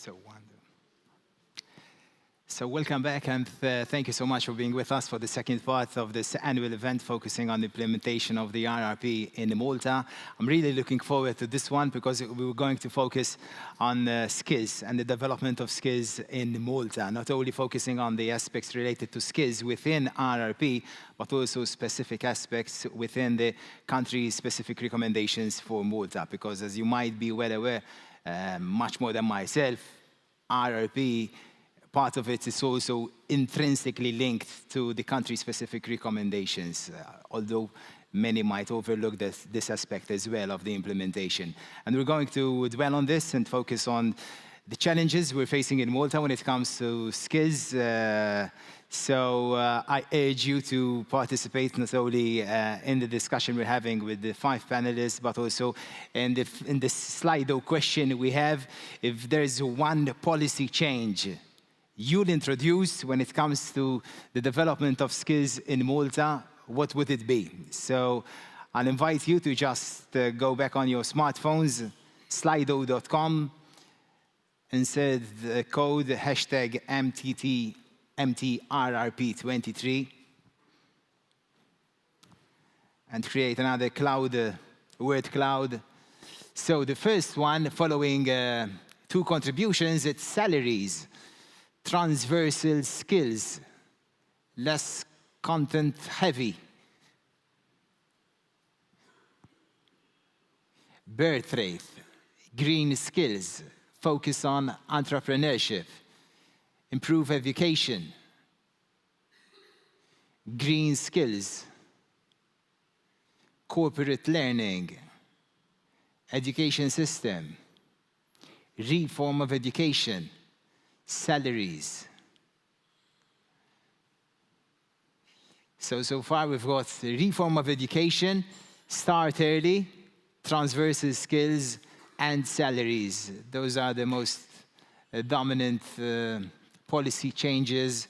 So wonderful. So welcome back, and thank you so much for being with us for the second part of this annual event focusing on the implementation of the RRP in Malta. I'm really looking forward to this one because we were going to focus on skills and the development of skills in Malta, not only focusing on the aspects related to skills within RRP, but also specific aspects within the country-specific recommendations for Malta, because as you might be well aware, much more than myself, RRP, part of it is also intrinsically linked to the country-specific recommendations, although many might overlook this aspect as well of the implementation. And we're going to dwell on this and focus on the challenges we're facing in Malta when it comes to skills. So I urge you to participate not only in the discussion we're having with the 5 panelists, but also in the Slido question we have, if there's one policy change you'll introduce when it comes to the development of skills in Malta, what would it be? So I'll invite you to just go back on your smartphones, slido.com, insert the code hashtag MTRRP23, and create another cloud, word cloud. So the first one, following 2 contributions, it's salaries. Transversal skills, less content heavy. Birth rate, green skills, focus on entrepreneurship, improve education, green skills, corporate learning, education system, reform of education, salaries. So far we've got the reform of education, start early, transversal skills, and salaries. Those are the most dominant policy changes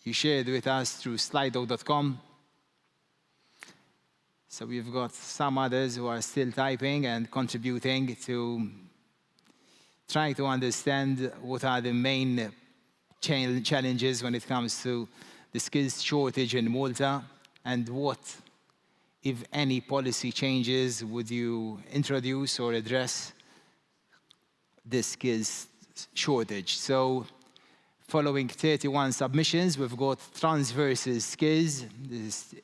you shared with us through slido.com. So we've got some others who are still typing and contributing to trying to understand what are the main challenges when it comes to the skills shortage in Malta, and what, if any, policy changes would you introduce or address this skills shortage. So following 31 submissions, we've got transversal skills. This is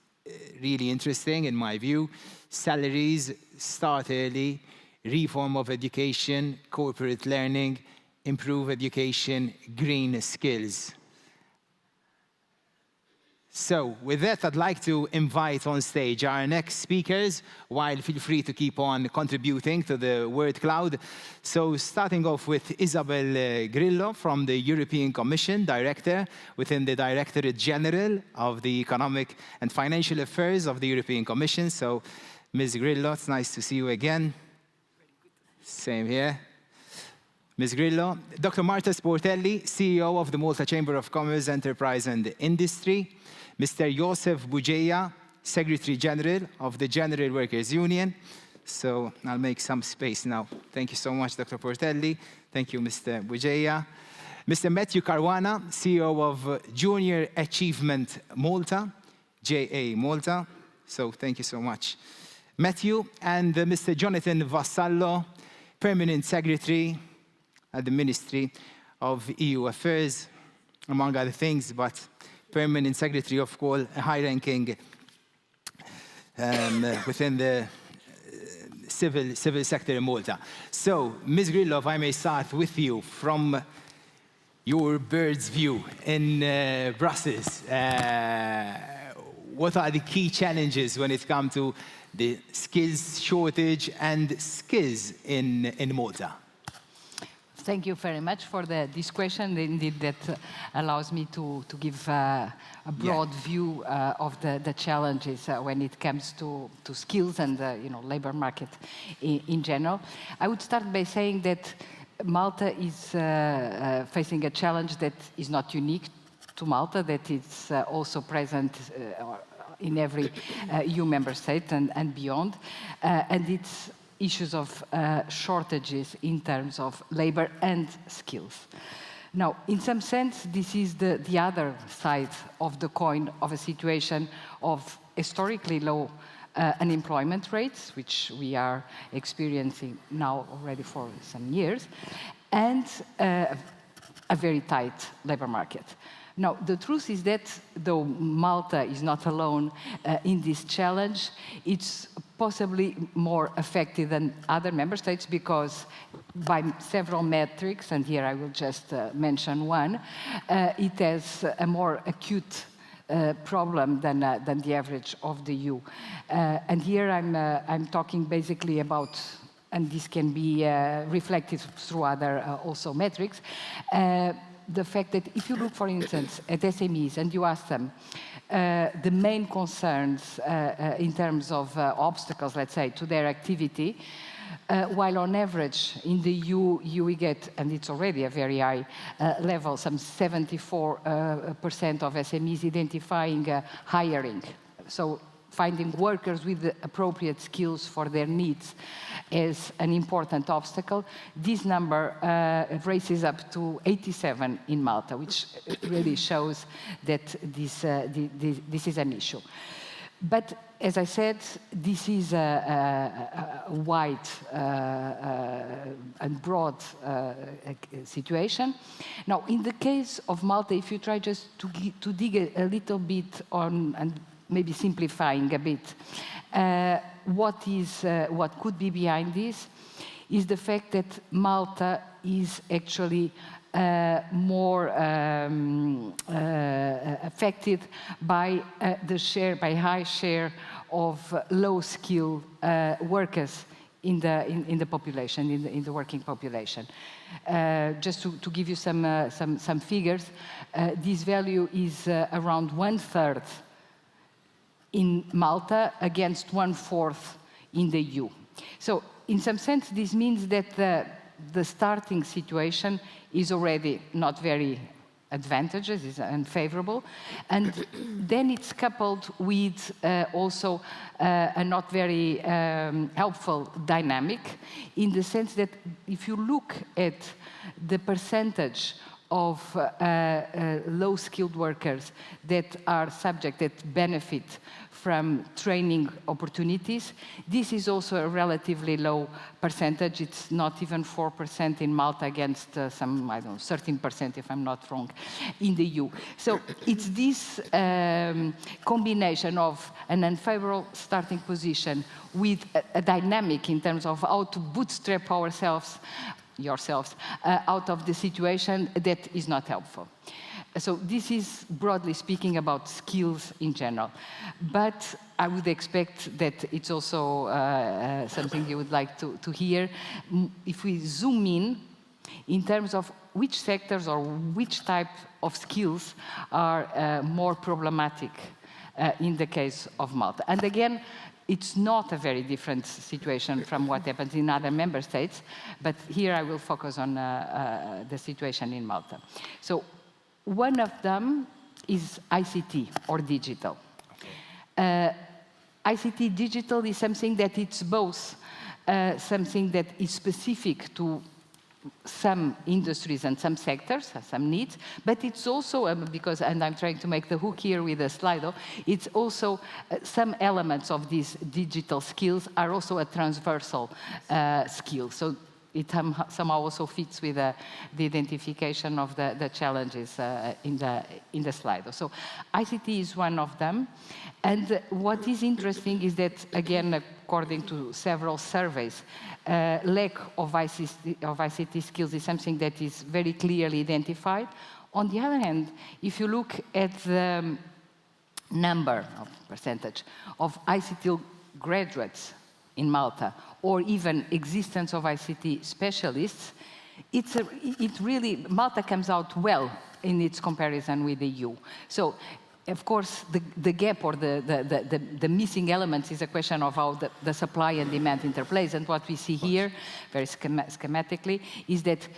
really interesting in my view. Salaries, start early, reform of education, corporate learning, improve education, green skills. So with that, I'd like to invite on stage our next speakers, while feel free to keep on contributing to the word cloud. So starting off with Isabel Grillo from the European Commission, Director within the Directorate General of the Economic and Financial Affairs of the European Commission. So Ms. Grillo, it's nice to see you again. Same here. Ms. Grillo. Dr. Marta Sportelli, CEO of the Malta Chamber of Commerce, Enterprise and Industry. Mr. Josef Bugeja, Secretary General of the General Workers Union. So I'll make some space now. Thank you so much, Dr. Portelli. Thank you, Mr. Bugeja. Mr. Matthew Caruana, CEO of Junior Achievement Malta, JA Malta. So thank you so much, Matthew. And Mr. Jonathan Vassallo, Permanent Secretary at the Ministry of EU Affairs, among other things, but Permanent Secretary of course, a high-ranking within the civil sector in Malta. So, Ms. Grillo, if I may start with you from your bird's view in Brussels. What are the key challenges when it comes to the skills shortage and skills in Malta? Thank you very much for this question. Indeed, that allows me to give a broad view of the challenges when it comes to skills and the labor market in general. I would start by saying that Malta is facing a challenge that is not unique to Malta, that is also present in every EU member state and beyond. And it's issues of shortages in terms of labor and skills. Now, in some sense, this is the other side of the coin of a situation of historically low unemployment rates, which we are experiencing now already for some years, and a very tight labor market. Now, the truth is that though Malta is not alone in this challenge, it's possibly more affected than other member states because by several metrics, and here I will just mention one, it has a more acute problem than the average of the EU. And here I'm talking basically about, and this can be reflected through other also metrics, the fact that if you look, for instance, at SMEs and you ask them the main concerns in terms of obstacles, let's say, to their activity, while on average in the EU we get, and it's already a very high level, some 74% of SMEs identifying hiring. So finding workers with the appropriate skills for their needs is an important obstacle. This number raises up to 87 in Malta, which really shows that this is an issue. But as I said, this is a wide and broad situation. Now, in the case of Malta, if you try just to dig a little bit on, and maybe simplifying a bit, what could be behind this is the fact that Malta is actually more affected by by high share of low-skilled workers in the population, in the working population. Just to give you some figures, this value is around 1/3 in Malta against 1/4 in the EU. So in some sense, this means that the starting situation is already not very advantageous, is unfavorable. And then it's coupled with also a not very helpful dynamic in the sense that if you look at the percentage of low-skilled workers that are subject, that benefit from training opportunities, this is also a relatively low percentage. It's not even 4% in Malta against some, I don't know, 13%, if I'm not wrong, in the EU. So it's this combination of an unfavorable starting position with a dynamic in terms of how to bootstrap yourselves out of the situation that is not helpful. So this is, broadly speaking, about skills in general. But I would expect that it's also something you would like to hear. If we zoom in terms of which sectors or which type of skills are more problematic in the case of Malta. And again, it's not a very different situation from what happens in other member states, but here I will focus on the situation in Malta. So one of them is ICT or digital. Okay. ICT digital is something that it's both something that is specific to some industries and some sectors, some needs, but it's also, because, and I'm trying to make the hook here with a Slido, it's also some elements of these digital skills are also a transversal skill. So it somehow also fits with the identification of the challenges in the Slido. So ICT is one of them. And what is interesting is that, again, according to several surveys, lack of ICT skills is something that is very clearly identified. On the other hand, if you look at the number of percentage of ICT graduates in Malta, or even existence of ICT specialists, Malta comes out well in its comparison with the EU. So, of course, the gap or the missing elements is a question of how the supply and demand interplays. And what we see here, very schematically, is that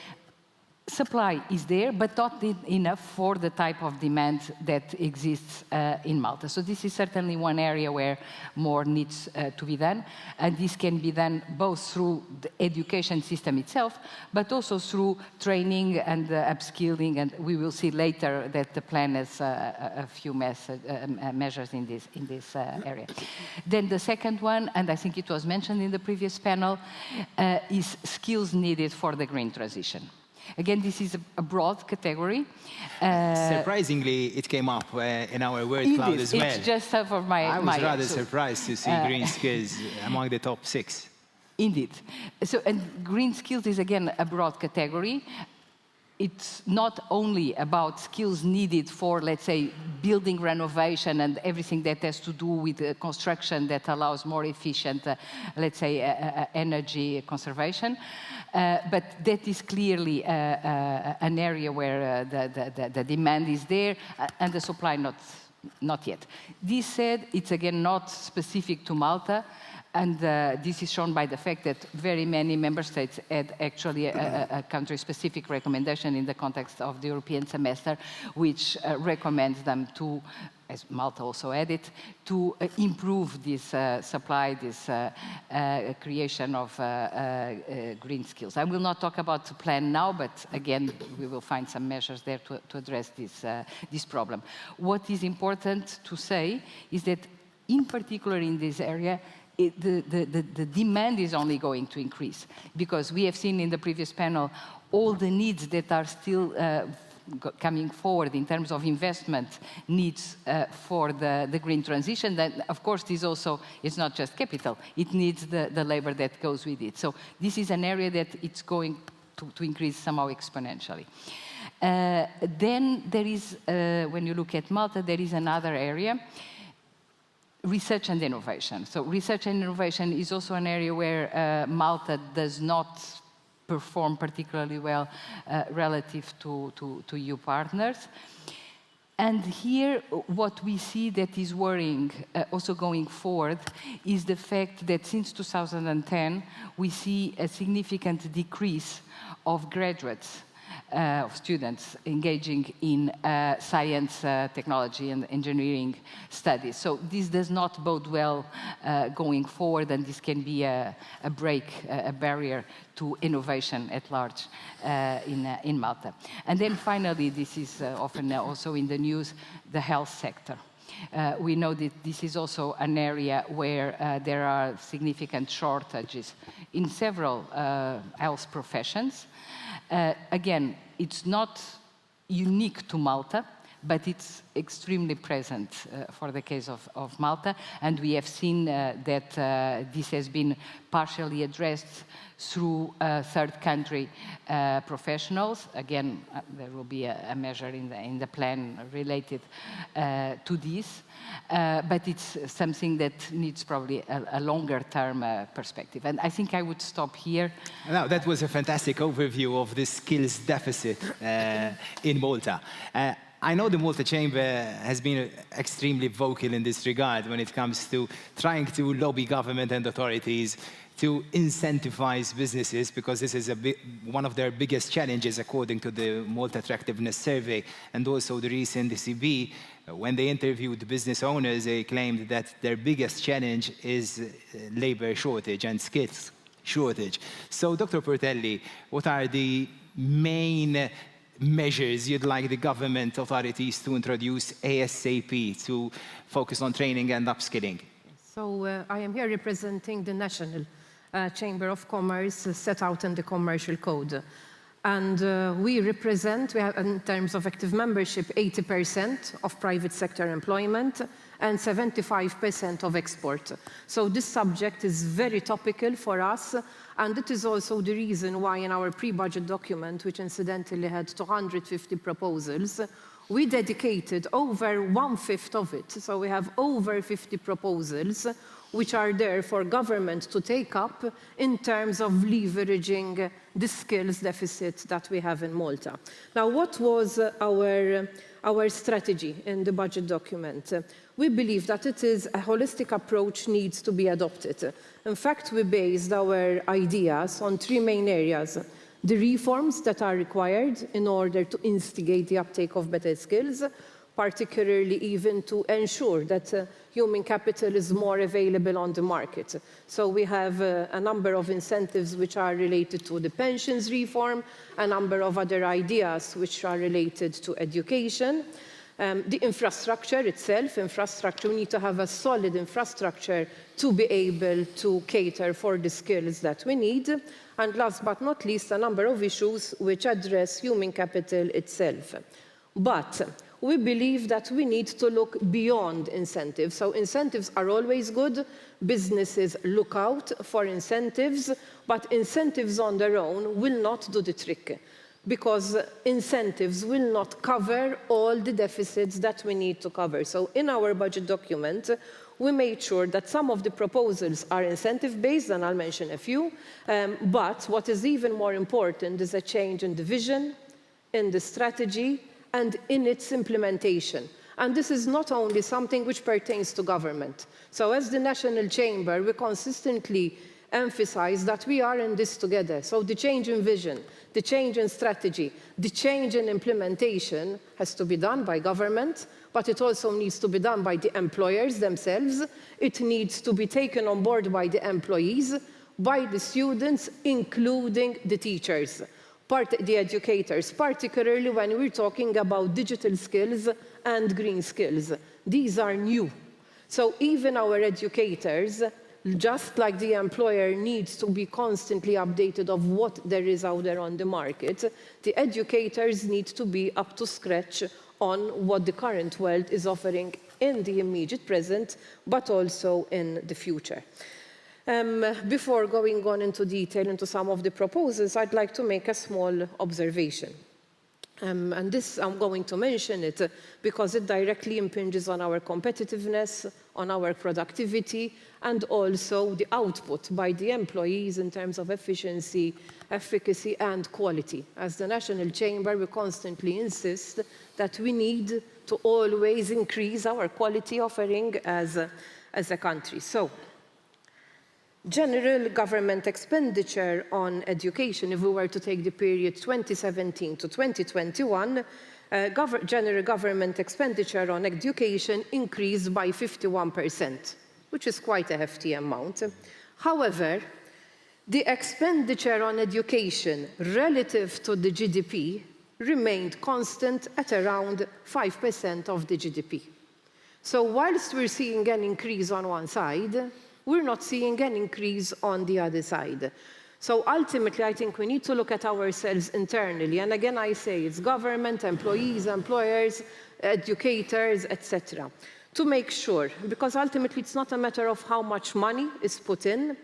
Supply is there, but not enough for the type of demand that exists in Malta. So this is certainly one area where more needs to be done. And this can be done both through the education system itself, but also through training and upskilling. And we will see later that the plan has a few measures in this area. Then the second one, and I think it was mentioned in the previous panel, is skills needed for the green transition. Again, this is a broad category. Surprisingly, it came up in our word cloud as well. It's just for my... I was rather surprised to see green skills among the top 6. Indeed. So, and green skills is, again, a broad category. It's not only about skills needed for, let's say, building renovation and everything that has to do with construction that allows more efficient, let's say, energy conservation. But that is clearly an area where the demand is there and the supply not yet. This said, it's again not specific to Malta. And this is shown by the fact that very many member states had actually a country-specific recommendation in the context of the European semester, which recommends them to, as Malta also added, to improve this supply, this creation of green skills. I will not talk about the plan now, but again, we will find some measures there to address this problem. What is important to say is that, in particular in this area, the demand is only going to increase, because we have seen in the previous panel all the needs that are still coming forward in terms of investment needs for the green transition. That, of course, this also is not just capital. It needs the labor that goes with it. So this is an area that it's going to increase somehow exponentially. Then there is, when you look at Malta, there is another area, research and innovation. So research and innovation is also an area where Malta does not perform particularly well relative to EU partners. And here, what we see that is worrying also going forward is the fact that since 2010, we see a significant decrease of graduates, of students engaging in science, technology, and engineering studies. So this does not bode well going forward, and this can be a barrier to innovation at large in Malta. And then finally, this is often also in the news, the health sector. We know that this is also an area where there are significant shortages in several health professions. Again, it's not unique to Malta, but it's extremely present for the case of Malta. And we have seen that this has been partially addressed through third country professionals. Again, there will be a measure in the plan related to this. But it's something that needs probably a longer-term perspective. And I think I would stop here. Now, that was a fantastic overview of the skills deficit in Malta. I know the Malta Chamber has been extremely vocal in this regard when it comes to trying to lobby government and authorities to incentivize businesses, because this is one of their biggest challenges according to the Malta Attractiveness Survey. And also the recent ECB, when they interviewed business owners, they claimed that their biggest challenge is labor shortage and skills shortage. So, Dr. Portelli, what are the main measures you'd like the government authorities to introduce ASAP to focus on training and upskilling? So I am here representing the National Chamber of Commerce set out in the Commercial Code. And we have, in terms of active membership, 80% of private sector employment and 75% of export. So this subject is very topical for us, and it is also the reason why in our pre-budget document, which incidentally had 250 proposals, we dedicated over 1/5 of it. So we have over 50 proposals which are there for government to take up in terms of leveraging the skills deficit that we have in Malta. Now, what was our strategy in the budget document? We believe that it is a holistic approach needs to be adopted. In fact, we based our ideas on 3 main areas. the reforms that are required in order to instigate the uptake of better skills, particularly even to ensure that human capital is more available on the market. So we have a number of incentives which are related to the pensions reform, a number of other ideas which are related to education. The infrastructure itself, we need to have a solid infrastructure to be able to cater for the skills that we need. And last but not least, a number of issues which address human capital itself. But we believe that we need to look beyond incentives. So incentives are always good. Businesses look out for incentives, but incentives on their own will not do the trick, because incentives will not cover all the deficits that we need to cover. So in our budget document, we made sure that some of the proposals are incentive-based, and I'll mention a few. But what is even more important is a change in the vision, in the strategy, and in its implementation. And this is not only something which pertains to government. So as the National Chamber, we consistently emphasize that we are in this together. So the change in vision, the change in strategy, the change in implementation has to be done by government, but it also needs to be done by the employers themselves. It needs to be taken on board by the employees, by the students, including the teachers, the educators, particularly when we're talking about digital skills and green skills. These are new. So even our educators, just like the employer needs to be constantly updated of what there is out there on the market, the educators need to be up to scratch on what the current world is offering in the immediate present, but also in the future. Before going on into detail into some of the proposals, I'd like to make a small observation. And this, I'm going to mention it because it directly impinges on our competitiveness, on our productivity, and also the output by the employees in terms of efficiency, efficacy, and quality. As the National Chamber, we constantly insist that we need to always increase our quality offering as a country. So, general government expenditure on education, if we were to take the period 2017 to 2021, general government expenditure on education increased by 51%, which is quite a hefty amount. However, the expenditure on education relative to the GDP remained constant at around 5% of the GDP. So whilst we're seeing an increase on one side, we're not seeing an increase on the other side. So ultimately, I think we need to look at ourselves internally. And again, I say it's government, employees, employers, educators, etc. to make sure, because ultimately it's not a matter of how much money is put in,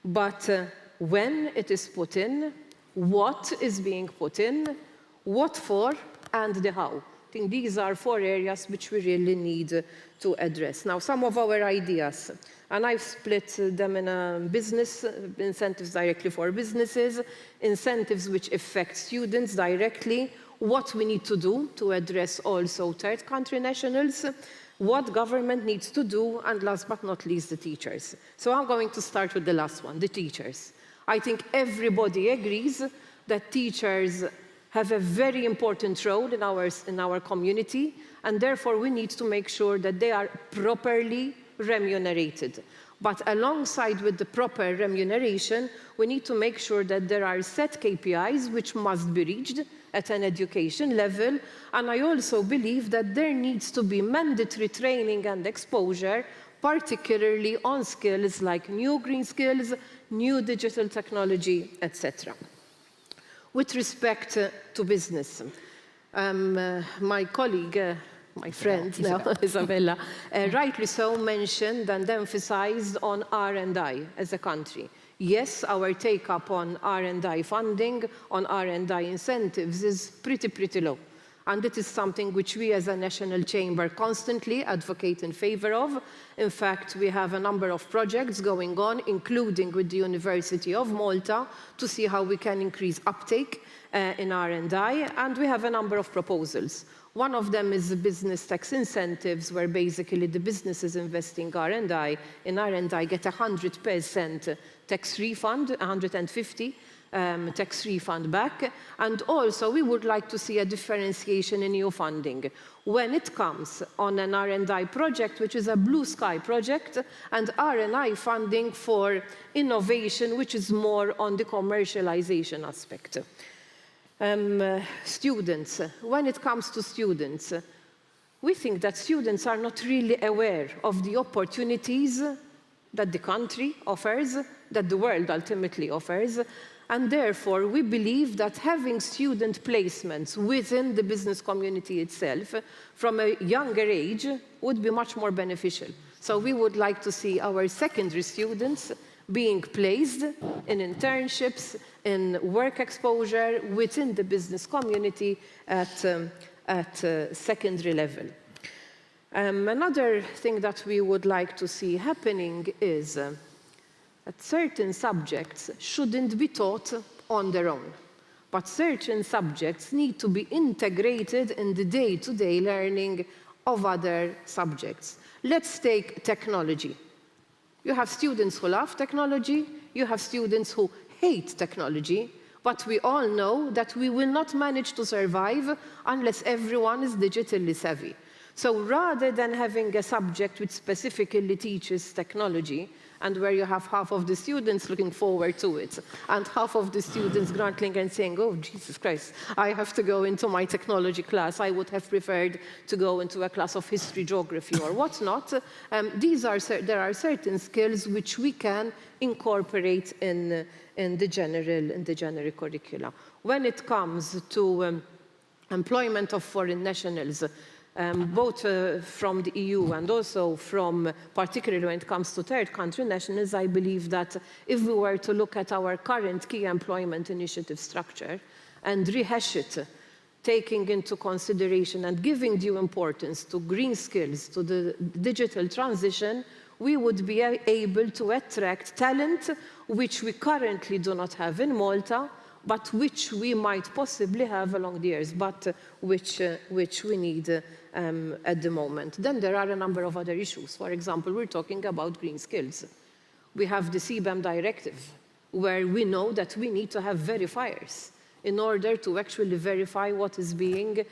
but when it is put in, what is being put in, what for, and the how. I think these are 4 areas which we really need to address. Now, some of our ideas, and I've split them in business incentives directly for businesses, incentives which affect students directly, what we need to do to address also third country nationals, what government needs to do, and last but not least, the teachers. So I'm going to start with the last one, the teachers. I think everybody agrees that teachers have a very important role in our community, and therefore we need to make sure that they are properly remunerated. But alongside with the proper remuneration, we need to make sure that there are set KPIs which must be reached at an education level. And I also believe that there needs to be mandatory training and exposure, particularly on skills like new green skills, new digital technology, etc. With respect to business, my colleague, my friend now, Isabella, rightly so mentioned and emphasized on R&I as a country. Yes, our take-up on R&I funding, on R&I incentives is pretty low. And it is something which we as a National Chamber constantly advocate in favor of. In fact, we have a number of projects going on, including with the University of Malta, to see how we can increase uptake in R&I, and we have a number of proposals. One of them is the business tax incentives, where basically the businesses investing in R&I get 100% tax refund, 150, tax refund back. And also, we would like to see a differentiation in EU funding when it comes on an R&I project, which is a blue sky project, and R&I funding for innovation, which is more on the commercialization aspect. Students, when it comes to students, we think that students are not really aware of the opportunities that the country offers, that the world ultimately offers, and therefore we believe that having student placements within the business community itself from a younger age would be much more beneficial. So we would like to see our secondary students being placed in internships, in work exposure within the business community at secondary level. Another thing that we would like to see happening is that certain subjects shouldn't be taught on their own, but certain subjects need to be integrated in the day-to-day learning of other subjects. Let's take technology. You have students who love technology, you have students who hate technology, but we all know that we will not manage to survive unless everyone is digitally savvy. So rather than having a subject which specifically teaches technology, and where you have half of the students looking forward to it, and half of the students gruntling and saying, oh, Jesus Christ, I have to go into my technology class. I would have preferred to go into a class of history, geography, or whatnot. There are certain skills which we can incorporate in the general curricula. When it comes to employment of foreign nationals, both from the EU and also from, particularly when it comes to third country nationals, I believe that if we were to look at our current key employment initiative structure and rehash it, taking into consideration and giving due importance to green skills, to the digital transition, we would be able to attract talent which we currently do not have in Malta, but which we might possibly have along the years, but which we need at the moment. Then there are a number of other issues. For example, we're talking about green skills. We have the CBAM directive, where we know that we need to have verifiers in order to actually verify what is being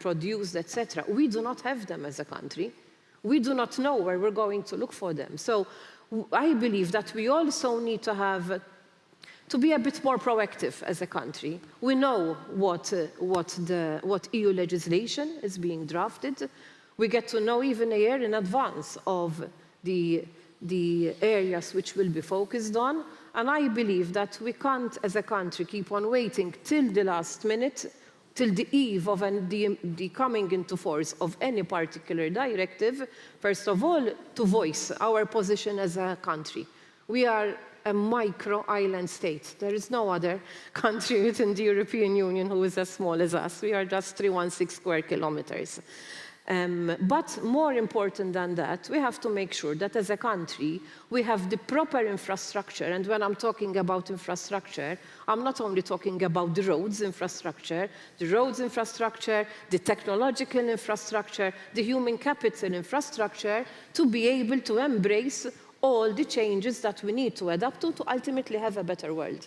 produced, etc. We do not have them as a country. We do not know where we're going to look for them. So I believe that we also need to be a bit more proactive as a country. We know what EU legislation is being drafted. We get to know even a year in advance of the areas which will be focused on. And I believe that we can't, as a country, keep on waiting till the last minute, till the eve of the coming into force of any particular directive, first of all, to voice our position as a country. We are a micro-island state. There is no other country within the European Union who is as small as us. We are just 316 square kilometers. But more important than that, we have to make sure that as a country, we have the proper infrastructure. And when I'm talking about infrastructure, I'm not only talking about the roads infrastructure, the technological infrastructure, the human capital infrastructure, to be able to embrace all the changes that we need to adapt to ultimately have a better world.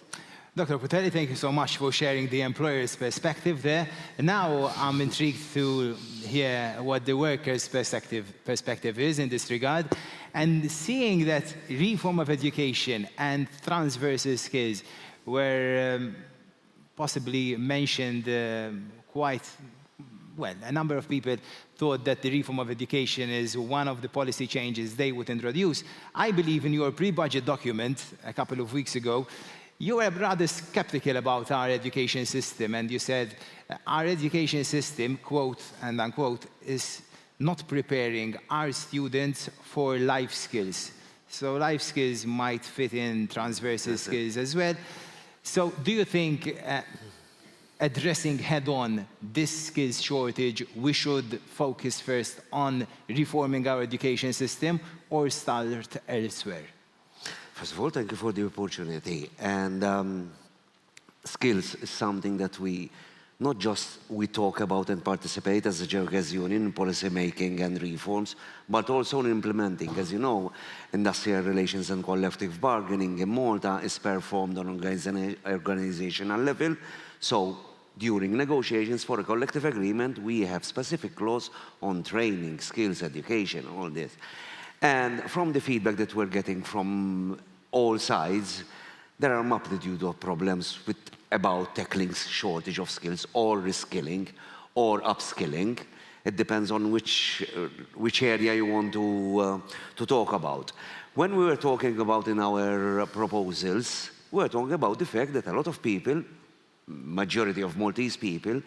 Dr. Putelli, thank you so much for sharing the employer's perspective there. Now I'm intrigued to hear what the worker's perspective is in this regard. And seeing that reform of education and transversal skills were possibly mentioned quite well, a number of people thought that the reform of education is one of the policy changes they would introduce. I believe in your pre-budget document a couple of weeks ago, you were rather skeptical about our education system, and you said our education system, quote and unquote, is not preparing our students for life skills. So life skills might fit in transversal skills as well. So do you think addressing head-on this skills shortage, we should focus first on reforming our education system or start elsewhere? First of all, thank you for the opportunity. And skills is something that we not just we talk about and participate as a Jerkers Union in policy making and reforms, but also in implementing. As you know, industrial relations and collective bargaining in Malta is performed on organizational level. So during negotiations for a collective agreement, we have specific clause on training, skills, education, all this. And from the feedback that we're getting from all sides, there are a multitude of problems about tackling shortage of skills or reskilling or upskilling. It depends on which area you want to talk about. When we were talking about in our proposals, we were talking about the fact that a lot of people, majority of Maltese people,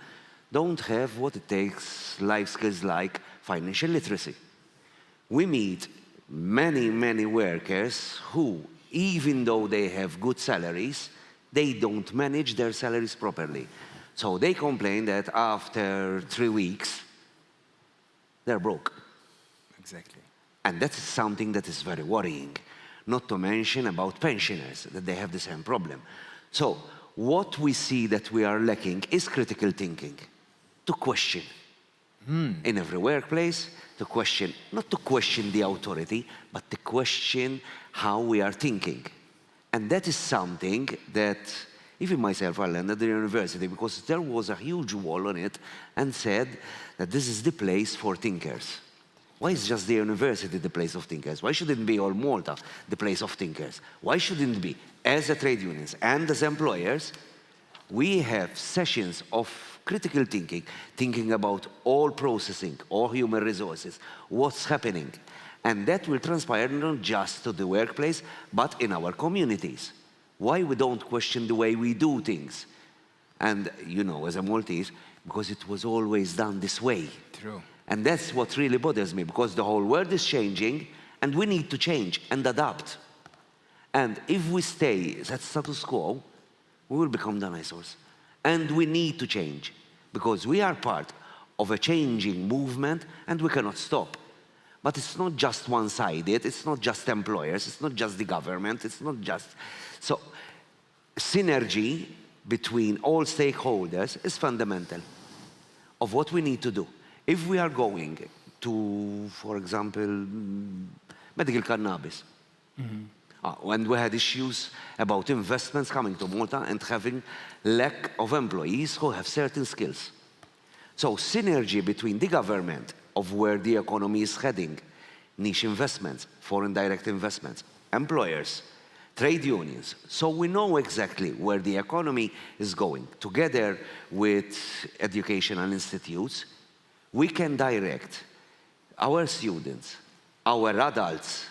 don't have what it takes, life skills like financial literacy. We meet many, many workers who, even though they have good salaries, they don't manage their salaries properly. So they complain that after 3 weeks, they're broke. Exactly. And that's something that is very worrying, not to mention about pensioners, that they have the same problem. So what we see that we are lacking is critical thinking, to question. In every workplace, to question, not to question the authority, but to question how we are thinking. And that is something that even myself, I learned at the university, because there was a huge wall on it and said that this is the place for thinkers. Why is just the university the place of thinkers? Why shouldn't be all Malta the place of thinkers? Why shouldn't it be, as a trade unions and as employers, we have sessions of critical thinking, thinking about all processing, all human resources, what's happening. And that will transpire not just to the workplace, but in our communities. Why we don't question the way we do things? And, you know, as a Maltese, because it was always done this way. True. And that's what really bothers me, because the whole world is changing, and we need to change and adapt. And if we stay at status quo, we will become dinosaurs. And we need to change, because we are part of a changing movement, and we cannot stop. But it's not just one-sided, it's not just employers, it's not just the government, it's not just... So, synergy between all stakeholders is fundamental of what we need to do. If we are going to, for example, medical cannabis, when we had issues about investments coming to Malta and having lack of employees who have certain skills. So synergy between the government of where the economy is heading, niche investments, foreign direct investments, employers, trade unions. So we know exactly where the economy is going. Together with educational institutes, we can direct our students, our adults,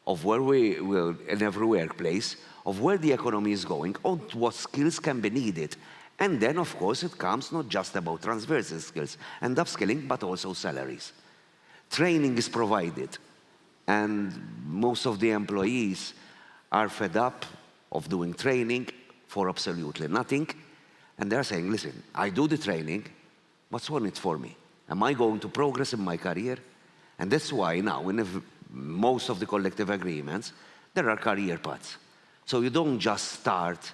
of where we will, in every workplace, of where the economy is going, on what skills can be needed. And then, of course, it comes not just about transversal skills and upskilling, but also salaries. Training is provided, and most of the employees are fed up of doing training for absolutely nothing, and they're saying, listen, I do the training, what's on it for me? Am I going to progress in my career? And that's why now, in most of the collective agreements, there are career paths. So you don't just start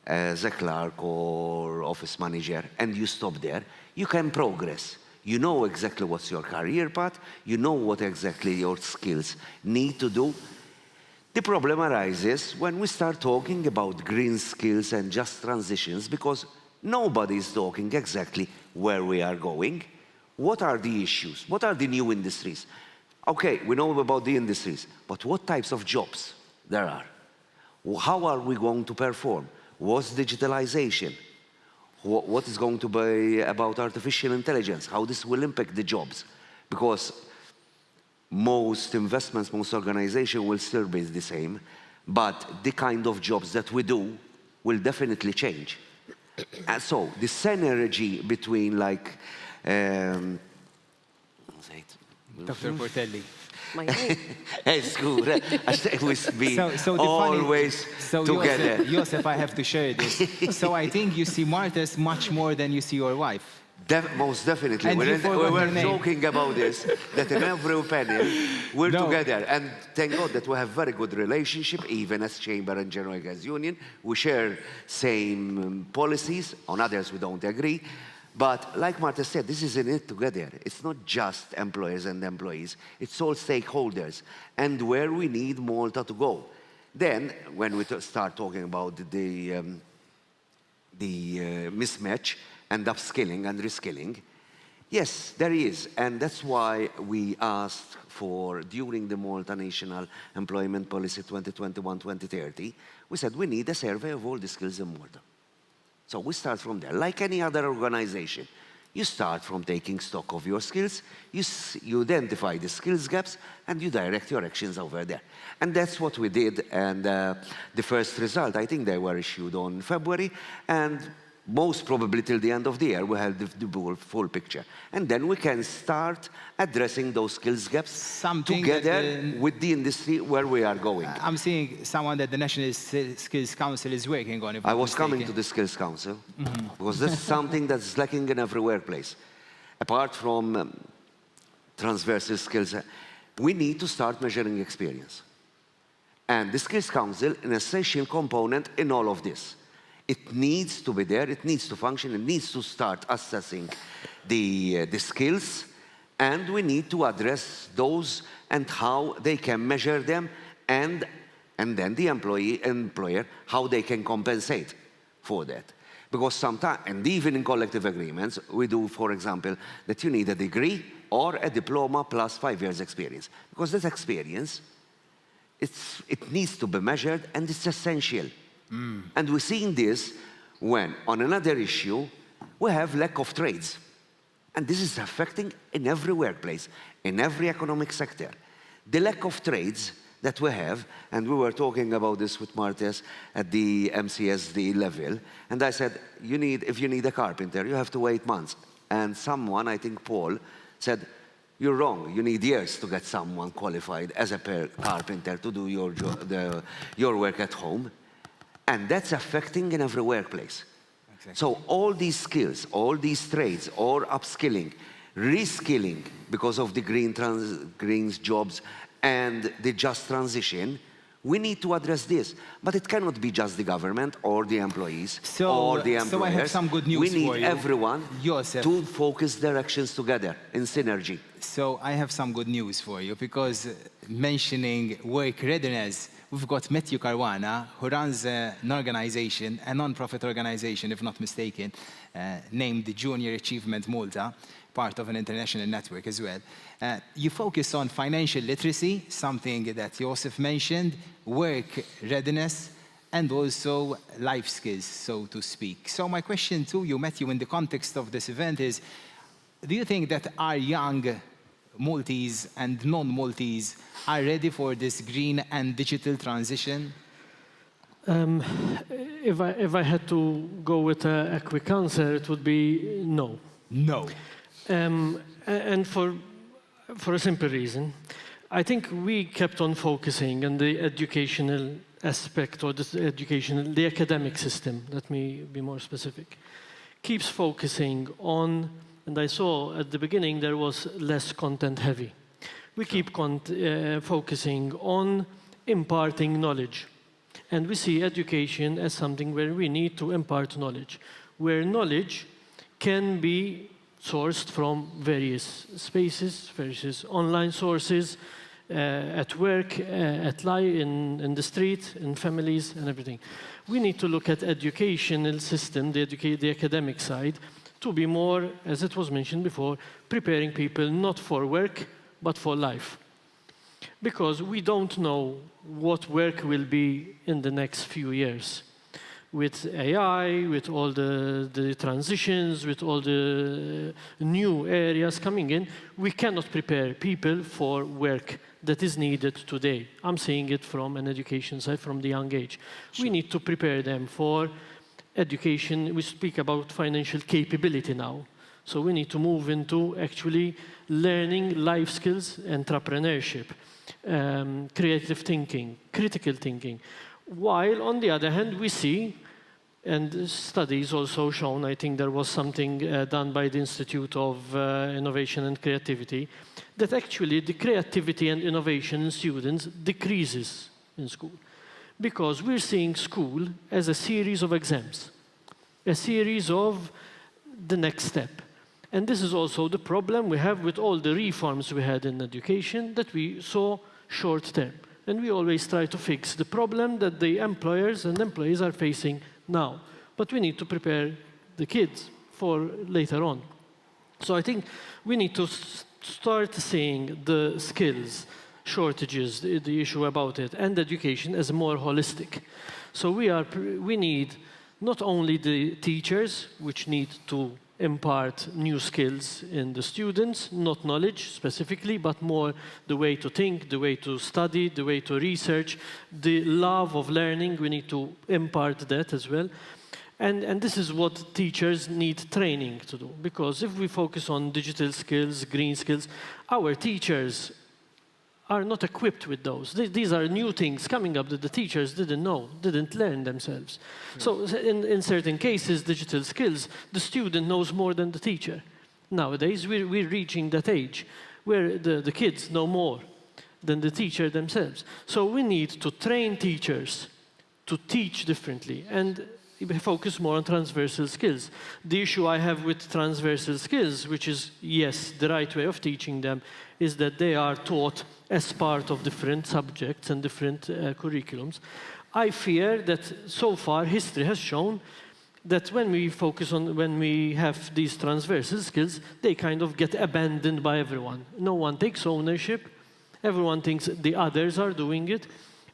as a clerk or office manager and you stop there. You can progress. You know exactly what's your career path. You know what exactly your skills need to do. The problem arises when we start talking about green skills and just transitions, because nobody is talking exactly where we are going. What are the issues? What are the new industries? Okay, we know about the industries, but what types of jobs there are? How are we going to perform? What's digitalization? What is going to be about artificial intelligence? How this will impact the jobs? Because most investments, most organizations will still be the same, but the kind of jobs that we do will definitely change. And so the synergy between like, Dr. Portelli. My name. It's good. I think we be So always together. Joseph, I have to share this. So I think you see Martha's much more than you see your wife. Most definitely. And We you forgot were her name. joking about this, that in every panel, we're No. together. And thank God that we have very good relationship, even as Chamber and General Gas Union. We share same policies. On others, we don't agree. But like Marta said, this is in it together. It's not just employers and employees. It's all stakeholders. And where we need Malta to go. Then, when we start talking about the mismatch and upskilling and reskilling, yes, there is. And that's why we asked for, during the Malta National Employment Policy 2021-2030, we said we need a survey of all the skills in Malta. So we start from there. Like any other organization, you start from taking stock of your skills, you identify the skills gaps, and you direct your actions over there. And that's what we did. And the first result, I think they were issued on February, and most probably till the end of the year, we have the full picture. And then we can start addressing those skills gaps together with the industry where we are going. I'm seeing someone that the National Skills Council is working on. I was coming to the Skills Council, because that's something that's lacking in every workplace. Apart from transversal skills, we need to start measuring experience. And the Skills Council, an essential component in all of this. It needs to be there, it needs to function, it needs to start assessing the skills, and we need to address those and how they can measure them, and then the employer, how they can compensate for that. Because sometimes, and even in collective agreements, we do, for example, that you need a degree or a diploma plus 5 years experience. Because that experience, it needs to be measured, and it's essential. And we're seeing this when, on another issue, we have lack of trades. And this is affecting in every workplace, in every economic sector. The lack of trades that we have, and we were talking about this with Martes at the MCSD level, and I said, if you need a carpenter, you have to wait months. And someone, I think Paul, said, you're wrong, you need years to get someone qualified as a carpenter to do your work at home. And that's affecting in every workplace. Exactly. So all these skills, all these trades, or upskilling, reskilling because of the green jobs and the just transition, we need to address this. But it cannot be just the government or the employees or the employers. So I have some good news for you. We need everyone to focus their actions together in synergy. So I have some good news for you, because mentioning work readiness, we've got Matthew Caruana, who runs an organization, a non-profit organization, if not mistaken, named the Junior Achievement Malta, part of an international network as well. You focus on financial literacy, something that Joseph mentioned, work readiness, and also life skills, so to speak. So my question to you, Matthew, in the context of this event is, do you think that our young Maltese and non-Maltese are ready for this green and digital transition? If I had to go with a quick answer, it would be no. No. And for a simple reason. I think we kept on focusing on the educational aspect, or the academic system, let me be more specific, keeps focusing on. And I saw at the beginning there was less content heavy. We keep focusing on imparting knowledge. And we see education as something where we need to impart knowledge, where knowledge can be sourced from various spaces, various online sources, at work, in the street, in families, and everything. We need to look at educational system, the academic side, to be more, as it was mentioned before, preparing people not for work, but for life. Because we don't know what work will be in the next few years. With AI, with all the transitions, with all the new areas coming in, we cannot prepare people for work that is needed today. I'm saying it from an education side, from the young age. Sure. We need to prepare them for education. We speak about financial capability now. So we need to move into actually learning life skills, entrepreneurship, creative thinking, critical thinking. While on the other hand, we see And studies also shown, I think there was something done by the Institute of Innovation and Creativity, that actually the creativity and innovation in students decreases in school. Because we're seeing school as a series of exams, a series of the next step. And this is also the problem we have with all the reforms we had in education, that we saw short term. And we always try to fix the problem that the employers and employees are facing now. But we need to prepare the kids for later on. So I think we need to start seeing the skills shortages, the issue about it, and education as more holistic. So we need not only the teachers, which need to impart new skills in the students, not knowledge specifically, but more the way to think, the way to study, the way to research, the love of learning, we need to impart that as well. And this is what teachers need training to do, because if we focus on digital skills, green skills, our teachers are not equipped with those. These are new things coming up that the teachers didn't know, didn't learn themselves. So in certain cases, digital skills, the student knows more than the teacher. Nowadays, we're reaching that age where the kids know more than the teacher themselves. So we need to train teachers to teach differently and focus more on transversal skills. The issue I have with transversal skills, which is, yes, the right way of teaching them, is that they are taught as part of different subjects and different curriculums. I fear that so far history has shown that when we have these transversal skills, they kind of get abandoned by everyone. No one takes ownership. Everyone thinks the others are doing it,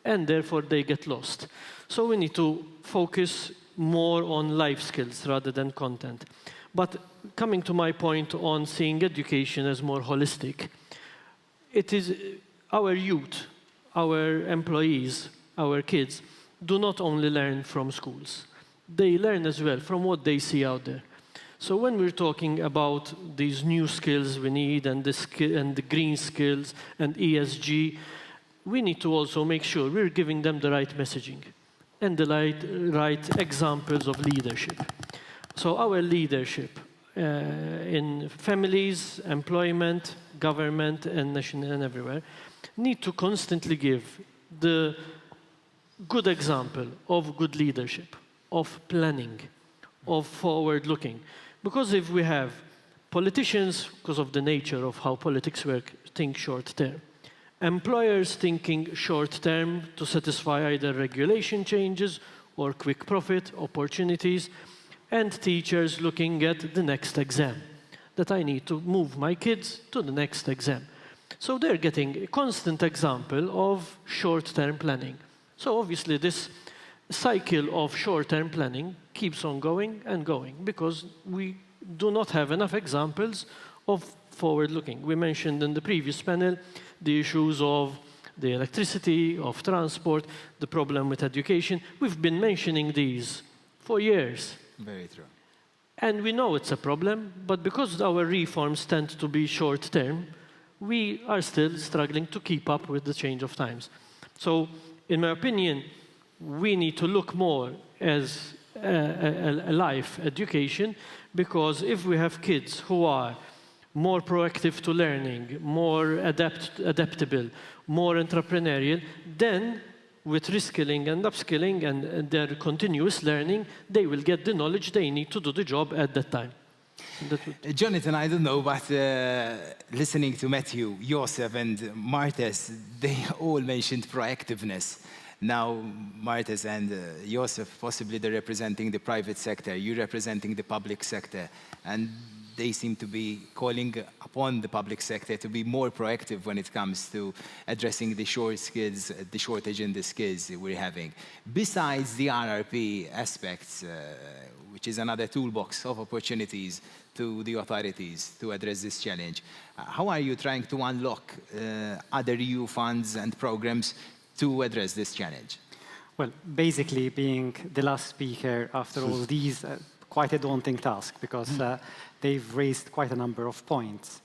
and therefore they get lost. So we need to focus more on life skills rather than content. But coming to my point on seeing education as more holistic, it is our youth, our employees, our kids do not only learn from schools. They learn as well from what they see out there. So when we're talking about these new skills we need and the green skills and ESG, we need to also make sure we're giving them the right messaging and the right examples of leadership. So our leadership in families, employment, government, and national and everywhere need to constantly give the good example of good leadership, of planning, of forward-looking. Because if we have politicians, because of the nature of how politics work, think short-term, employers thinking short-term to satisfy either regulation changes or quick profit opportunities, and teachers looking at the next exam, that I need to move my kids to the next exam. So they're getting a constant example of short-term planning. So obviously this cycle of short-term planning keeps on going and going because we do not have enough examples of forward-looking. We mentioned in the previous panel the issues of the electricity, of transport, the problem with education. We've been mentioning these for years. Very true. And we know it's a problem, but because our reforms tend to be short-term, we are still struggling to keep up with the change of times. So, in my opinion, we need to look more as a life education, because if we have kids who are more proactive to learning, more adaptable, more entrepreneurial, then with reskilling and upskilling and their continuous learning, they will get the knowledge they need to do the job at that time. Jonathan, I don't know, but listening to Matthew, Joseph, and Martes, they all mentioned proactiveness. Now, Martes and Joseph, possibly they're representing the private sector, you representing the public sector, and they seem to be calling upon the public sector to be more proactive when it comes to addressing the shortage in the skills we're having. Besides the RRP aspects, which is another toolbox of opportunities to the authorities to address this challenge, how are you trying to unlock other EU funds and programs to address this challenge? Well, basically, being the last speaker after all these, quite a daunting task, because they've raised quite a number of points.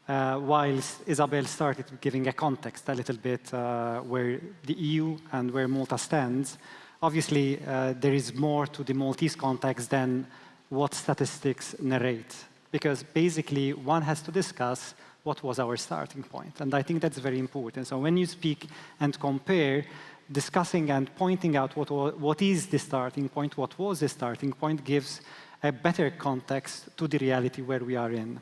Whilst Isabel started giving a context a little bit where the EU and where Malta stands, Obviously, there is more to the Maltese context than what statistics narrate, because basically one has to discuss what was our starting point. And I think that's very important. So when you speak and compare, discussing and pointing out what is the starting point, what was the starting point, gives a better context to the reality where we are in.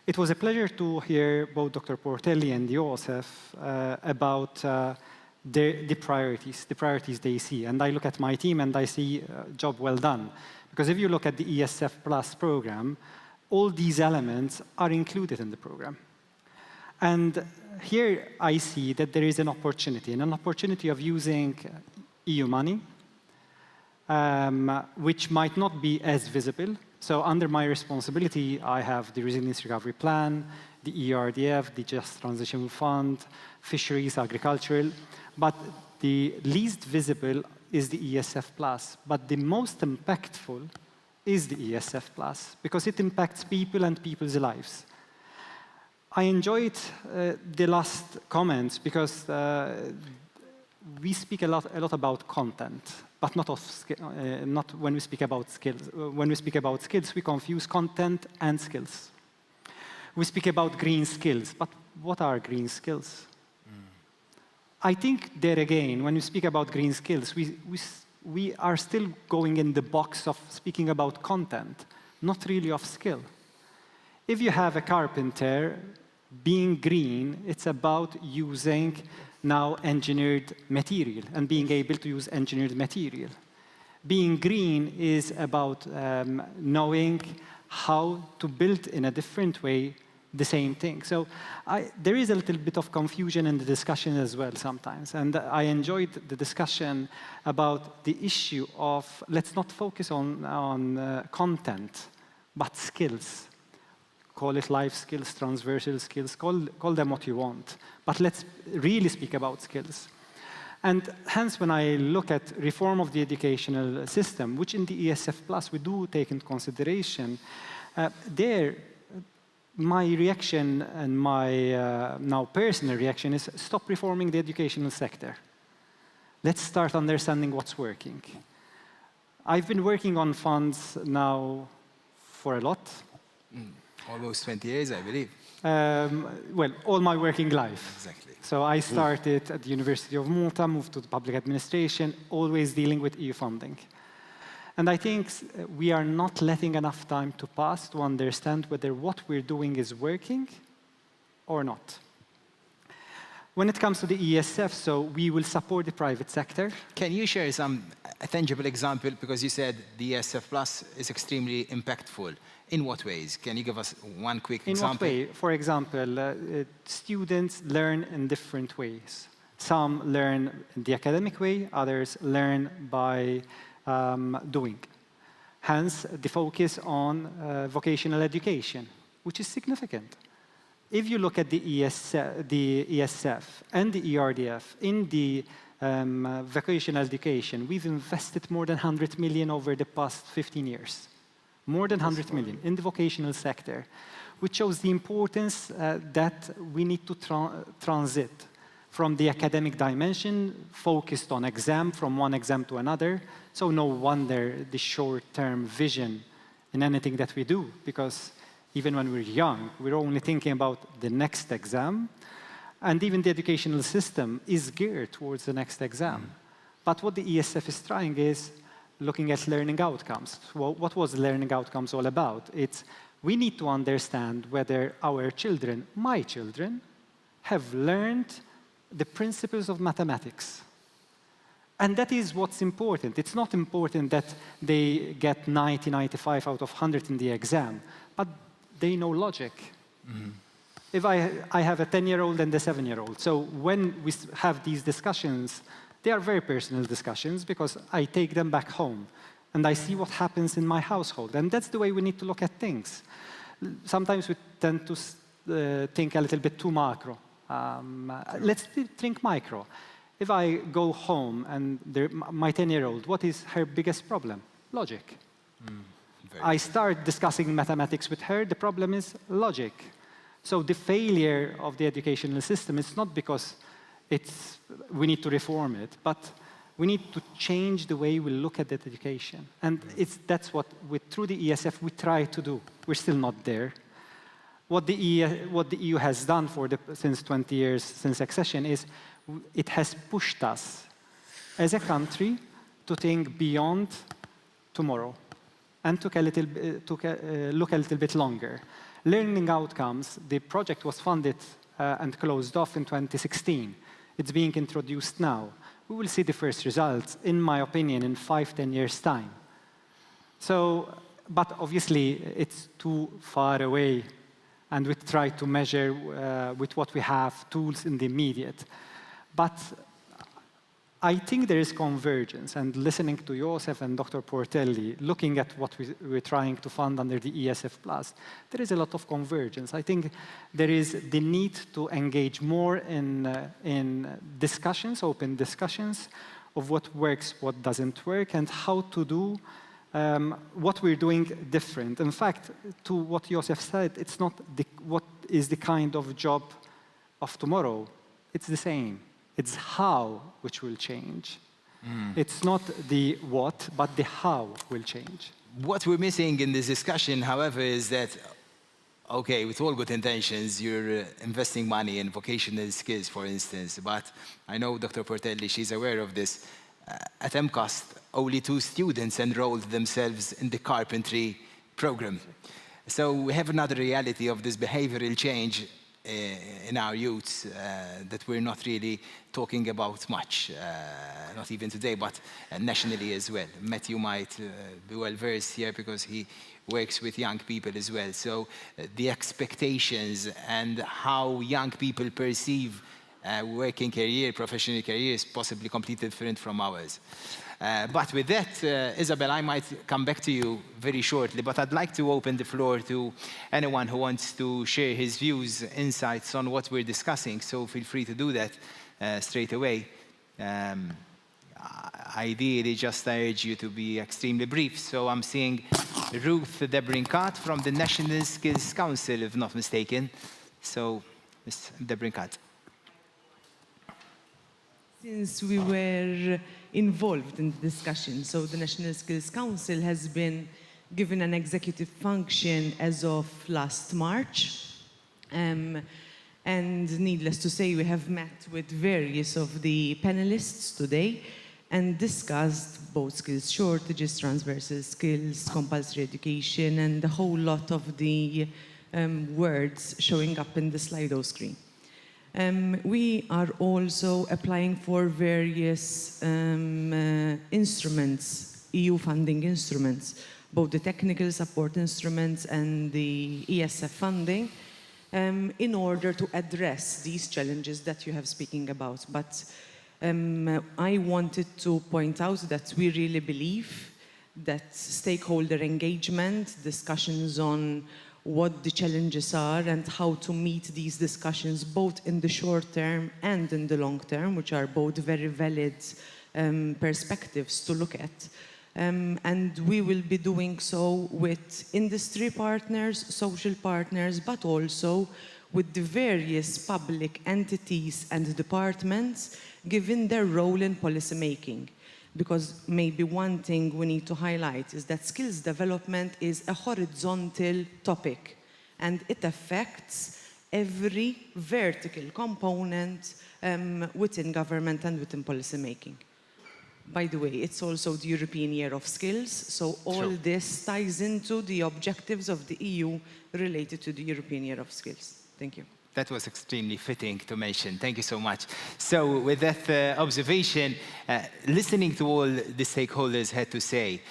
It was a pleasure to hear both Dr. Portelli and Josef about the priorities they see. And I look at my team and I see job well done. Because if you look at the ESF Plus program, all these elements are included in the program. And here I see that there is an opportunity of using EU money, which might not be as visible. So under my responsibility, I have the Resilience Recovery Plan, the ERDF, the Just Transition Fund, fisheries, agricultural. But the least visible is the ESF Plus. But the most impactful is the ESF Plus, because it impacts people and people's lives. I enjoyed the last comments because we speak a lot about content, but not when we speak about skills. When we speak about skills, we confuse content and skills. We speak about green skills, but what are green skills? I think there again, when we speak about green skills, we are still going in the box of speaking about content, not really of skill. If you have a carpenter, being green, it's about using now engineered material and being able to use engineered material. Being green is about knowing how to build in a different way the same thing. So there is a little bit of confusion in the discussion as well sometimes. And I enjoyed the discussion about the issue of let's not focus on content, but skills. Call it life skills, transversal skills, call them what you want. But let's really speak about skills. And hence, when I look at reform of the educational system, which in the ESF Plus we do take into consideration, my reaction and my now personal reaction is stop reforming the educational sector. Let's start understanding what's working. I've been working on funds now for a lot. Almost 20 years, I believe. Well, all my working life. Exactly. So I started at the University of Malta, moved to the public administration, always dealing with EU funding. And I think we are not letting enough time to pass to understand whether what we're doing is working or not. When it comes to the ESF, so we will support the private sector. Can you share a tangible example? Because you said the ESF Plus is extremely impactful. In what ways? Can you give us one quick example? In what way? For example, students learn in different ways. Some learn in the academic way, others learn by doing. Hence, the focus on vocational education, which is significant. If you look at the ESF and the ERDF, in the vocational education, we've invested more than 100 million over the past 15 years. More than 100 million in the vocational sector, which shows the importance that we need to transit from the academic dimension, focused on exam, from one exam to another. So no wonder the short-term vision in anything that we do, because even when we're young, we're only thinking about the next exam, and even the educational system is geared towards the next exam. But what the ESF is trying is looking at learning outcomes. Well, what was learning outcomes all about? It's we need to understand whether our children, my children, have learned the principles of mathematics. And that is what's important. It's not important that they get 90, 95 out of 100 in the exam, but they know logic. If I have a 10-year-old and a 7-year-old, so when we have these discussions, they are very personal discussions because I take them back home and I see what happens in my household. And that's the way we need to look at things. Sometimes we tend to think a little bit too macro. Let's think micro. If I go home and my 10-year-old, what is her biggest problem? Logic. I start discussing mathematics with her, the problem is logic. So the failure of the educational system is not because we need to reform it, but We need to change the way we look at that education. And that's what, through the ESF, we try to do. We're still not there. What the EU has done since 20 years, since accession, is it has pushed us as a country to think beyond tomorrow and look a little bit longer. Learning outcomes, the project was funded and closed off in 2016. It's being introduced now. We will see the first results, in my opinion, in 5–10 years' time. So, but obviously, it's too far away, and we try to measure with what we have, tools in the immediate. But I think there is convergence, and listening to Josef and Dr. Portelli, looking at what we're trying to fund under the ESF+, there is a lot of convergence. I think there is the need to engage more in discussions, open discussions of what works, what doesn't work, and how to do what we're doing different. In fact, to what Josef said, it's not what is the kind of job of tomorrow. It's the same. It's how which will change. It's not the what, but the how will change. What we're missing in this discussion, however, is that, okay, with all good intentions, you're investing money in vocational skills, for instance, but I know Dr. Portelli, she's aware of this. At MCAST, only 2 students enrolled themselves in the carpentry program. So we have another reality of this behavioral change in our youths that we're not really talking about much, not even today, but nationally as well. Matthew might be well versed here because he works with young people as well. So the expectations and how young people perceive working career, professional career is possibly completely different from ours. But with that, Isabel, I might come back to you very shortly, but I'd like to open the floor to anyone who wants to share his views, insights on what we're discussing. So feel free to do that straight away. Ideally, just I urge you to be extremely brief. So I'm seeing Ruth Debrincat from the National Skills Council, if not mistaken. So, Ms. Debrincat. Since we were involved in the discussion, so the National Skills Council has been given an executive function as of last March. And needless to say, we have met with various of the panelists today and discussed both skills shortages, transversal skills, compulsory education, and a whole lot of the words showing up in the Slido screen. We are also applying for various instruments, EU funding instruments, both the technical support instruments and the ESF funding, in order to address these challenges that you have speaking about. But I wanted to point out that we really believe that stakeholder engagement, discussions on what the challenges are and how to meet these discussions both in the short term and in the long term, which are both very valid perspectives to look at. And we will be doing so with industry partners, social partners, but also with the various public entities and departments, given their role in policy making. Because maybe one thing we need to highlight is that skills development is a horizontal topic, and it affects every vertical component within government and within policy making. By the way, it's also the European Year of Skills, so all this ties into the objectives of the EU related to the European Year of Skills. Thank you. That was extremely fitting to mention. Thank you so much. So with that observation, listening to all the stakeholders had to say,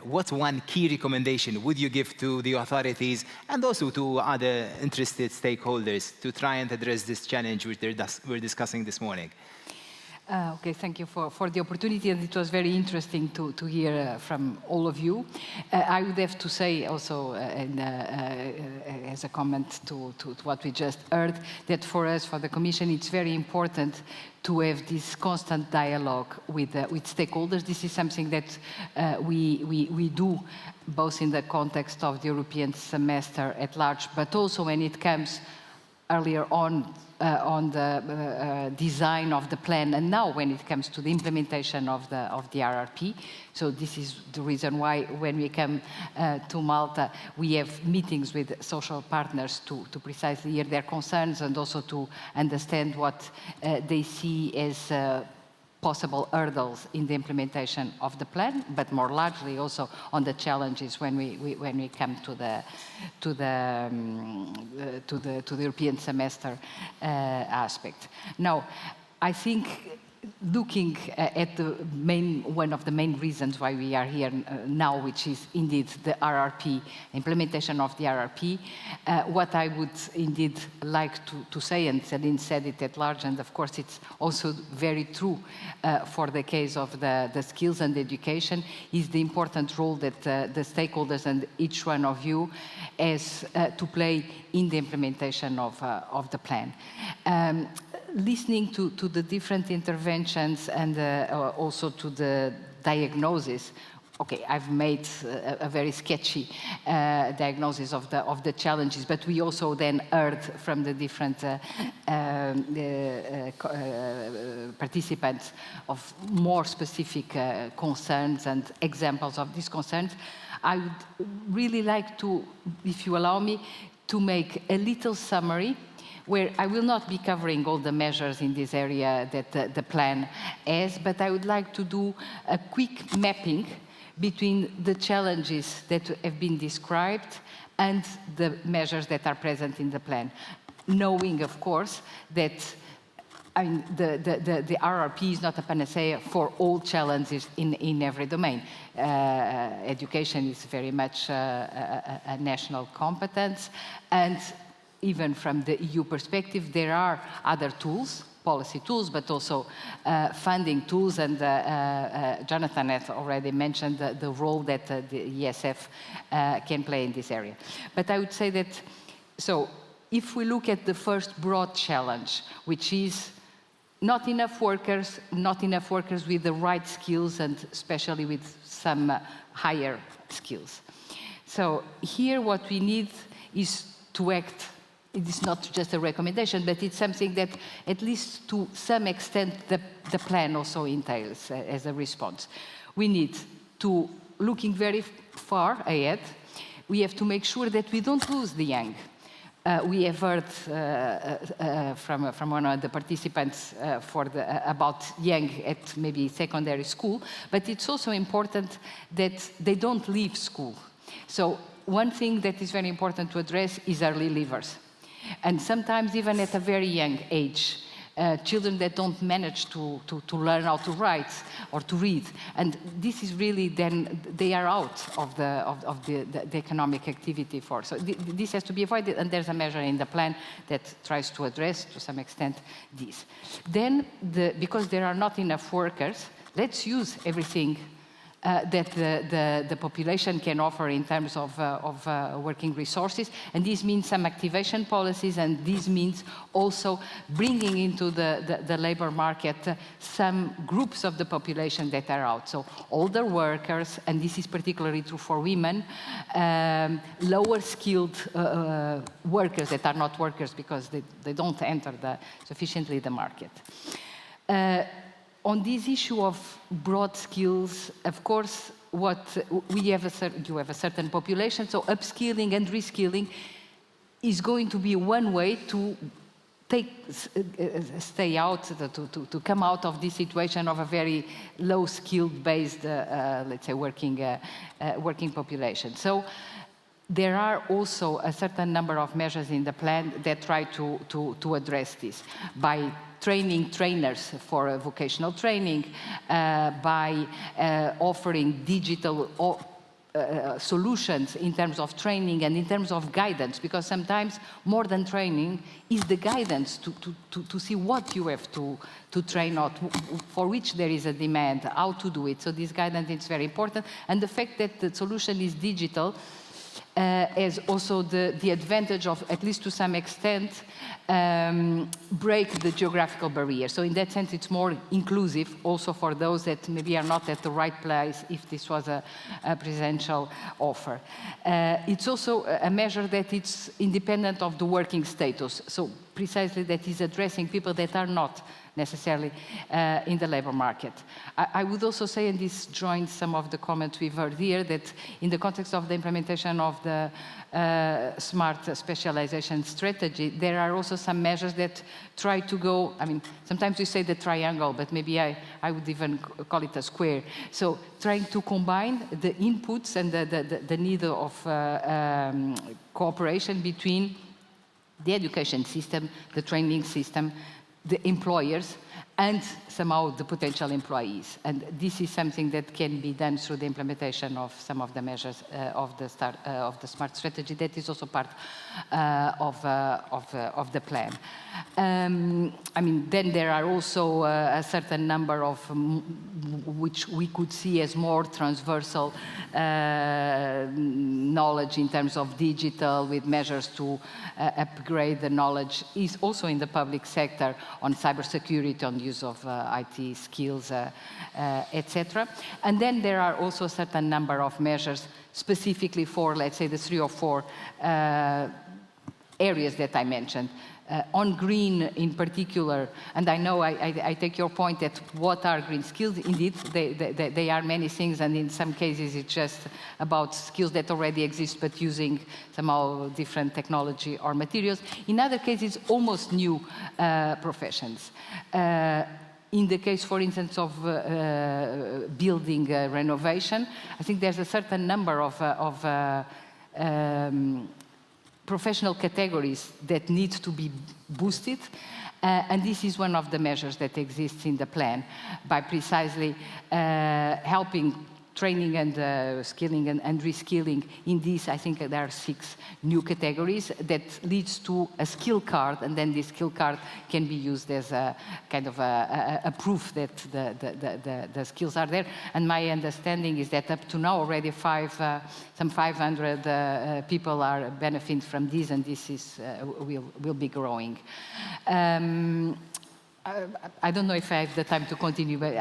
what one key recommendation would you give to the authorities and also to other interested stakeholders to try and address this challenge which we're discussing this morning? Okay, thank you for the opportunity, and it was very interesting to hear from all of you. I would have to say also, as a comment to what we just heard, that for us, for the Commission, it's very important to have this constant dialogue with stakeholders. This is something that we do both in the context of the European semester at large, but also when it comes earlier on on the design of the plan, and now when it comes to the implementation of the RRP. So this is the reason why when we come to Malta, we have meetings with social partners to precisely hear their concerns and also to understand what they see as possible hurdles in the implementation of the plan, but more largely also on the challenges when we come to the European semester aspect. Now, I think looking at one of the main reasons why we are here now, which is indeed the RRP, implementation of the RRP, what I would indeed like to say, and Celine said it at large, and of course it's also very true for the case of the skills and education, is the important role that the stakeholders and each one of you has to play in the implementation of the plan. Listening to the different interventions and also to the diagnosis, okay, I've made a very sketchy diagnosis of the challenges, but we also then heard from the different participants of more specific concerns and examples of these concerns. I would really like to, if you allow me, to make a little summary where I will not be covering all the measures in this area that the plan has, but I would like to do a quick mapping between the challenges that have been described and the measures that are present in the plan, knowing, of course, that the RRP is not a panacea for all challenges in every domain. Education is very much a national competence, and even from the EU perspective, there are other tools, policy tools, but also funding tools, and Jonathan has already mentioned the role that the ESF can play in this area. But I would say that, so if we look at the first broad challenge, which is not enough workers with the right skills, and especially with some higher skills. So here what we need is to act. It is not just a recommendation, but it's something that, at least to some extent, the plan also entails as a response. We need to, looking very far ahead, we have to make sure that we don't lose the young. We have heard from one of the participants about young at maybe secondary school, but it's also important that they don't leave school. So one thing that is very important to address is early leavers. And sometimes even at a very young age, children that don't manage to learn how to write or to read. And this is really then, they are out of the economic activity force. So this has to be avoided, and there's a measure in the plan that tries to address, to some extent, this. Then, because there are not enough workers, let's use everything that the population can offer in terms of working resources. And this means some activation policies, and this means also bringing into the labor market some groups of the population that are out. So older workers, and this is particularly true for women, lower skilled workers that are not workers because they don't enter sufficiently the market. On this issue of broad skills, of course, you have a certain population, so upskilling and reskilling is going to be one way to stay out, to come out of this situation of a very low-skilled based, let's say, working population. So there are also a certain number of measures in the plan that try to address this by training trainers for vocational training, by offering digital solutions in terms of training and in terms of guidance, because sometimes more than training is the guidance to see what you have to train out, for which there is a demand, how to do it. So this guidance is very important. And the fact that the solution is digital has also the advantage of, at least to some extent, break the geographical barrier. So in that sense, it's more inclusive also for those that maybe are not at the right place if this was a presential offer. It's also a measure that it's independent of the working status. So precisely that is addressing people that are not necessarily in the labor market. I would also say, and this joins some of the comments we've heard here, that in the context of the implementation of the smart specialization strategy, there are also some measures that try to go, I mean, sometimes we say the triangle, but maybe I would even call it a square. So trying to combine the inputs and the need of cooperation between the education system, the training system, the employers, and somehow the potential employees. And this is something that can be done through the implementation of some of the measures of the smart strategy. That is also part of the plan. I mean, then there are also a certain number of which we could see as more transversal knowledge in terms of digital, with measures to upgrade the knowledge, is also in the public sector on cybersecurity, on use of IT skills, etc. And then there are also a certain number of measures specifically for, let's say, the 3 or 4 areas that I mentioned. On green in particular, and I know I take your point that what are green skills? Indeed, they are many things, and in some cases it's just about skills that already exist but using somehow different technology or materials. In other cases, almost new professions. In the case, for instance, of building renovation, I think there's a certain number of professional categories that need to be boosted, and this is one of the measures that exists in the plan, by precisely helping training and skilling and reskilling. In this, I think there are 6 new categories that leads to a skill card, and then this skill card can be used as a kind of a proof that the skills are there. And my understanding is that up to now already some 500 people are benefiting from this, and this is will be growing. I don't know if I have the time to continue, but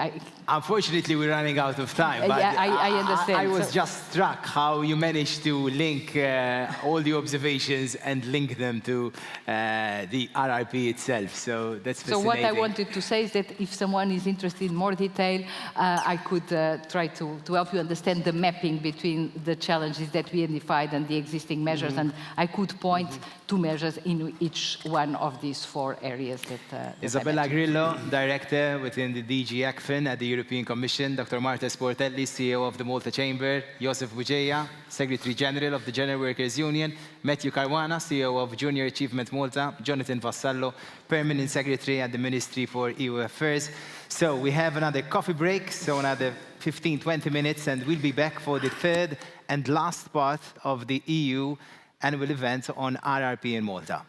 Unfortunately, we're running out of time. But yeah, I understand. I was just struck how you managed to link all the observations and link them to the RRP itself. So that's fascinating. So what I wanted to say is that if someone is interested in more detail, I could try to help you understand the mapping between the challenges that we identified and the existing measures, and I could point to measures in each one of these 4 areas that Isabella Grillo, Director within the DG ECFIN at the European Commission, Dr. Marta Sportelli, CEO of the Malta Chamber, Josef Bugeja, Secretary General of the General Workers Union, Matthew Caruana, CEO of Junior Achievement Malta, Jonathan Vassallo, Permanent Secretary at the Ministry for EU Affairs. So we have another coffee break, so another 15-20 minutes, and we'll be back for the 3rd and last part of the EU annual event on RRP in Malta.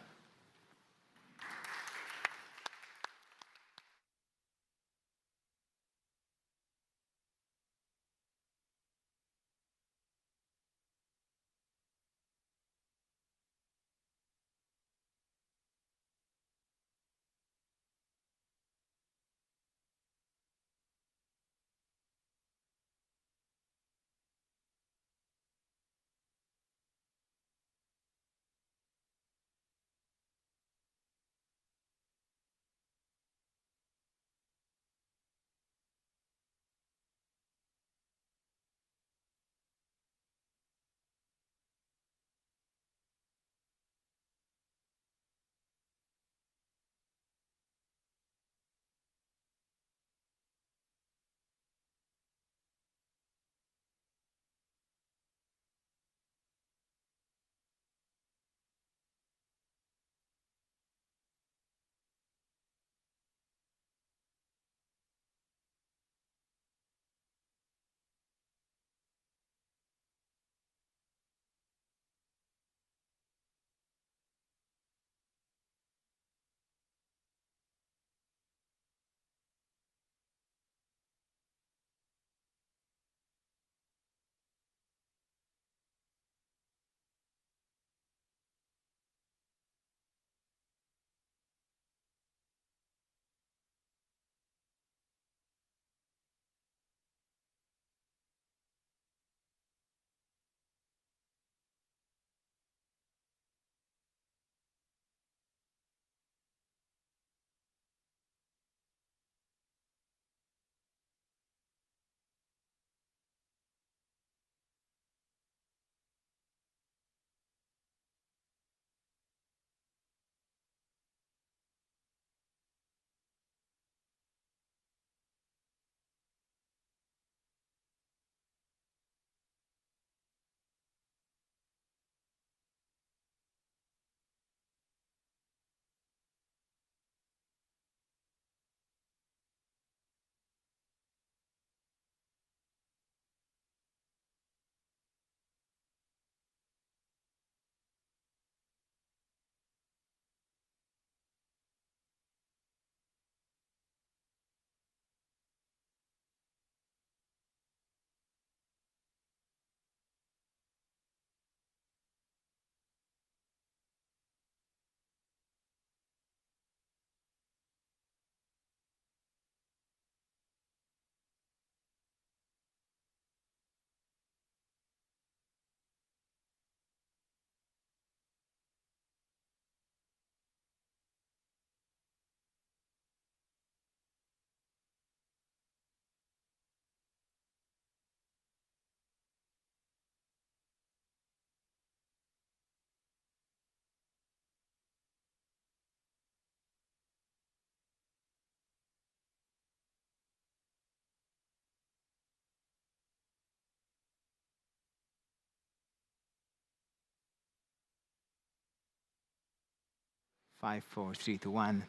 5, 4, 3, 2, 1.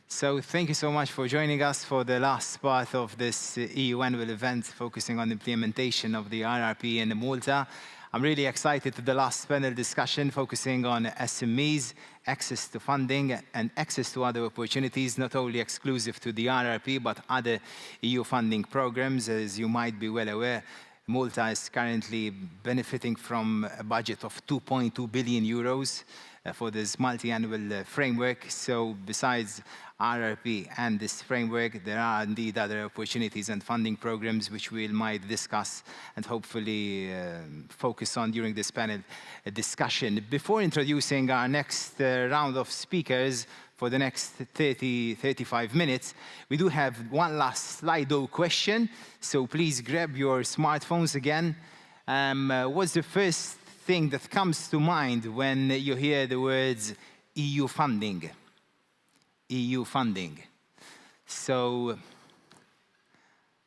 So thank you so much for joining us for the last part of this EU annual event focusing on the implementation of the RRP in Malta. I'm really excited to the last panel discussion focusing on SMEs, access to funding and access to other opportunities, not only exclusive to the RRP, but other EU funding programs. As you might be well aware, Malta is currently benefiting from a budget of 2.2 billion euros for this multi-annual framework. So besides RRP and this framework, there are indeed other opportunities and funding programs which we might discuss and hopefully focus on during this panel discussion. Before introducing our next round of speakers for the next 35 minutes, we do have one last Slido question. So please grab your smartphones again. What's the first thing that comes to mind when you hear the words EU funding? EU funding. So,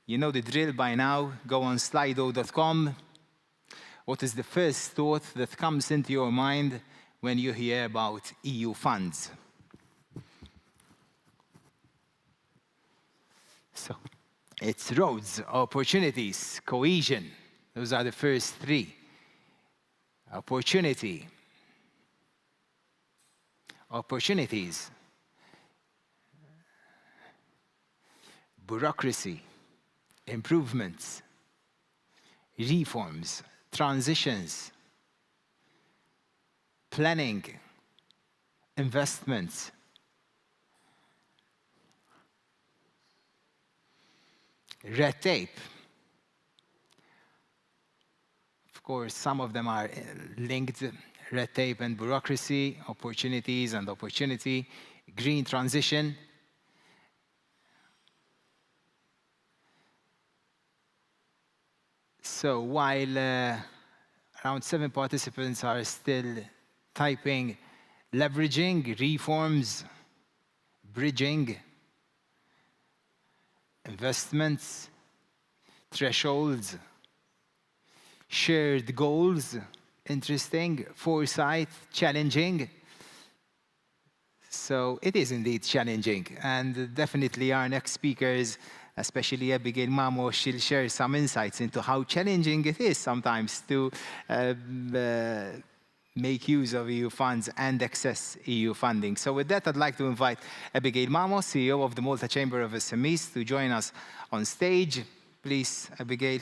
you know the drill by now. Go on slido.com. What is the first thought that comes into your mind when you hear about EU funds? So, it's roads, opportunities, cohesion. Those are the first three. Opportunity. Opportunities. Bureaucracy, improvements, reforms, transitions, planning, investments, red tape. Of course, some of them are linked, red tape and bureaucracy, opportunities and opportunity, green transition. So while around 7 participants are still typing leveraging, reforms, bridging, investments, thresholds, shared goals, interesting, foresight, challenging. So it is indeed challenging, and definitely our next speakers, especially Abigail Mamo, she'll share some insights into how challenging it is sometimes to make use of EU funds and access EU funding. So with that, I'd like to invite Abigail Mamo, CEO of the Malta Chamber of SMEs, to join us on stage. Please, Abigail.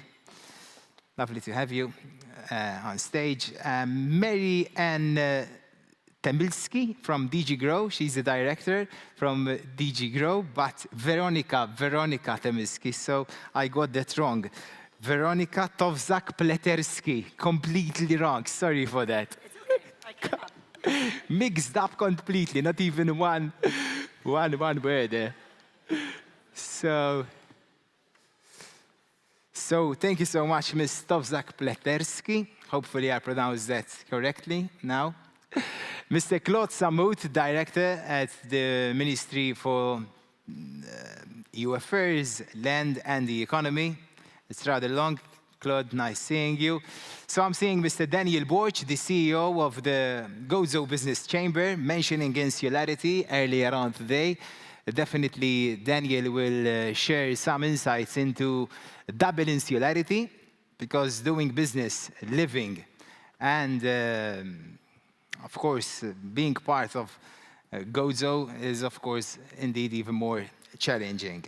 Lovely to have you on stage. Mary Ann Temilski from DG Grow. She's the director from DG Grow, but Veronika Temilski. So I got that wrong. Veronika Towzak-Pleterski. Completely wrong. Sorry for that. It's okay. I can help. Mixed up completely. Not even one word there. So thank you so much, Ms. Towzak-Pleterski. Hopefully I pronounced that correctly now. Mr. Claude Samout, Director at the Ministry for EU Affairs, Land and the Economy. It's rather long. Claude, nice seeing you. So I'm seeing Mr. Daniel Borch, the CEO of the Gozo Business Chamber, mentioning insularity earlier on today. Definitely, Daniel will share some insights into double insularity, because doing business, living, and of course, being part of Gozo is, of course, indeed even more challenging.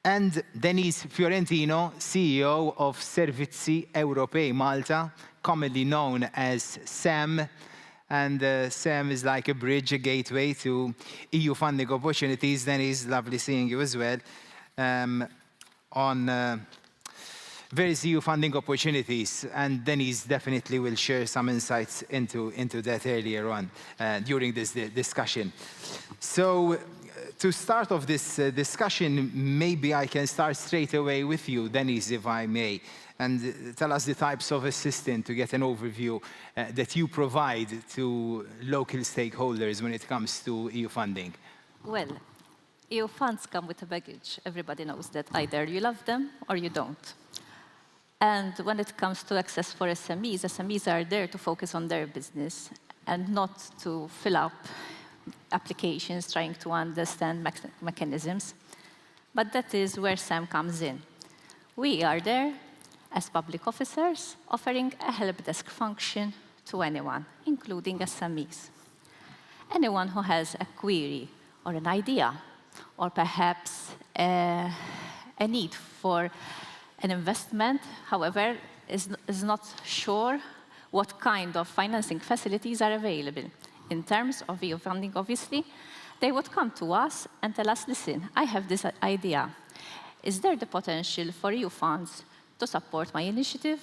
And Denise Fiorentino, CEO of Servizi Europei Malta, commonly known as SAM. And SAM is like a bridge, a gateway to EU funding opportunities. Denise, lovely seeing you as well. On various EU funding opportunities, and Denise definitely will share some insights into that earlier on during this discussion. So to start off this discussion, maybe I can start straight away with you, Denise, if I may, and tell us the types of assistance to get an overview that you provide to local stakeholders when it comes to EU funding. Well, EU funds come with a baggage. Everybody knows that. Either you love them or you don't. And when it comes to access for SMEs, SMEs are there to focus on their business and not to fill up applications, trying to understand mechanisms. But that is where Sam comes in. We are there as public officers, offering a help desk function to anyone, including SMEs. Anyone who has a query or an idea, or perhaps a need for an investment, however, is not sure what kind of financing facilities are available. In terms of EU funding, obviously, they would come to us and tell us, listen, I have this idea. Is there the potential for EU funds to support my initiative?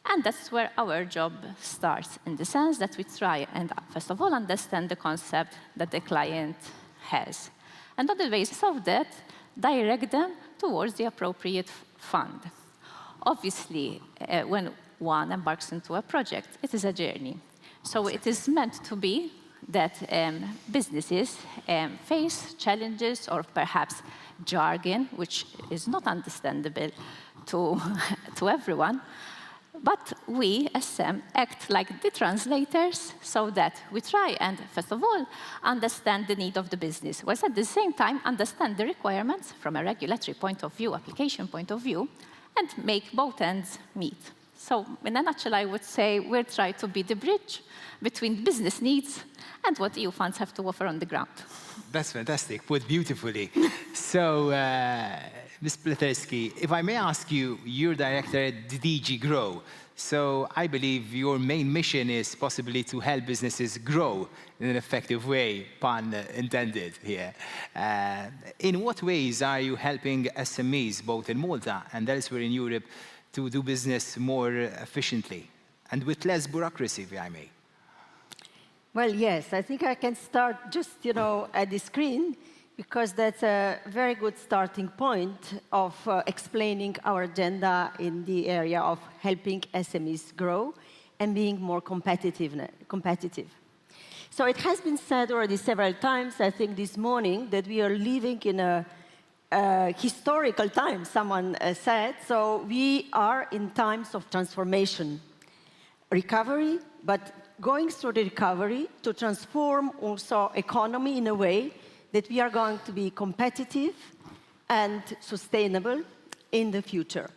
And that's where our job starts, in the sense that we try and, first of all, understand the concept that the client has. And on the basis of that, direct them towards the appropriate fund. Obviously, when one embarks into a project, it is a journey. So it is meant to be that businesses face challenges or perhaps jargon, which is not understandable to everyone. But we, as SEM, act like the translators so that we try and, first of all, understand the need of the business, whilst at the same time understand the requirements from a regulatory point of view, application point of view, and make both ends meet. So in a nutshell, I would say we'll try to be the bridge between business needs and what EU funds have to offer on the ground. That's fantastic, put beautifully. So, Ms. Pleterski, if I may ask you, you're director at DG Grow. So I believe your main mission is possibly to help businesses grow in an effective way, pun intended here. In what ways are you helping SMEs, both in Malta and elsewhere in Europe, to do business more efficiently and with less bureaucracy, if I may? Well, yes, I think I can start just, at the screen, because that's a very good starting point of explaining our agenda in the area of helping SMEs grow and being more competitive. So it has been said already several times, I think this morning, that we are living in a historical time, someone said. So we are in times of transformation, recovery, but going through the recovery to transform also economy in a way that we are going to be competitive and sustainable in the future.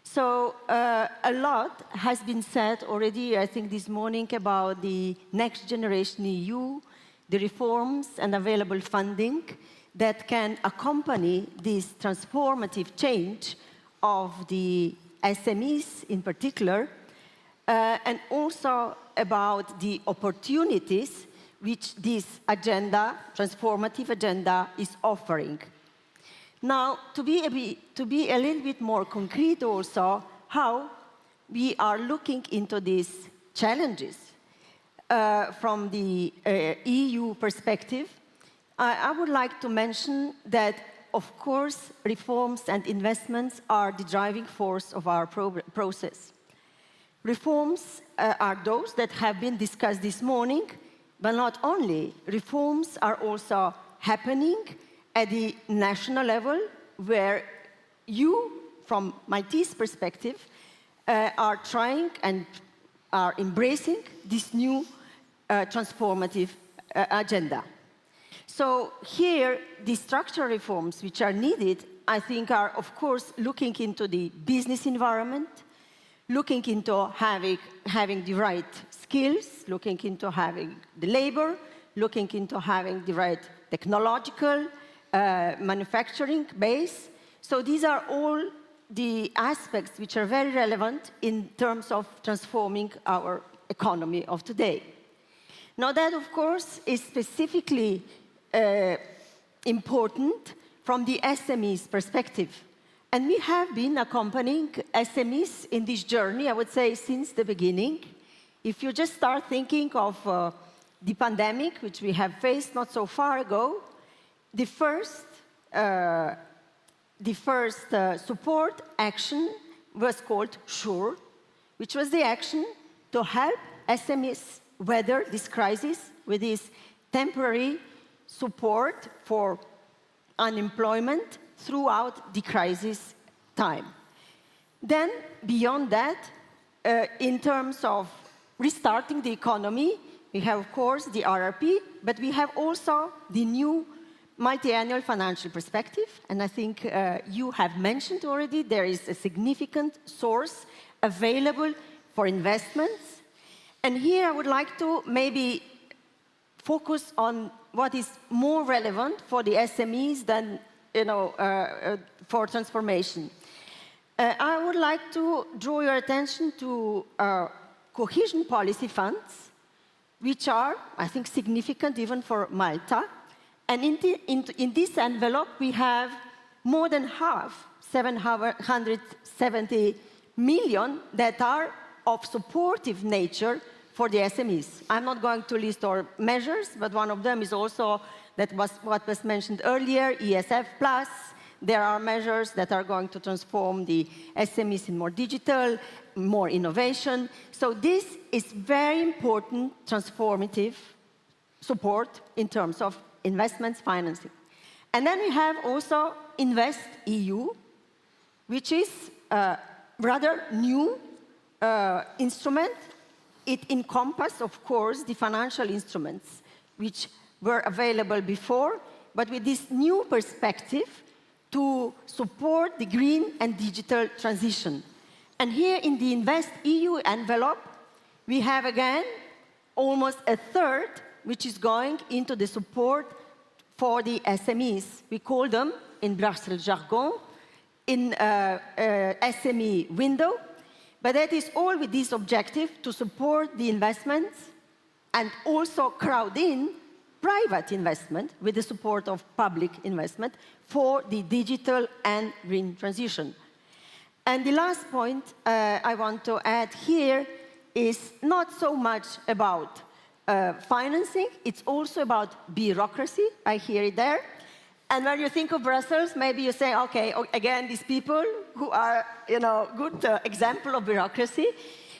So a lot has been said already, I think, this morning about the Next Generation EU, the reforms and available funding that can accompany this transformative change of the SMEs in particular, and also about the opportunities which this agenda, transformative agenda, is offering. Now, to be a little bit more concrete also, how we are looking into these challenges from the EU perspective, I would like to mention that, of course, reforms and investments are the driving force of our process. Reforms are those that have been discussed this morning, but not only. Reforms are also happening at the national level, where you, from Maltese perspective, are trying and are embracing this new transformative agenda. So here, the structural reforms which are needed, I think, are, of course, looking into the business environment, looking into having the right skills, looking into having the labor, looking into having the right technological manufacturing base. So these are all the aspects which are very relevant in terms of transforming our economy of today. Now that, of course, is specifically important from the SMEs perspective. And we have been accompanying SMEs in this journey, I would say, since the beginning. If you just start thinking of the pandemic, which we have faced not so far ago, the first support action was called SURE, which was the action to help SMEs weather this crisis with this temporary support for unemployment throughout the crisis time. Then, beyond that, in terms of restarting the economy, We have, of course, the RRP, but we have also the new multi-annual financial perspective. And I think you have mentioned already there is a significant source available for investments. And here I would like to maybe focus on what is more relevant for the SMEs than for transformation. I would like to draw your attention to cohesion policy funds, which are, I think, significant even for Malta. And in this envelope, we have more than half, 770 million, that are of supportive nature for the SMEs. I'm not going to list all measures, but one of them is also what was mentioned earlier, ESF+. There are measures that are going to transform the SMEs in more digital, more innovation. So this is very important transformative support in terms of investments financing. And then we have also Invest EU, which is a rather new instrument. It encompasses, of course, the financial instruments which were available before, but with this new perspective to support the green and digital transition. And here in the Invest EU envelope, we have again almost a third which is going into the support for the SMEs. We call them, in Brussels jargon, in SME window. But that is all with this objective to support the investments and also crowd in private investment with the support of public investment for the digital and green transition. And the last point I want to add here is not so much about financing, it's also about bureaucracy. I hear it there. And when you think of Brussels, maybe you say, okay, again, these people who are, good example of bureaucracy.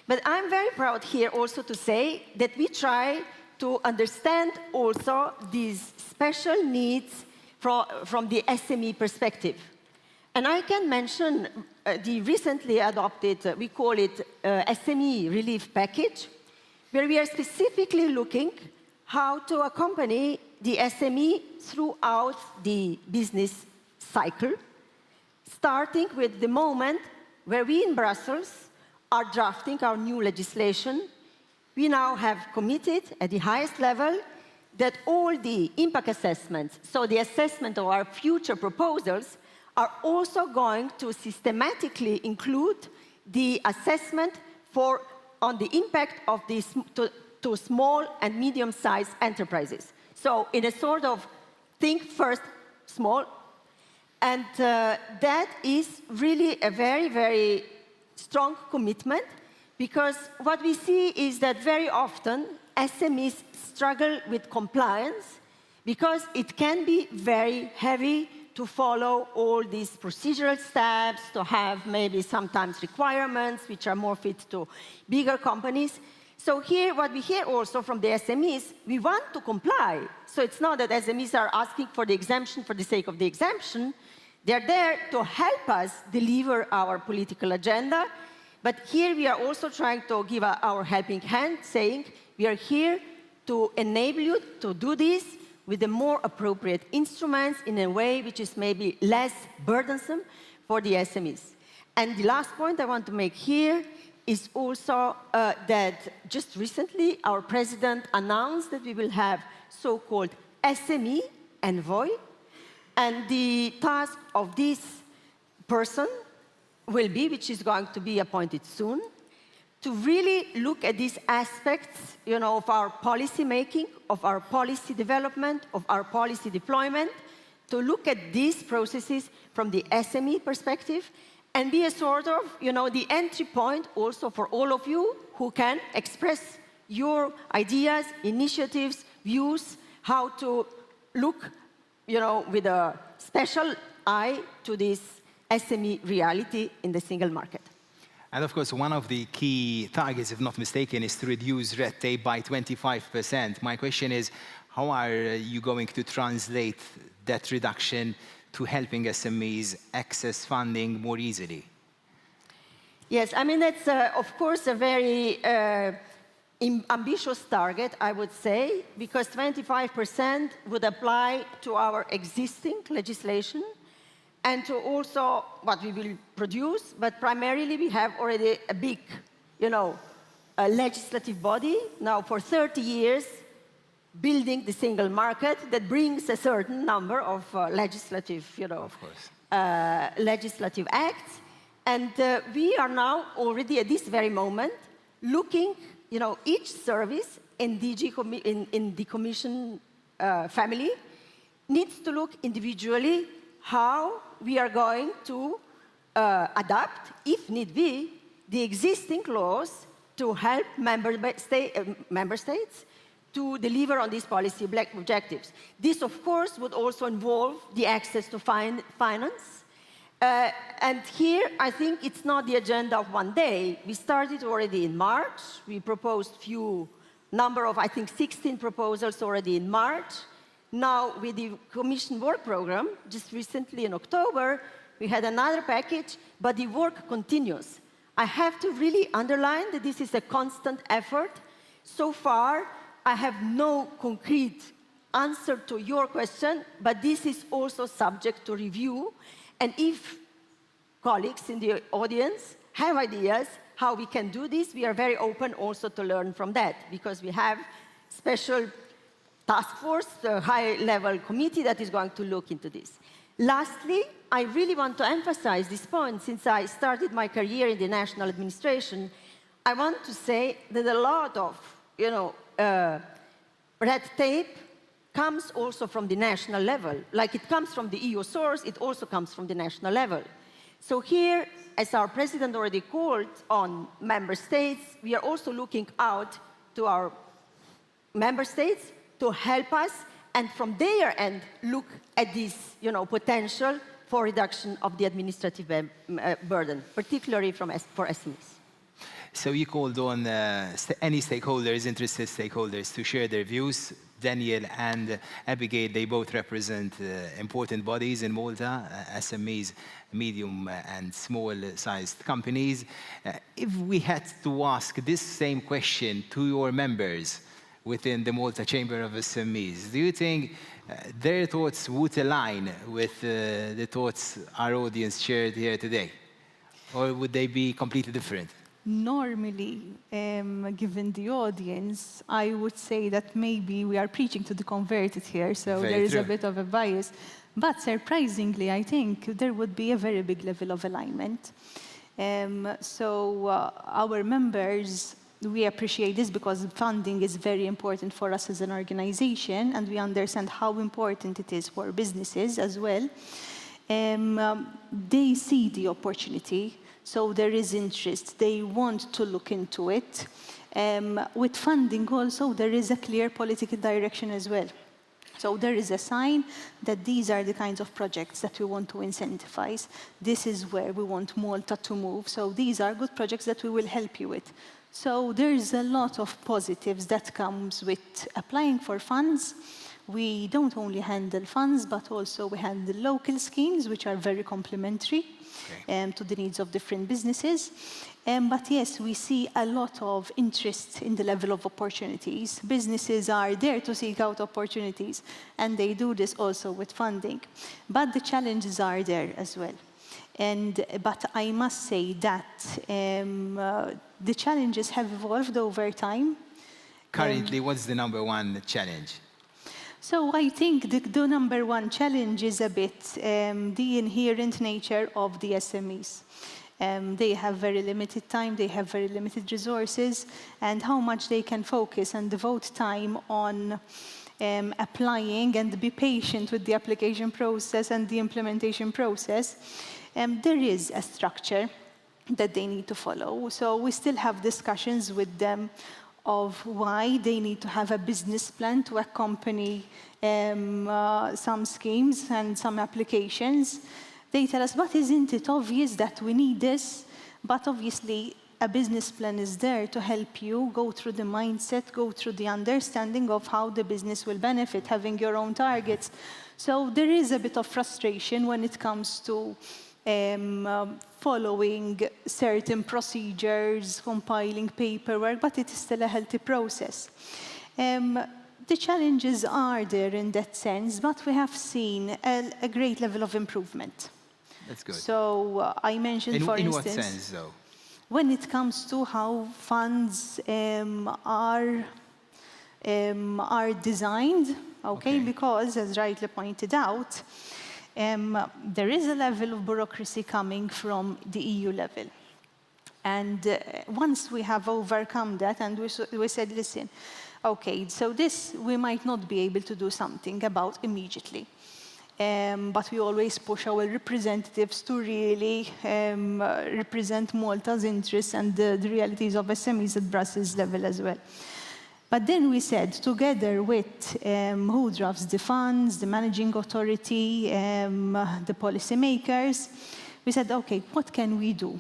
But I'm very proud here also to say that we try to understand also these special needs from the SME perspective. And I can mention the recently adopted, we call it SME relief package, where we are specifically looking how to accompany the SME throughout the business cycle, starting with the moment where we in Brussels are drafting our new legislation. We now have committed at the highest level that all the impact assessments, so the assessment of our future proposals, are also going to systematically include the assessment on the impact of these to small and medium-sized enterprises. So in a sort of think first small, and that is really a very, very strong commitment, because what we see is that very often SMEs struggle with compliance because it can be very heavy to follow all these procedural steps, to have maybe sometimes requirements which are more fit to bigger companies. So here, what we hear also from the SMEs, we want to comply. So it's not that SMEs are asking for the exemption for the sake of the exemption. They're there to help us deliver our political agenda. But here we are also trying to give our helping hand, saying we are here to enable you to do this with the more appropriate instruments in a way which is maybe less burdensome for the SMEs. And the last point I want to make here is also that just recently our president announced that we will have so-called SME envoy, and the task of this person will be, which is going to be appointed soon, to really look at these aspects, of our policy making, of our policy development, of our policy deployment, to look at these processes from the SME perspective, and be a sort of, the entry point also for all of you who can express your ideas, initiatives, views, how to look, with a special eye to this SME reality in the single market. And of course, one of the key targets, if not mistaken, is to reduce red tape by 25%. My question is, how are you going to translate that reduction to helping SMEs access funding more easily? Yes, I mean, that's, of course, a very ambitious target, I would say, because 25% would apply to our existing legislation and to also what we will produce, but primarily we have already a big, a legislative body now for 30 years building the single market that brings a certain number of legislative, legislative acts. And we are now already at this very moment looking, each service in the Commission family needs to look individually how we are going to adapt, if need be, the existing laws to help member states to deliver on these policy objectives. This, of course, would also involve the access to finance. And here, I think it's not the agenda of one day. We started already in March. We proposed number of, I think, 16 proposals already in March. Now, with the Commission work program, just recently in October, we had another package, but the work continues. I have to really underline that this is a constant effort. So far, I have no concrete answer to your question, but this is also subject to review. And if colleagues in the audience have ideas how we can do this, we are very open also to learn from that, because we have special task force, the high-level committee that is going to look into this. Lastly, I really want to emphasize this point. Since I started my career in the national administration, I want to say that a lot of, red tape comes also from the national level. Like it comes from the EU source, it also comes from the national level. So here, as our president already called on member states, we are also looking out to our member states to help us, and from their end, look at this, potential for reduction of the administrative burden, particularly for SMEs. So you called on any stakeholders, interested stakeholders, to share their views. Daniel and Abigail, they both represent important bodies in Malta, SMEs, medium and small-sized companies. If we had to ask this same question to your members within the Malta Chamber of SMEs, do you think their thoughts would align with the thoughts our audience shared here today? Or would they be completely different? Normally, given the audience, I would say that maybe we are preaching to the converted here, so there is a bit of a bias. But surprisingly, I think there would be a very big level of alignment. Our members, we appreciate this because funding is very important for us as an organization, and we understand how important it is for businesses as well. They see the opportunity. So there is interest. They want to look into it. With funding also, there is a clear political direction as well. So there is a sign that these are the kinds of projects that we want to incentivize. This is where we want Malta to move. So these are good projects that we will help you with. So there is a lot of positives that comes with applying for funds. We don't only handle funds, but also we handle local schemes, which are very complementary to the needs of different businesses. But yes, we see a lot of interest in the level of opportunities. Businesses are there to seek out opportunities, and they do this also with funding. But the challenges are there as well. But I must say that the challenges have evolved over time. Currently, what's the number one challenge? So I think the number one challenge is a bit the inherent nature of the SMEs. They have very limited time, they have very limited resources, and how much they can focus and devote time on applying and be patient with the application process and the implementation process. There is a structure that they need to follow. So we still have discussions with them of why they need to have a business plan to accompany some schemes and some applications. They tell us, but isn't it obvious that we need this? But obviously, a business plan is there to help you go through the mindset, go through the understanding of how the business will benefit, having your own targets. So there is a bit of frustration when it comes to following certain procedures, compiling paperwork, but it is still a healthy process. The challenges are there in that sense, but we have seen a great level of improvement. That's good. So I mentioned, for instance... In what sense, though? When it comes to how funds are designed, okay, because, as rightly pointed out, there is a level of bureaucracy coming from the EU level. And once we have overcome that, and we said, listen, okay, so this we might not be able to do something about immediately. But we always push our representatives to really represent Malta's interests and the realities of SMEs at Brussels level as well. But then we said, together with who drafts the funds, the managing authority, the policymakers, we said, okay, what can we do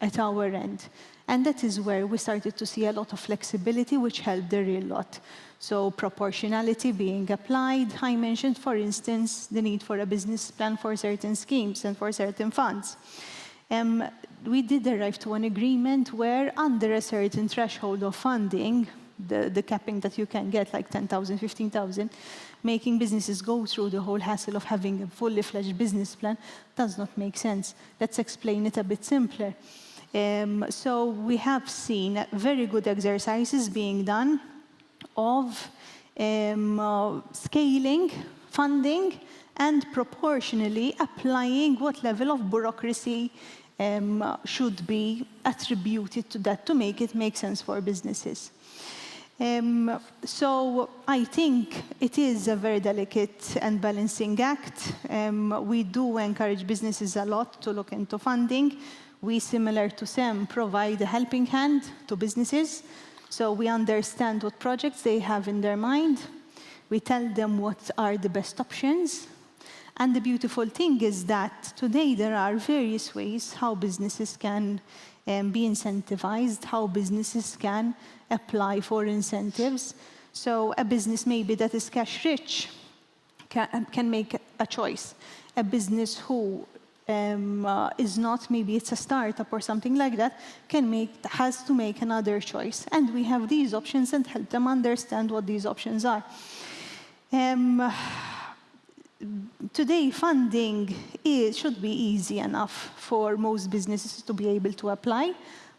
at our end? And that is where we started to see a lot of flexibility, which helped a real lot. So proportionality being applied. I mentioned, for instance, the need for a business plan for certain schemes and for certain funds. We did arrive to an agreement where under a certain threshold of funding, the capping that you can get, like 10,000, 15,000, making businesses go through the whole hassle of having a fully fledged business plan does not make sense. Let's explain it a bit simpler. So we have seen very good exercises being done of scaling funding and proportionally applying what level of bureaucracy should be attributed to that to make it make sense for businesses. So I think it is a very delicate and balancing act. We do encourage businesses a lot to look into funding. We, similar to SEM, provide a helping hand to businesses. So we understand what projects they have in their mind. We tell them what are the best options. And the beautiful thing is that today there are various ways how businesses can be incentivized, how businesses can apply for incentives. So a business maybe that is cash rich can make a choice. A business who is not, maybe it's a startup or something like that, has to make another choice. And we have these options and help them understand what these options are. Today, funding should be easy enough for most businesses to be able to apply,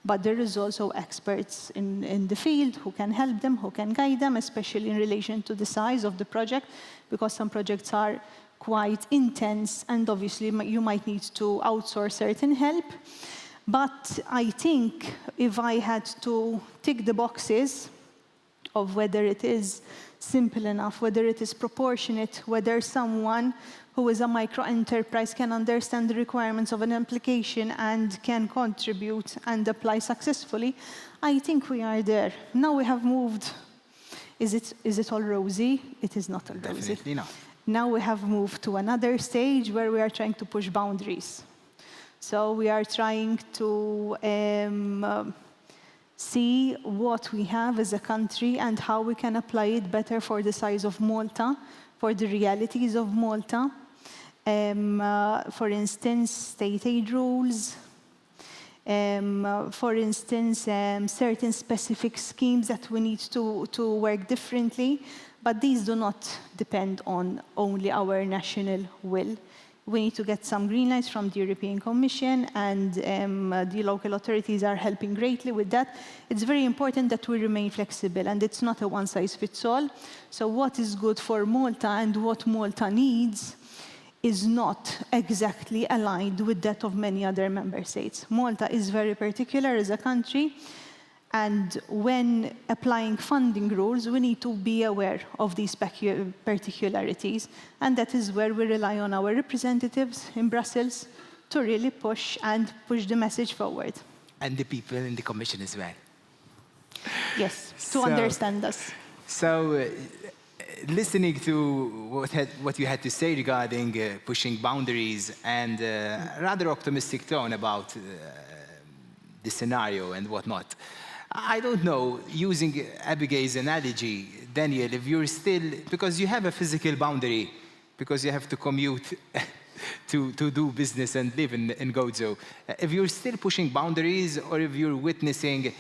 but there is also experts in the field who can help them, who can guide them, especially in relation to the size of the project, because some projects are quite intense, and obviously you might need to outsource certain help. But I think if I had to tick the boxes of whether it is simple enough, whether it is proportionate, whether someone who is a micro-enterprise can understand the requirements of an application and can contribute and apply successfully, I think we are there. Now we have moved. Is it all rosy? It is not all rosy. Definitely not. Now we have moved to another stage where we are trying to push boundaries. So we are trying to see what we have as a country and how we can apply it better for the size of Malta, for the realities of Malta. For instance, state aid rules. For instance, certain specific schemes that we need to work differently. But these do not depend on only our national will. We need to get some green lights from the European Commission, and the local authorities are helping greatly with that. It's very important that we remain flexible, and it's not a one-size-fits-all. So what is good for Malta and what Malta needs is not exactly aligned with that of many other member states. Malta is very particular as a country, and when applying funding rules, we need to be aware of these particularities. And that is where we rely on our representatives in Brussels to really push the message forward. And the people in the Commission as well. Yes, to understand us. So, listening to what you had to say regarding pushing boundaries and a rather optimistic tone about the scenario and whatnot, I don't know, using Abigail's analogy, Daniel, if you're still, because you have a physical boundary, because you have to commute to do business and live in Gozo. If you're still pushing boundaries or if you're witnessing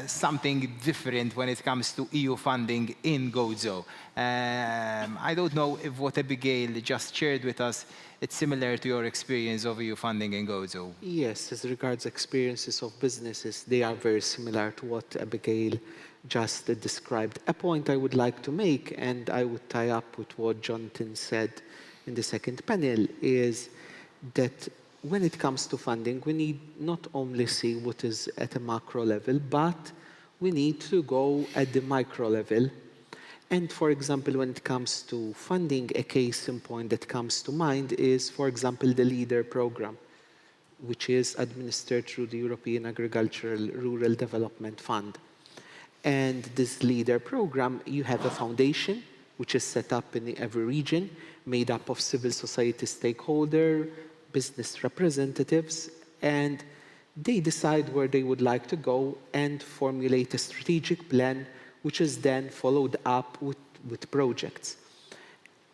something different when it comes to EU funding in Gozo. I don't know if what Abigail just shared with us, it's similar to your experience of EU funding in Gozo. Yes, as regards experiences of businesses, they are very similar to what Abigail just described. A point I would like to make, and I would tie up with what Jonathan said in the second panel, is that when it comes to funding, we need not only see what is at a macro level, but we need to go at the micro level. And for example, when it comes to funding, a case in point that comes to mind is, for example, the LEADER program, which is administered through the European Agricultural Rural Development Fund. And this LEADER program, you have a foundation, which is set up in every region, made up of civil society stakeholders, business representatives, and they decide where they would like to go and formulate a strategic plan, which is then followed up with projects.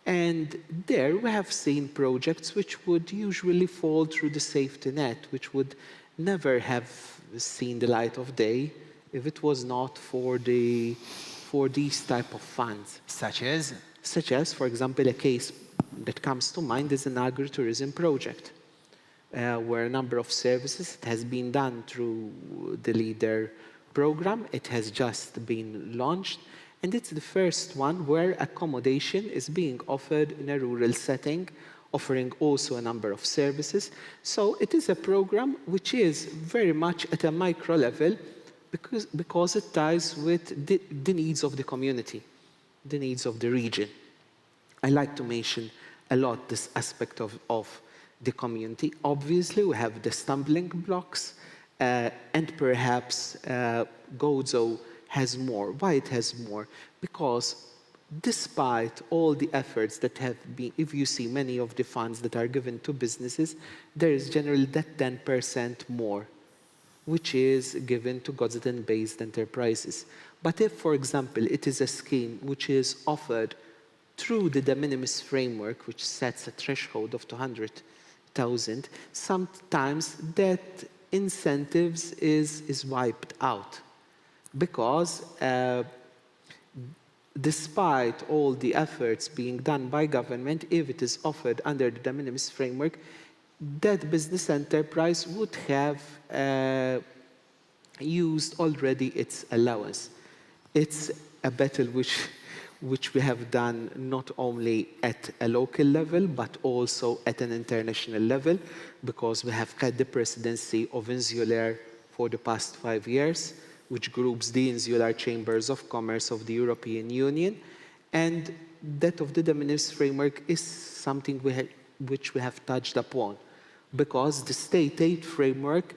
And there we have seen projects which would usually fall through the safety net, which would never have seen the light of day if it was not for these type of funds. Such as? Such as, for example, a case that comes to mind is an agritourism project, where a number of services has been done through the LEADER program. It has just been launched, and it's the first one where accommodation is being offered in a rural setting, offering also a number of services. So it is a program which is very much at a micro level because it ties with the needs of the community, the needs of the region. I like to mention a lot this aspect of the community. Obviously, we have the stumbling blocks, and perhaps Gozo has more. Why it has more? Because despite all the efforts that have been, if you see many of the funds that are given to businesses, there is generally that 10% more, which is given to Gozo-based enterprises. But if, for example, it is a scheme which is offered through the de minimis framework, which sets a threshold of 200,000, sometimes that incentives is wiped out. Because despite all the efforts being done by government, if it is offered under the de minimis framework, that business enterprise would have used already its allowance. It's a battle which we have done not only at a local level, but also at an international level, because we have had the presidency of Insular for the past 5 years, which groups the insular chambers of commerce of the European Union. And that of the de minimis framework is something which we have touched upon, because the state aid framework,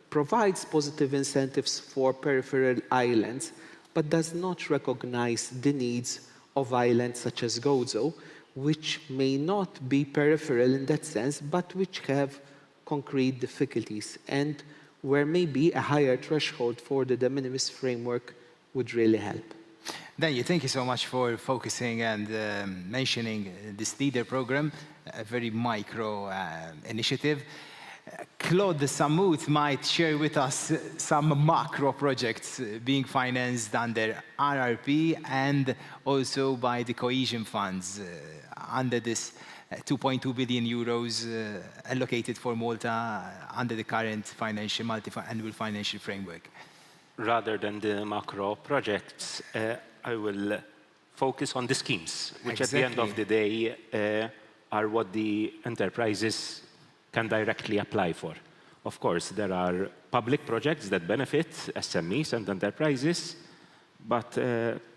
provides positive incentives for peripheral islands, but does not recognize the needs of islands such as Gozo, which may not be peripheral in that sense, but which have concrete difficulties, and where maybe a higher threshold for the de minimis framework would really help. Daniel, thank you so much for focusing and mentioning this LEADER program, a very micro initiative. Claude Samut might share with us some macro projects being financed under RRP and also by the cohesion funds under this 2.2 billion euros allocated for Malta under the current annual financial framework. Rather than the macro projects, I will focus on the schemes, which at the end of the day are what the enterprises can directly apply for. Of course, there are public projects that benefit SMEs and enterprises, but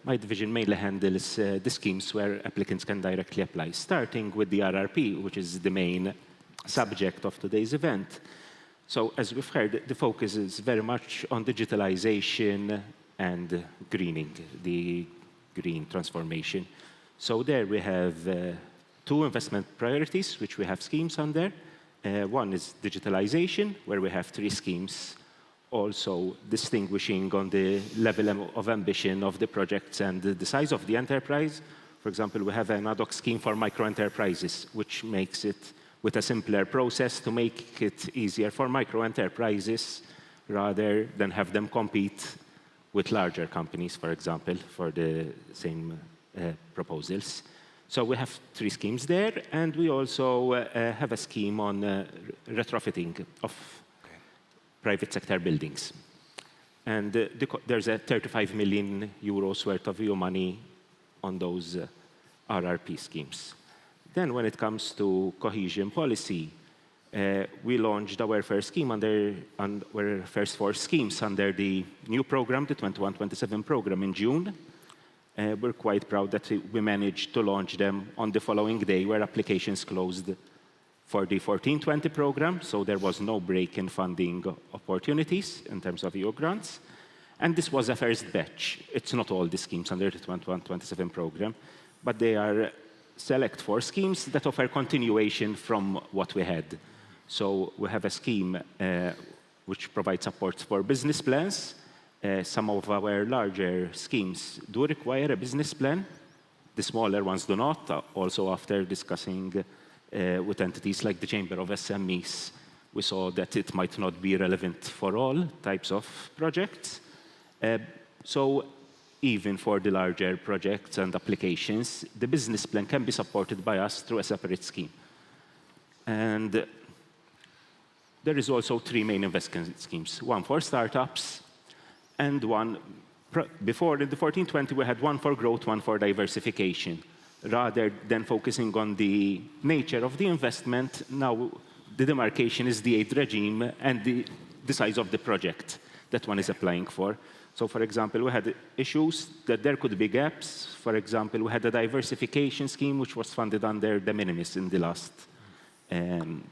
my division mainly handles the schemes where applicants can directly apply, starting with the RRP, which is the main subject of today's event. So as we've heard, the focus is very much on digitalization and greening, the green transformation. So there we have 2 investment priorities, which we have schemes under. One is digitalization, where we have 3 schemes, also distinguishing on the level of ambition of the projects and the size of the enterprise. For example, we have an ad hoc scheme for micro-enterprises, which makes it with a simpler process to make it easier for micro-enterprises rather than have them compete with larger companies, for example, for the same proposals. So we have 3 schemes there, and we also have a scheme on retrofitting of private sector buildings. And there's a 35 million euros worth of EU money on those RRP schemes. Then when it comes to cohesion policy, we launched our first scheme our first 4 schemes under the new program, the 21-27 program, in June. We're quite proud that we managed to launch them on the following day, where applications closed for the 14-20 program, so there was no break in funding opportunities in terms of EU grants. And this was a first batch. It's not all the schemes under the 21-27 program, but they are select 4 schemes that offer continuation from what we had. So we have a scheme which provides support for business plans. Some of our larger schemes do require a business plan. The smaller ones do not. Also, after discussing with entities like the Chamber of SMEs, we saw that it might not be relevant for all types of projects. So even for the larger projects and applications, the business plan can be supported by us through a separate scheme. And there is also 3 main investment schemes, one for startups, and one, before in the 14-20, we had one for growth, one for diversification. Rather than focusing on the nature of the investment, now the demarcation is the aid regime and the size of the project that one is applying for. So, for example, we had issues that there could be gaps. For example, we had a diversification scheme which was funded under de minimis in the last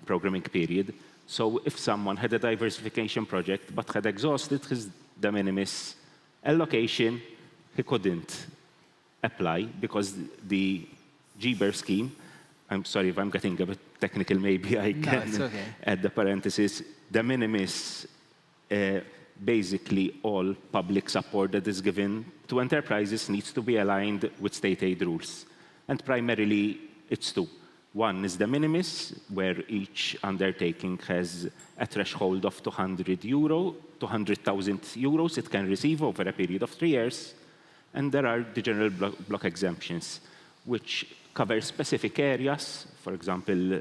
programming period. So if someone had a diversification project but had exhausted his de minimis allocation, he couldn't apply because the GBER scheme, I'm sorry if I'm getting a bit technical, maybe I can add the parenthesis, de minimis, basically all public support that is given to enterprises needs to be aligned with state aid rules. And primarily, it's 2. One is de minimis, where each undertaking has a threshold of 200,000 euros it can receive over a period of 3 years. And there are the general block exemptions, which cover specific areas. For example,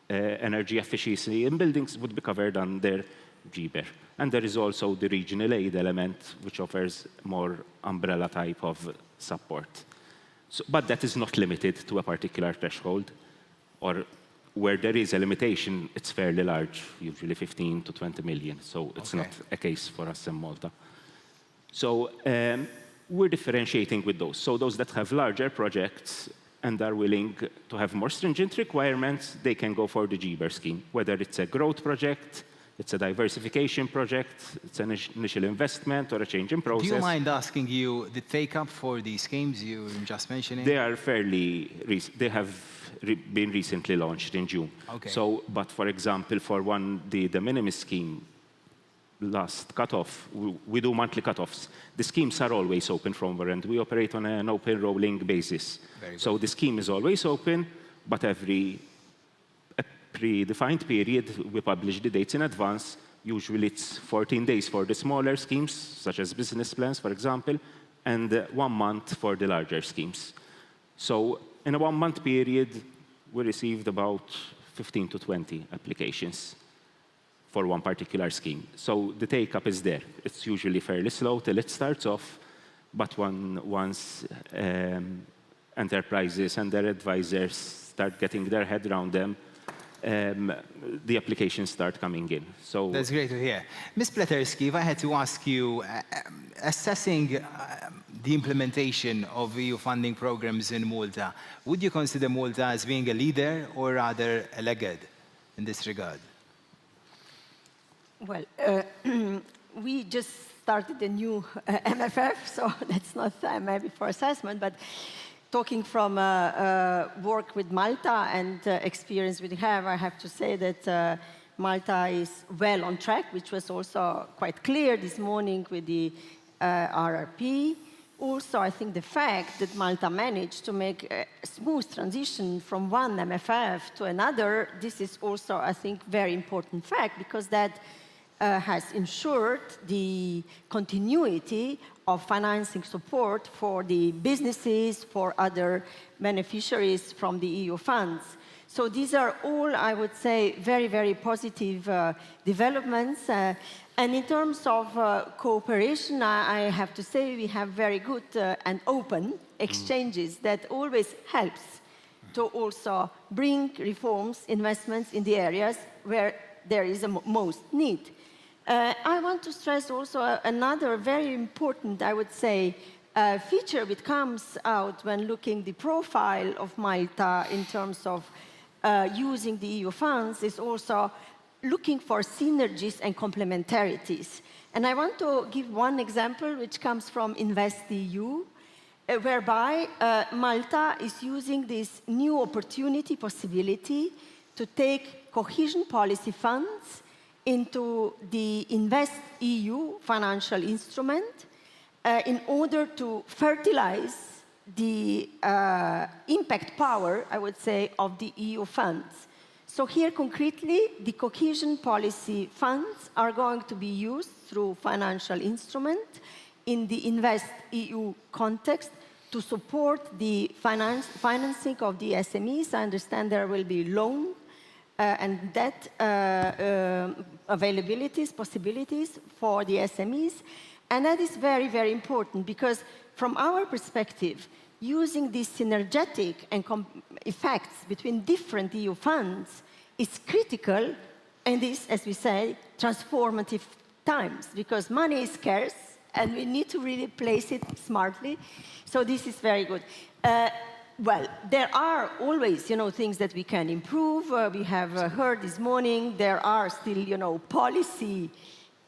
energy efficiency in buildings would be covered under GBER. And there is also the regional aid element, which offers more umbrella type of support. So, but that is not limited to a particular threshold, or where there is a limitation, it's fairly large, usually 15 to 20 million. So it's not a case for us in Malta. So we're differentiating with those. So those that have larger projects and are willing to have more stringent requirements, they can go for the GBER scheme, whether it's a growth project, it's a diversification project, it's an initial investment, or a change in process. Do you mind asking you the take-up for these schemes you were just mentioning? They are fairly recent. They have been recently launched in June. So, but for example, for the de minimis scheme, last cutoff, we do monthly cutoffs. The schemes are always open from our end. We operate on an open rolling basis. So the scheme is always open, but every predefined period, we publish the dates in advance. Usually it's 14 days for the smaller schemes, such as business plans, for example, and 1 month for the larger schemes. So in a 1-month period, we received about 15 to 20 applications for one particular scheme. So the take-up is there. It's usually fairly slow till it starts off, but once enterprises and their advisors start getting their head around them, the applications start coming in. So that's great to hear. Ms. Pleterski, if I had to ask you, assessing the implementation of EU funding programs in Malta, would you consider Malta as being a leader or rather a laggard in this regard? Well, we just started a new MFF, so that's not maybe for assessment, but talking from work with Malta and experience we have, I have to say that Malta is well on track, which was also quite clear this morning with the RRP. also, I think the fact that Malta managed to make a smooth transition from one MFF to another, this is also, I think, very important fact, because that has ensured the continuity of financing support for the businesses, for other beneficiaries from the EU funds. So these are all, I would say, very, very positive developments. And in terms of cooperation, I have to say we have very good and open exchanges that always helps to also bring reforms, investments in the areas where there is the most need. I want to stress also another very important, I would say, feature which comes out when looking the profile of Malta in terms of using the EU funds is also looking for synergies and complementarities. And I want to give one example which comes from InvestEU, whereby Malta is using this new opportunity, possibility to take cohesion policy funds into the InvestEU financial instrument in order to fertilize the impact power, I would say, of the EU funds. So here, concretely, the cohesion policy funds are going to be used through financial instrument in the InvestEU context to support the financing of the SMEs. I understand there will be loan and debt availabilities, possibilities for the SMEs. And that is very, very important because from our perspective, using these synergetic and effects between different EU funds is critical in this, as we say, transformative times, because money is scarce and we need to really place it smartly. So this is very good. Well, there are always, things that we can improve. We have heard this morning there are still, policy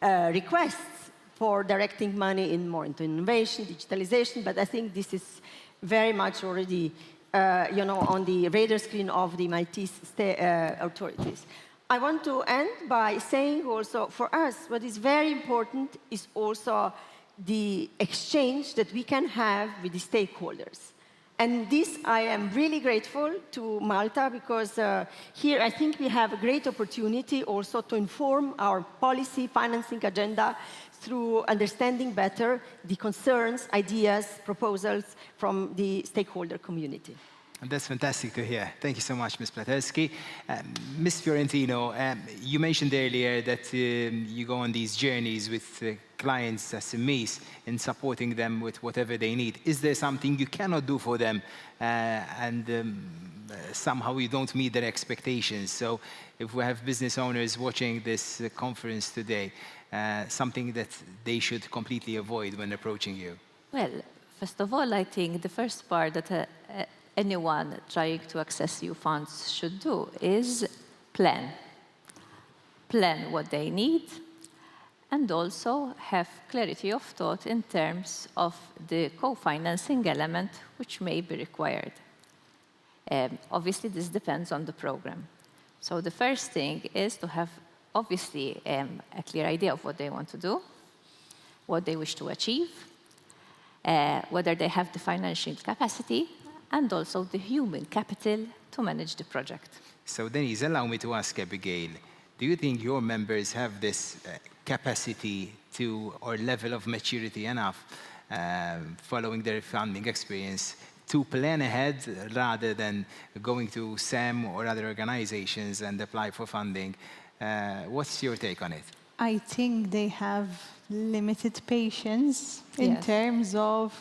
requests for directing money more into innovation, digitalization, but I think this is very much already, on the radar screen of the Maltese authorities. I want to end by saying also, for us, what is very important is also the exchange that we can have with the stakeholders. And this, I am really grateful to Malta, because here I think we have a great opportunity also to inform our policy financing agenda through understanding better the concerns, ideas, proposals from the stakeholder community. And that's fantastic to hear. Thank you so much, Ms. Platelski. Ms. Fiorentino, you mentioned earlier that you go on these journeys with clients, SMEs, in supporting them with whatever they need. Is there something you cannot do for them and somehow you don't meet their expectations? So if we have business owners watching this conference today, something that they should completely avoid when approaching you? Well, first of all, I think the first part that anyone trying to access EU funds should do is plan. Plan what they need, and also have clarity of thought in terms of the co-financing element which may be required. Obviously, this depends on the program. So the first thing is to have, obviously, a clear idea of what they want to do, what they wish to achieve, whether they have the financial capacity, and also the human capital to manage the project. So Denise, allow me to ask Abigail, do you think your members have this capacity to, or level of maturity enough, following their funding experience, to plan ahead rather than going to SEM or other organizations and apply for funding? What's your take on it? I think they have limited patience in terms of,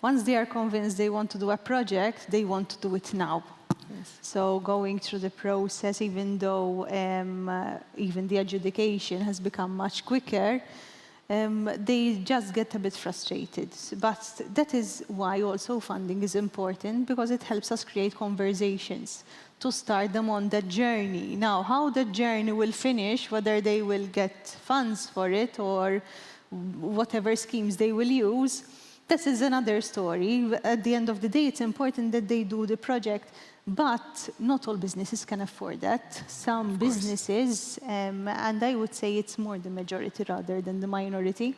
once they are convinced they want to do a project, they want to do it now. Yes. So going through the process, even though even the adjudication has become much quicker, they just get a bit frustrated. But that is why also funding is important, because it helps us create conversations to start them on that journey. Now, how that journey will finish, whether they will get funds for it or whatever schemes they will use, this is another story. At the end of the day, it's important that they do the project, but not all businesses can afford that. Some businesses, and I would say it's more the majority rather than the minority,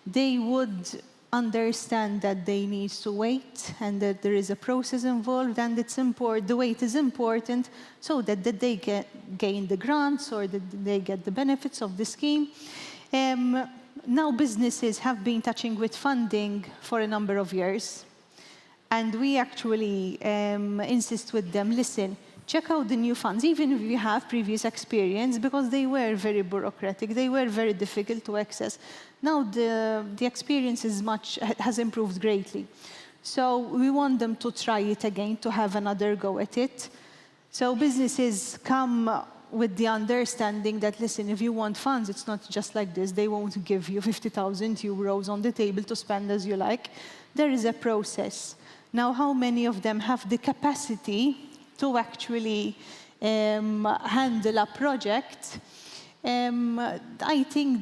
they would understand that they need to wait and that there is a process involved, and the wait is important so that they gain the grants or that they get the benefits of the scheme. Now businesses have been touching with funding for a number of years, and we actually insist with them, listen, check out the new funds, even if you have previous experience, because they were very bureaucratic, they were very difficult to access. Now the experience has improved greatly. So we want them to try it again, to have another go at it. So businesses come with the understanding that, listen, if you want funds, it's not just like this. They won't give you 50,000 euros on the table to spend as you like. There is a process. Now, how many of them have the capacity to actually handle a project? I think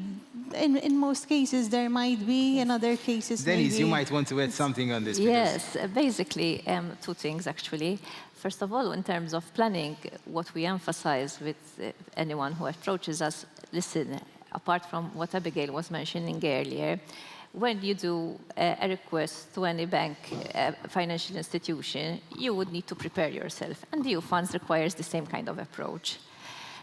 in most cases there might be, in other cases Denise, maybe... you might want to add something on this. Yes, basically two things actually. First of all, in terms of planning, what we emphasize with anyone who approaches us, listen, apart from what Abigail was mentioning earlier, when you do a request to any bank, financial institution, you would need to prepare yourself. And the EU funds requires the same kind of approach.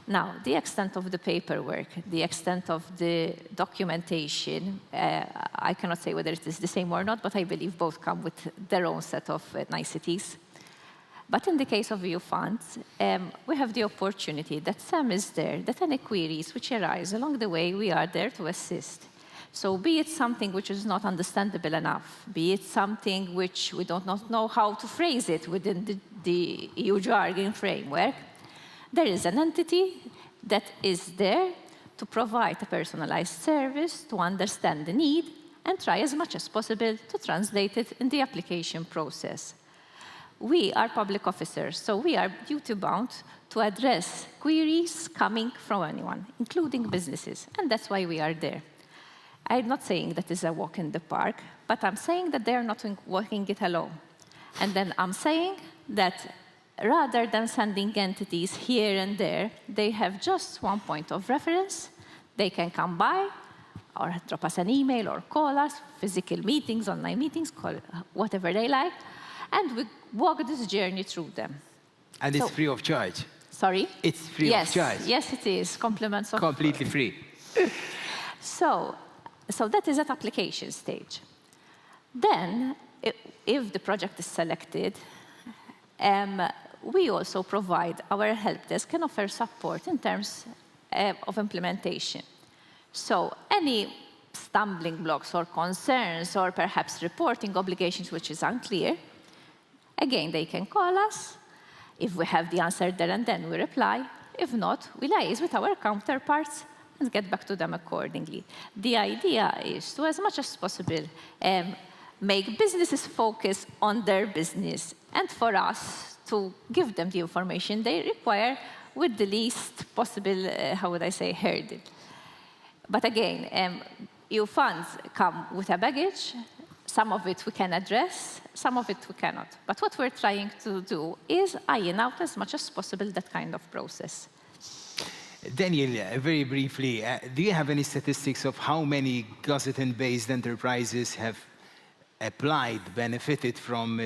Now, the extent of the paperwork, the extent of the documentation, I cannot say whether it is the same or not, but I believe both come with their own set of niceties. But in the case of EU funds, we have the opportunity that Sam is there, that any queries which arise along the way, we are there to assist. So be it something which is not understandable enough, be it something which we don't know how to phrase it within the EU jargon framework, there is an entity that is there to provide a personalized service, to understand the need, and try as much as possible to translate it in the application process. We are public officers, so we are duty-bound to address queries coming from anyone, including businesses, and that's why we are there. I'm not saying that is a walk in the park, but I'm saying that they are not walking it alone. And then I'm saying that rather than sending entities here and there, they have just one point of reference. They can come by or drop us an email or call us, physical meetings, online meetings, call whatever they like, and we walk this journey through them. And it's free of charge. Sorry? It's free of charge. Yes, it is. Compliments of... Completely free. So that is at application stage. Then, if the project is selected, we also provide our help desk and offer support in terms of implementation. So any stumbling blocks or concerns or perhaps reporting obligations which is unclear, again, they can call us. If we have the answer there and then, we reply. If not, we liaise with our counterparts and get back to them accordingly. The idea is to, as much as possible, make businesses focus on their business, and for us to give them the information they require with the least possible, how would I say, hurdle. But again, EU funds come with a baggage. Some of it we can address, some of it we cannot. But what we're trying to do is iron out as much as possible that kind of process. Daniel, very briefly, do you have any statistics of how many gazetted-based enterprises have benefited from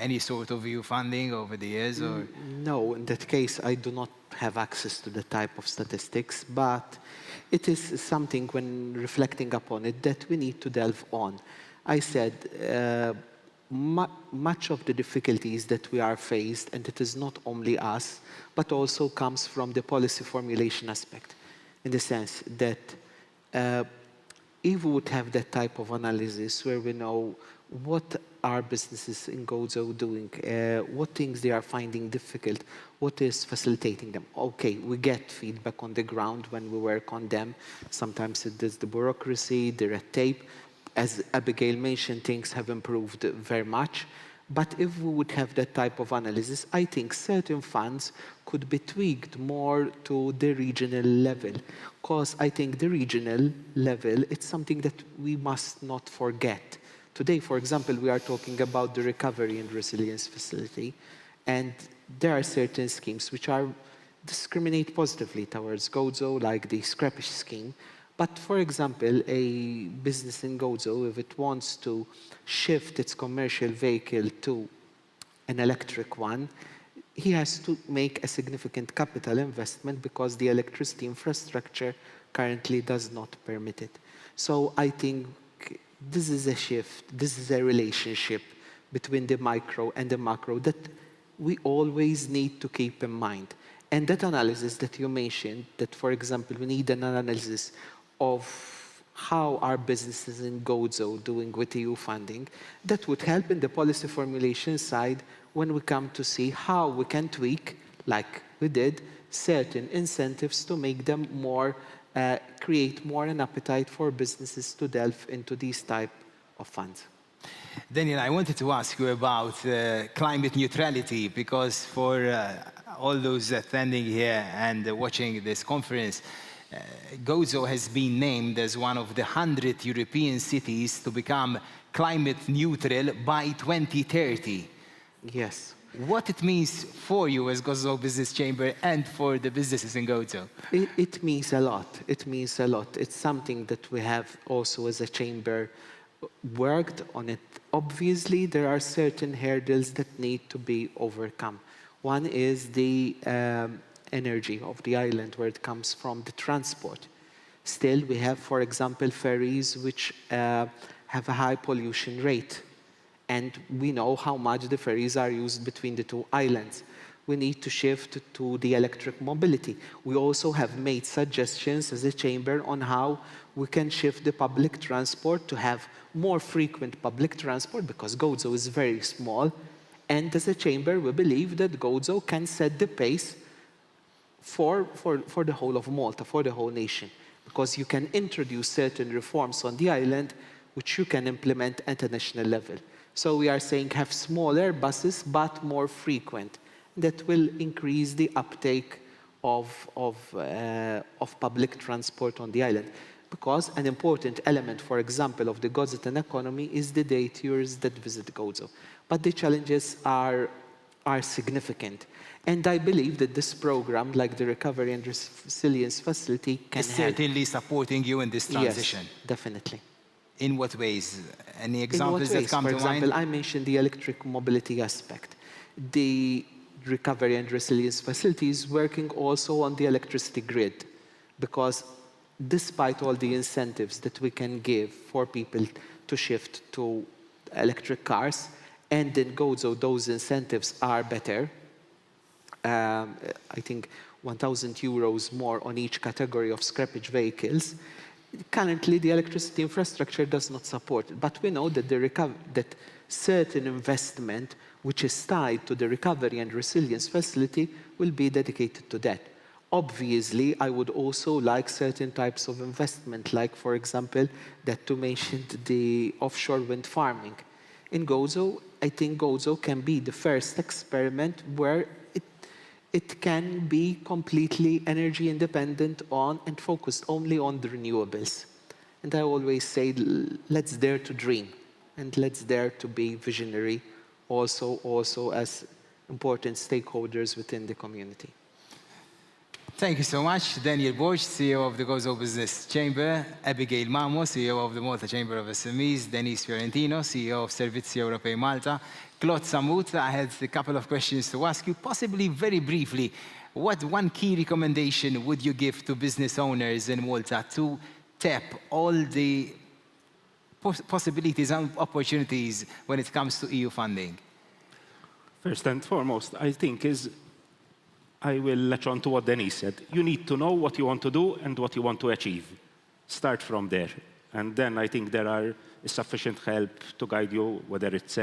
any sort of EU funding over the years? Or? No, in that case, I do not have access to the type of statistics, but it is something, when reflecting upon it, that we need to delve on. I said, much of the difficulties that we are faced, and it is not only us, but also comes from the policy formulation aspect, in the sense that if we would have that type of analysis where we know what are businesses in Gozo doing, what things they are finding difficult, what is facilitating them. Okay, we get feedback on the ground when we work on them. Sometimes it is the bureaucracy, the red tape. As Abigail mentioned, things have improved very much. But if we would have that type of analysis, I think certain funds could be tweaked more to the regional level. Because I think the regional level, it's something that we must not forget. Today, for example, we are talking about the Recovery and Resilience Facility. And there are certain schemes which are discriminate positively towards Gozo, like the scrappage scheme. But for example, a business in Gozo, if it wants to shift its commercial vehicle to an electric one, he has to make a significant capital investment because the electricity infrastructure currently does not permit it. So I think this is a shift, this is a relationship between the micro and the macro that we always need to keep in mind. And that analysis that you mentioned, that for example, we need an analysis of how are businesses in Gozo doing with EU funding, that would help in the policy formulation side when we come to see how we can tweak, like we did, certain incentives to make them more, create more an appetite for businesses to delve into these type of funds. Daniel, I wanted to ask you about climate neutrality, because for all those attending here and watching this conference, Gozo has been named as one of the 100 European cities to become climate neutral by 2030. Yes. What it means for you as Gozo Business Chamber and for the businesses in Gozo? It means a lot. It means a lot. It's something that we have also as a chamber worked on it. Obviously, there are certain hurdles that need to be overcome. One is the energy of the island, where it comes from, the transport. Still, we have, for example, ferries which have a high pollution rate. And we know how much the ferries are used between the two islands. We need to shift to the electric mobility. We also have made suggestions as a chamber on how we can shift the public transport to have more frequent public transport, because Gozo is very small. And as a chamber, we believe that Gozo can set the pace for the whole of Malta, for the whole nation, because you can introduce certain reforms on the island which you can implement at a national level. So we are saying have smaller buses, but more frequent. That will increase the uptake of public transport on the island. Because an important element, for example, of the Gozotan economy is the day tours that visit Gozo. But the challenges are significant. And I believe that this program, like the Recovery and Resilience Facility, can help. Certainly supporting you in this transition. Yes, definitely. In what ways? Any examples that come to mind? For example, I mentioned the electric mobility aspect. The Recovery and Resilience Facility is working also on the electricity grid, because despite all the incentives that we can give for people to shift to electric cars, and in Gozo those incentives are better, I think 1,000 euros more on each category of scrappage vehicles. Currently, the electricity infrastructure does not support it, but we know that that certain investment which is tied to the Recovery and Resilience Facility will be dedicated to that. Obviously, I would also like certain types of investment, like, for example, that you mentioned the offshore wind farming. In Gozo, I think Gozo can be the first experiment where it can be completely energy independent on and focused only on the renewables. And I always say, let's dare to dream, and let's dare to be visionary also as important stakeholders within the community. Thank you so much. Daniel Borch, CEO of the Gozo Business Chamber, Abigail Mamo, CEO of the Malta Chamber of SMEs, Denise Fiorentino, CEO of Servizi Europei Malta, Claude Samut. I had a couple of questions to ask you, possibly very briefly. What one key recommendation would you give to business owners in Malta to tap all the possibilities and opportunities when it comes to EU funding? First and foremost, I think I will latch on to what Denise said. You need to know what you want to do and what you want to achieve. Start from there. And then I think there is sufficient help to guide you, whether it's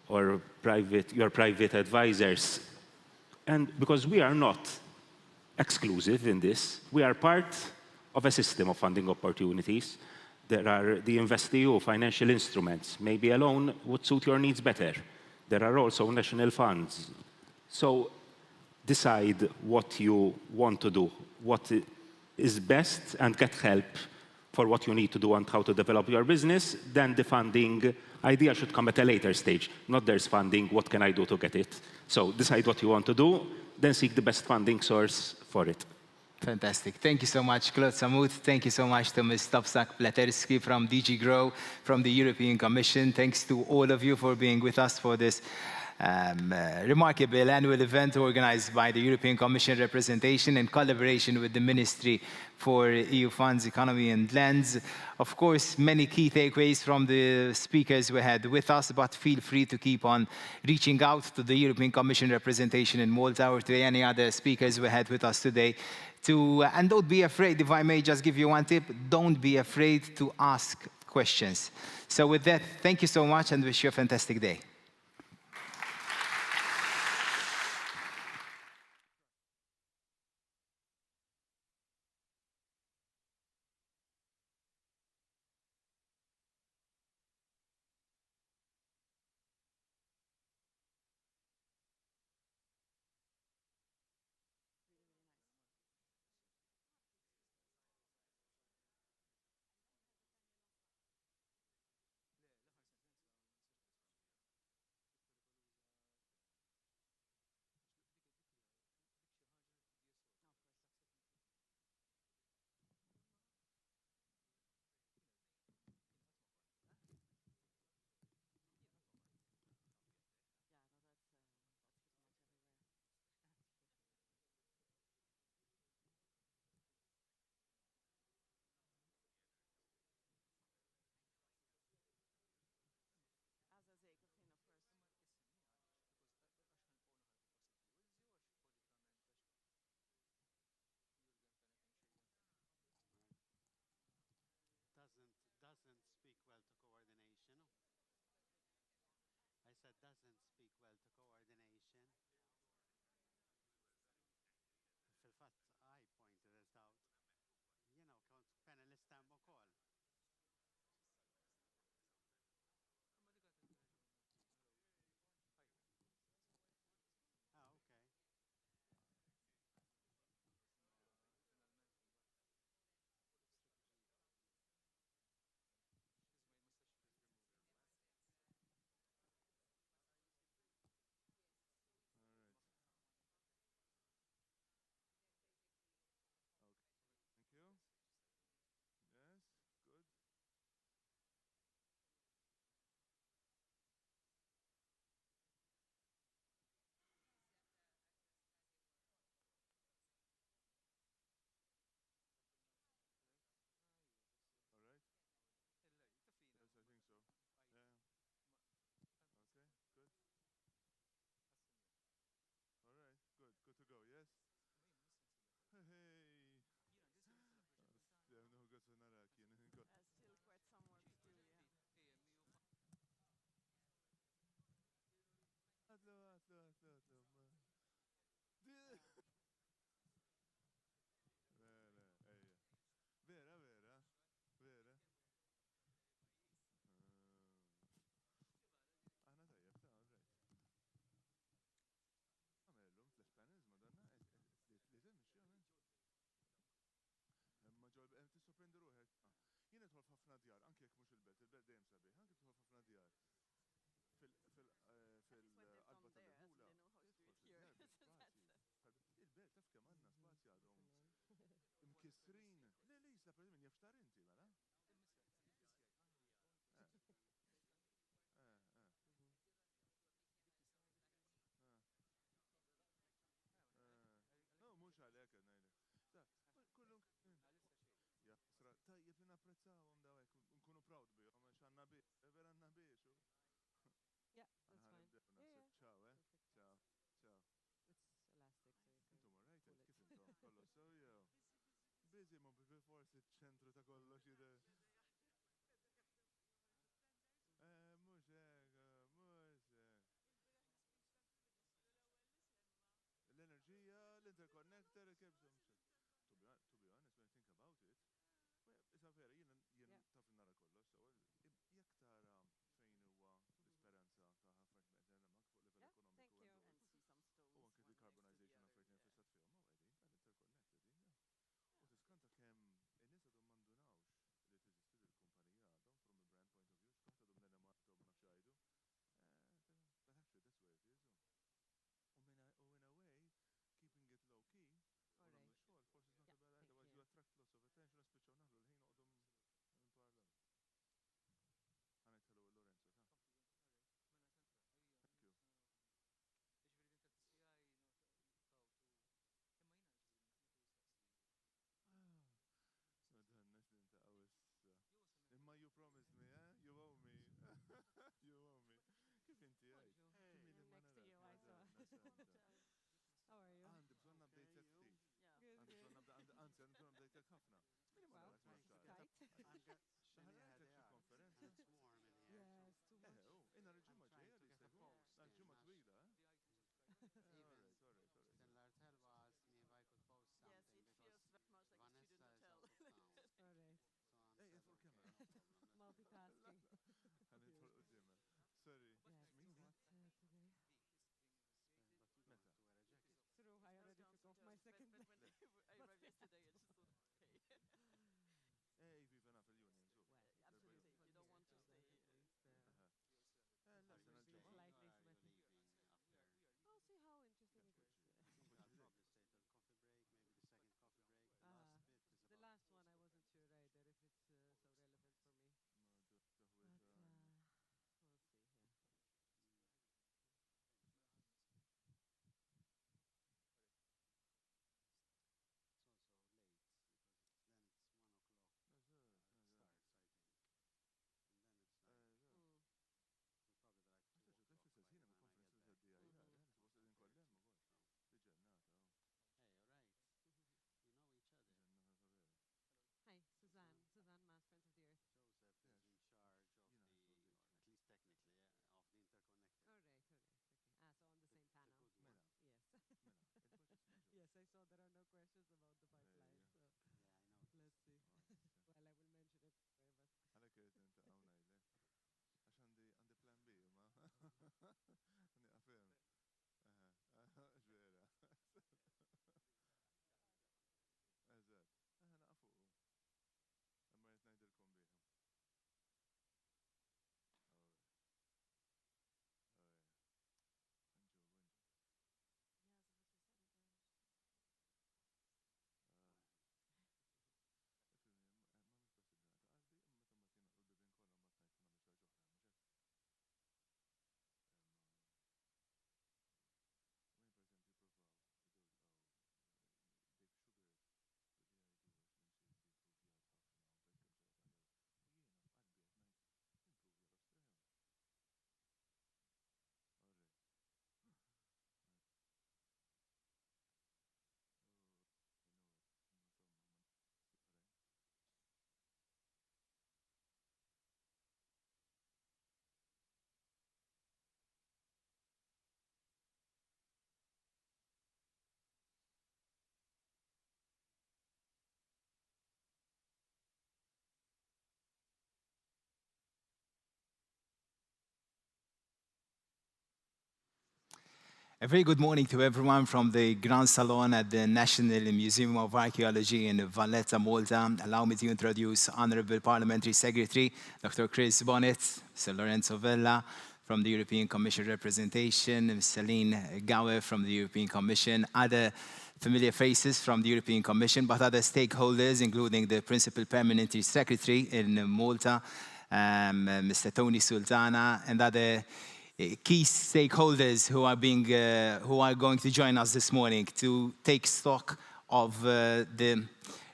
or your private advisors. And because we are not exclusive in this, we are part of a system of funding opportunities. There are the InvestEU financial instruments. Maybe a loan would suit your needs better. There are also national funds. So decide what you want to do, what is best, and get help for what you need to do and how to develop your business. Then the funding idea should come at a later stage. Not there's funding, what can I do to get it? So decide what you want to do, then seek the best funding source for it. Fantastic. Thank you so much, Claude Samut. Thank you so much to Ms. Topsak Platerski from DG Grow, from the European Commission. Thanks to all of you for being with us for this remarkable annual event organized by the European Commission representation in collaboration with the Ministry for EU Funds, Economy and Lands. Of course, many key takeaways from the speakers we had with us, but feel free to keep on reaching out to the European Commission representation in Malta or to any other speakers we had with us today. And don't be afraid, if I may just give you one tip, don't be afraid to ask questions. So with that, thank you so much and wish you a fantastic day. Doesn't speak well to coordination. I said doesn't speak well to coordination. Fil-fatt, I pointed it out. Kont panelist hemm ukoll. Okay. Thank you. Yes, good. All right. Yes, I think so. Yeah. Okay, good. All right, good. Good to go, yes? Hey. Yeah, no, good to narak. Still quite some work to do, yeah. Vera, vera, vera. Aħna tajjeb, ta' all right. Għamellum flash panels, madonna, li temxi għamil. Ma ġol, tissorprendi ruħek. Jien idħol f'ħafna djar, anke jekk mhux il-belt dejjem sabiħ, anke tidħol f'ħafna djar. Fil-qalba tal-ħula. Il-belt taf kemm għandna spazju għadhom. Imkissrin. Le jisla per min jafxtar inti, mela? No, mhux għalhekk qed ngħidlek. Kullum jasra tajjeb li napprezzawhom dawek nkunu proud bihom għax għandna biex, vera għandna biex. Yeah, that's fine. Ciao, ciao, ciao. It's elastic, so you can. Intom alright, kif intom? Kollox sewjew. Busy ma forsi ċ-ċentru ta' kollox jidher. Mhux hekk, mhux hekk. L-enerġija, l-interconnector, kif To be honest, when I think about it, isa vera, jien taf nara kollox, so jekk tara fejn huwa l-isperanza ta' ħafna meqdena mak fuq livell ekonomiku u anke decarbonization affarijiet nfissat fihom, u qegħdin interconnected, u tiskanta kemm in-nies għadhom m'għandunawx li teżisti l-kumpanija għadhom from a brand point of view, x'kont għadhom l-enemartu ma nafx jgħidu. But actually that's where it is. U in a way, keeping it low key, u nagħmlu x-xogħol, forsi How are you? Għandi bżonn update ftit. Good, Għandi bżonn anzi, għandi bżonn update ħafna. Wow, tight. konferenza. Yes, too much. Inna l-ġimma ġeja li segu. L-ġimma twila, Then Lartel asked me if I could post something. Yes, it feels very much like Vanessa a student is hotel. out of town. All right. So I'm Hey, said, for okay, camera. no problem. Multitasking. Għanidħol qoddimha. Sorry. Yes, Min too ma? much today. But you don't have to wear a jacket. True, I already took off my second But plane. when I arrived yesterday, I just thought, okay. Viva naf il-union, so. Absolutely. You don't want to stay. La sena ġimma. Slightly Are you sweaty. leaving after? I'll see how interesting it is. I think I'll probably stay till coffee break, maybe the second coffee break. The last bit is The about last one I wasn't sure either if it's so relevant for me. But we'll see, yeah. It's also late because then it's 1 o'clock starts, I think. And then it's like we'll probably be like 2 o'clock by the time I get back. Hey, all right. We know each other. Hi, Suzanne. Suzanne Mass, Friends of the Earth. Joseph is in charge of the, or at least technically, of the interconnector. All right, okay. So on the same panel. The good one. Yes. Yes, I saw there are no questions about the pipeline. So Yeah, I know. let's see. Well, I will mention it anyway, but Għalek għed inta għawnajle. Għax għandi plan B, ma. Għandi għafem. Ġvera. Eżat. Naqfu. Imma jtnajdilkom biħem. A very good morning to everyone from the Grand Salon at the National Museum of Archaeology in Valletta, Malta. Allow me to introduce Honorable Parliamentary Secretary, Dr. Chris Bonnet, Sir Lorenzo Vella from the European Commission representation, Ms. Celine Gawe from the European Commission, other familiar faces from the European Commission, but other stakeholders, including the Principal Permanent Secretary in Malta, Mr. Tony Sultana, and other key stakeholders who are going to join us this morning to take stock of the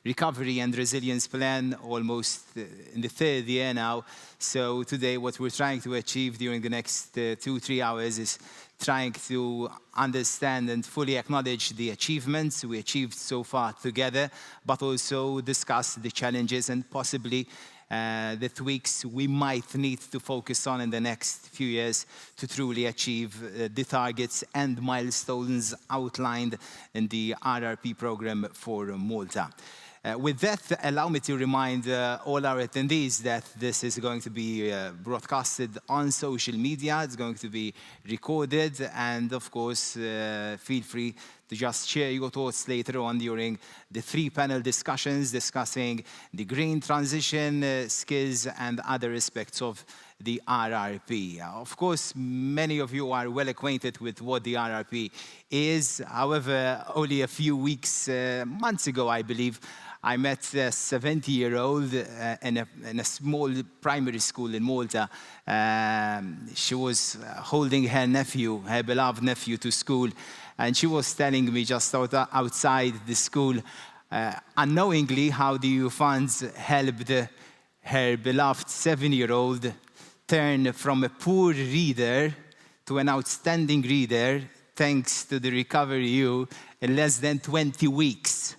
recovery and resilience plan almost in the third year now. So today what we're trying to achieve during the next 2-3 hours is trying to understand and fully acknowledge the achievements we achieved so far together, but also discuss the challenges and possibly the tweaks we might need to focus on in the next few years to truly achieve the targets and milestones outlined in the RRP program for Malta. With that, allow me to remind all our attendees that this is going to be broadcasted on social media. It's going to be recorded, and of course, feel free to just share your thoughts later on during the 3 panel discussions discussing the green transition, skills, and other aspects of the RRP. Of course, many of you are well acquainted with what the RRP is. However, only a few months ago, I believe, I met a 70-year-old in a small primary school in Malta. She was holding her beloved nephew to school, and she was telling me just outside the school, unknowingly, how the EU funds helped her beloved 7-year-old turn from a poor reader to an outstanding reader thanks to the Recovery EU, in less than 20 weeks.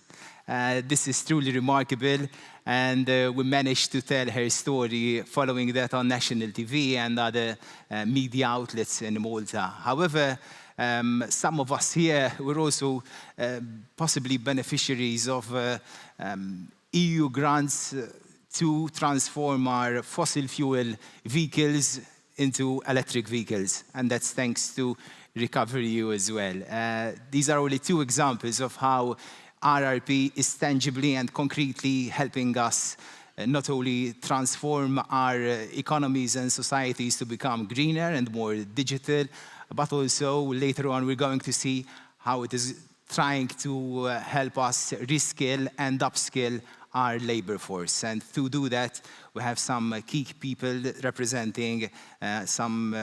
This is truly remarkable, and we managed to tell her story following that on national TV and other media outlets in Malta. However, some of us here were also possibly beneficiaries of EU grants to transform our fossil fuel vehicles into electric vehicles, and that's thanks to Recovery EU as well. These are only two examples of how RRP is tangibly and concretely helping us not only transform our economies and societies to become greener and more digital, but also later on we're going to see how it is trying to help us reskill and upskill our labor force. And to do that, we have some key people representing some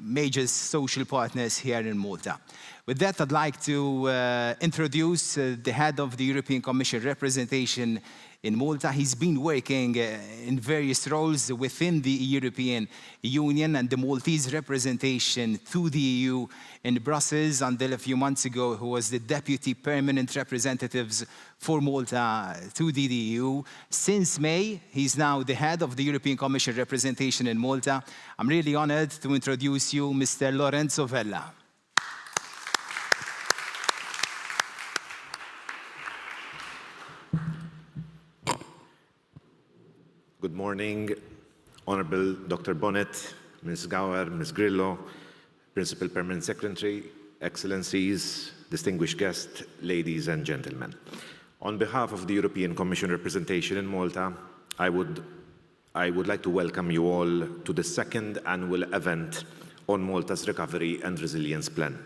major social partners here in Malta. With that, I'd like to introduce the head of the European Commission representation in Malta. He's been working in various roles within the European Union and the Maltese representation to the EU in Brussels until a few months ago, who was the Deputy Permanent Representative for Malta to the EU. Since May, he's now the head of the European Commission representation in Malta. I'm really honored to introduce you, Mr. Lorenzo Vella. Good morning, Honorable Dr. Bonnet, Ms. Gower, Ms. Grillo, Principal Permanent Secretary, Excellencies, distinguished guests, ladies and gentlemen. On behalf of the European Commission representation in Malta, I would like to welcome you all to the second annual event on Malta's Recovery and Resilience Plan.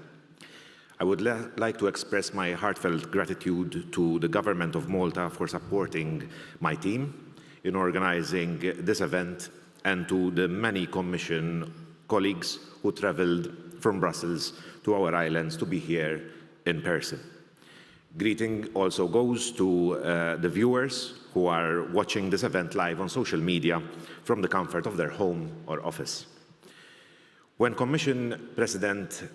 I would like to express my heartfelt gratitude to the Government of Malta for supporting my team in organizing this event, and to the many Commission colleagues who traveled from Brussels to our islands to be here in person. Greeting also goes to the viewers who are watching this event live on social media from the comfort of their home or office. When Commission President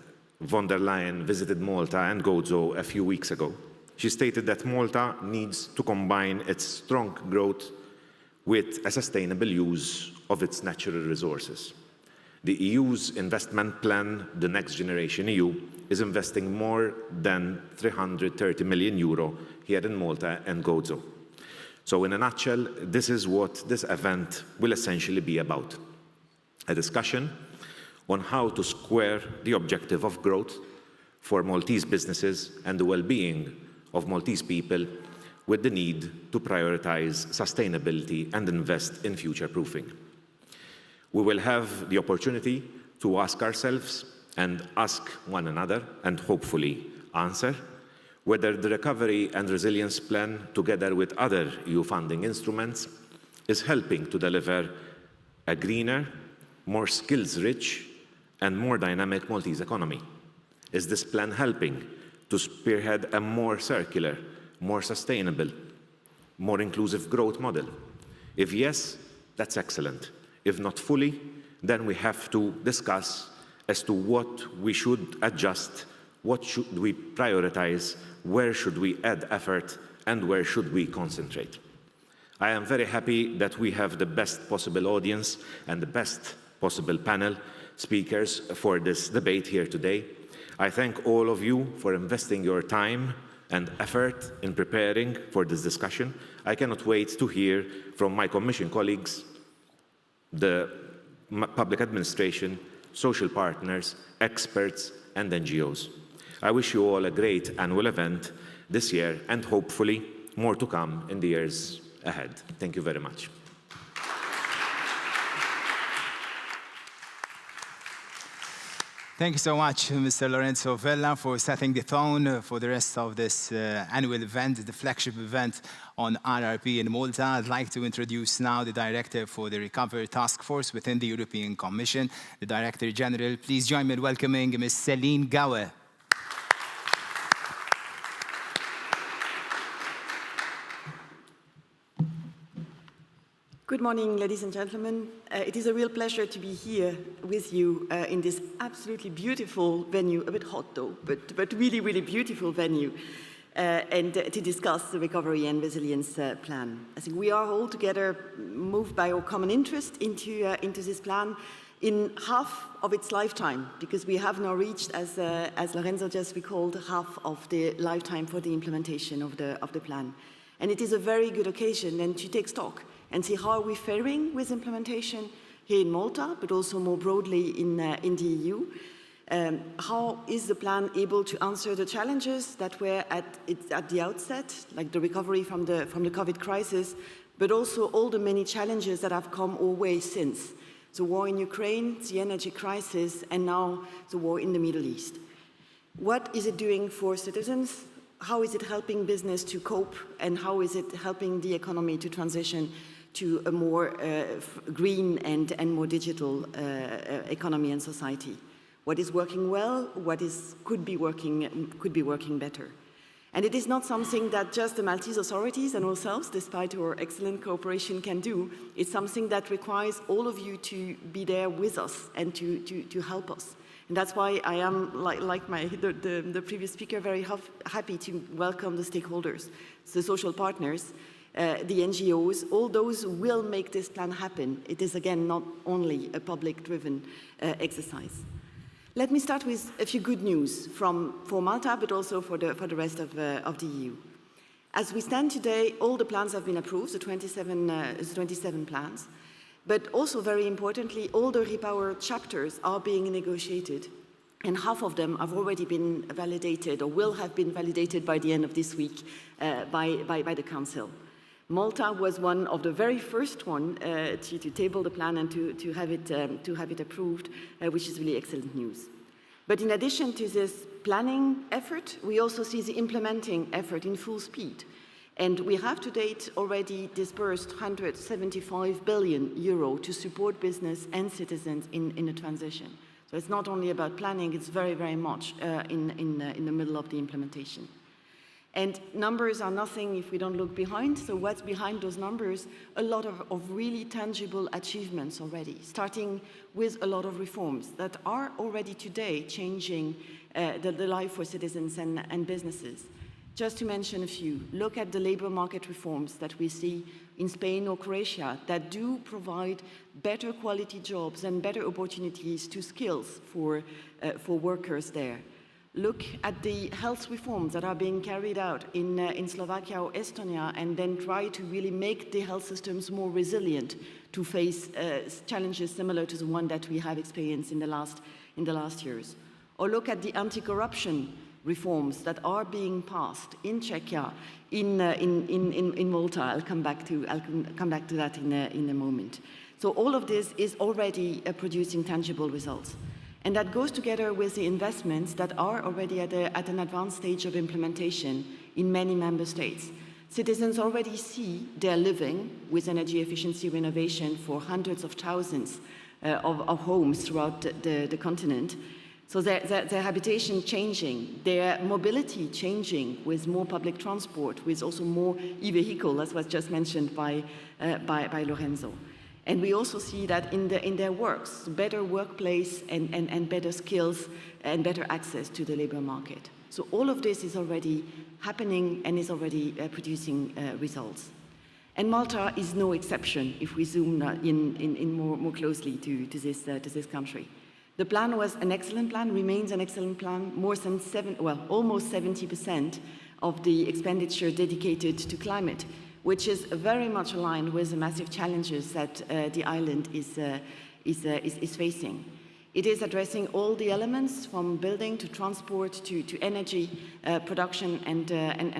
von der Leyen visited Malta and Gozo a few weeks ago, she stated that Malta needs to combine its strong growth with a sustainable use of its natural resources. The EU's investment plan, the Next Generation EU, is investing more than €330 million here in Malta and Gozo. So in a nutshell, this is what this event will essentially be about. A discussion on how to square the objective of growth for Maltese businesses and the well-being of Maltese people with the need to prioritize sustainability and invest in future-proofing. We will have the opportunity to ask ourselves and ask one another, and hopefully answer, whether the Recovery and Resilience Plan, together with other EU funding instruments, is helping to deliver a greener, more skills-rich, and more dynamic Maltese economy. Is this plan helping to spearhead a more circular, more sustainable, more inclusive growth model? If yes, that's excellent. If not fully, then we have to discuss as to what we should adjust, what should we prioritize, where should we add effort, and where should we concentrate. I am very happy that we have the best possible audience and the best possible panel speakers for this debate here today. I thank all of you for investing your time and effort in preparing for this discussion. I cannot wait to hear from my Commission colleagues, the public administration, social partners, experts, and NGOs. I wish you all a great annual event this year, and hopefully more to come in the years ahead. Thank you very much. Thank you so much, Mr. Lorenzo Vella, for setting the tone for the rest of this annual event, the flagship event on RRP in Malta. I'd like to introduce now the Director for the Recovery Task Force within the European Commission, the Director General. Please join me in welcoming Ms. Céline Gawe. Good morning, ladies and gentlemen. It is a real pleasure to be here with you in this absolutely beautiful venue, a bit hot though, but really, really beautiful venue, and to discuss the Recovery and Resilience Plan. I think we are all together moved by our common interest into this plan in half of its lifetime, because we have now reached, as Lorenzo just recalled, half of the lifetime for the implementation of the plan. And it is a very good occasion then to take stock and see how are we faring with implementation here in Malta, but also more broadly in the EU. How is the plan able to answer the challenges that were at the outset, like the recovery from the COVID crisis, but also all the many challenges that have come our way since. The war in Ukraine, the energy crisis, and now the war in the Middle East. What is it doing for citizens? How is it helping business to cope? And how is it helping the economy to transition to a more green and more digital economy and society? What is working well? What could be working better? And it is not something that just the Maltese authorities and ourselves, despite our excellent cooperation, can do. It's something that requires all of you to be there with us and to help us. And that's why I am, like the previous speaker, very happy to welcome the stakeholders, the social partners, the NGOs, all those who will make this plan happen. It is, again, not only a public-driven exercise. Let me start with a few good news for Malta, but also for the rest of the EU. As we stand today, all the plans have been approved, the 27 plans, but also very importantly, all the REPower chapters are being negotiated, and half of them have already been validated or will have been validated by the end of this week by the Council. Malta was one of the very first one to table the plan and to have it approved, which is really excellent news. But in addition to this planning effort, we also see the implementing effort in full speed. And we have to date already disbursed 175 billion euro to support business and citizens in the transition. So it's not only about planning, it's very, very much in the middle of the implementation. And numbers are nothing if we don't look behind. So what's behind those numbers? A lot of really tangible achievements already, starting with a lot of reforms that are already today changing the life for citizens and businesses. Just to mention a few, look at the labor market reforms that we see in Spain or Croatia that do provide better quality jobs and better opportunities to skills for workers there. Look at the health reforms that are being carried out in Slovakia or Estonia, and then try to really make the health systems more resilient to face challenges similar to the one that we have experienced in the last years. Or look at the anti-corruption reforms that are being passed in Czechia, in Malta. I'll come back to that in a moment. So all of this is already producing tangible results. And that goes together with the investments that are already at an advanced stage of implementation in many member states. Citizens already see their living with energy efficiency renovation for hundreds of thousands of homes throughout the continent. So their habitation changing, their mobility changing with more public transport, with also more e-vehicle, as was just mentioned by Lorenzo. And we also see that in their works, better workplace and better skills and better access to the labor market. So all of this is already happening and is already producing results. And Malta is no exception if we zoom in more closely to this country. The plan was an excellent plan, remains an excellent plan, almost 70% of the expenditure dedicated to climate, which is very much aligned with the massive challenges that the island is facing. It is addressing all the elements from building to transport to energy production and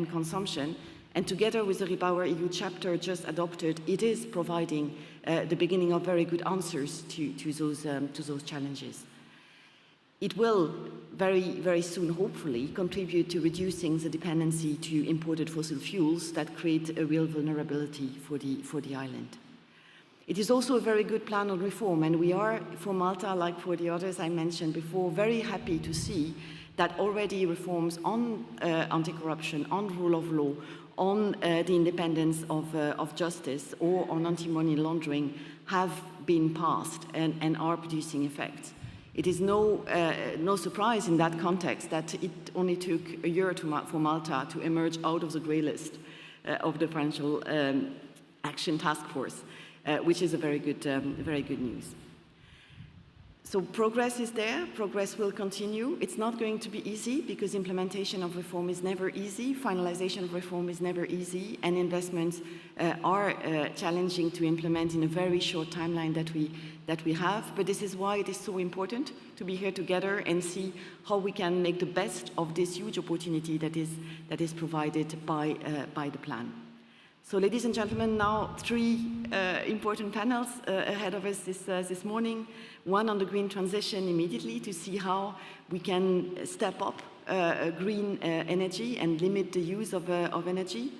consumption. And together with the REPower EU chapter just adopted, it is providing the beginning of very good answers to those challenges. It will very, very soon, hopefully, contribute to reducing the dependency to imported fossil fuels that create a real vulnerability for the island. It is also a very good plan on reform, and we are, for Malta, like for the others I mentioned before, very happy to see that already reforms on anti-corruption, on rule of law, on the independence of justice or on anti-money laundering have been passed and are producing effects. It is no surprise in that context that it only took a year for Malta to emerge out of the grey list of the Financial Action Task Force, which is a very good news. So progress is there, progress will continue. It's not going to be easy because implementation of reform is never easy, finalization of reform is never easy, and investments are challenging to implement in a very short timeline that we have. But this is why it is so important to be here together and see how we can make the best of this huge opportunity that is provided by the plan. So, ladies and gentlemen, now 3 important panels ahead of us this morning. One on the green transition immediately to see how we can step up green energy and limit the use of energy.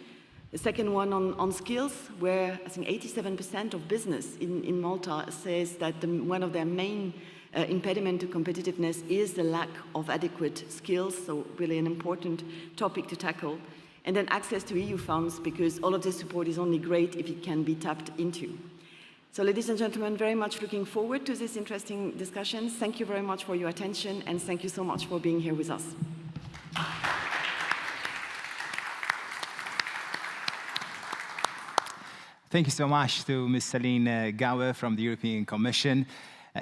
The second one on skills, where I think 87% of business in Malta says that one of their main impediment to competitiveness is the lack of adequate skills, so really an important topic to tackle. And then access to EU funds, because all of this support is only great if it can be tapped into. So, ladies and gentlemen, very much looking forward to this interesting discussion. Thank you very much for your attention, and thank you so much for being here with us. Thank you so much to Ms. Celine Gower from the European Commission.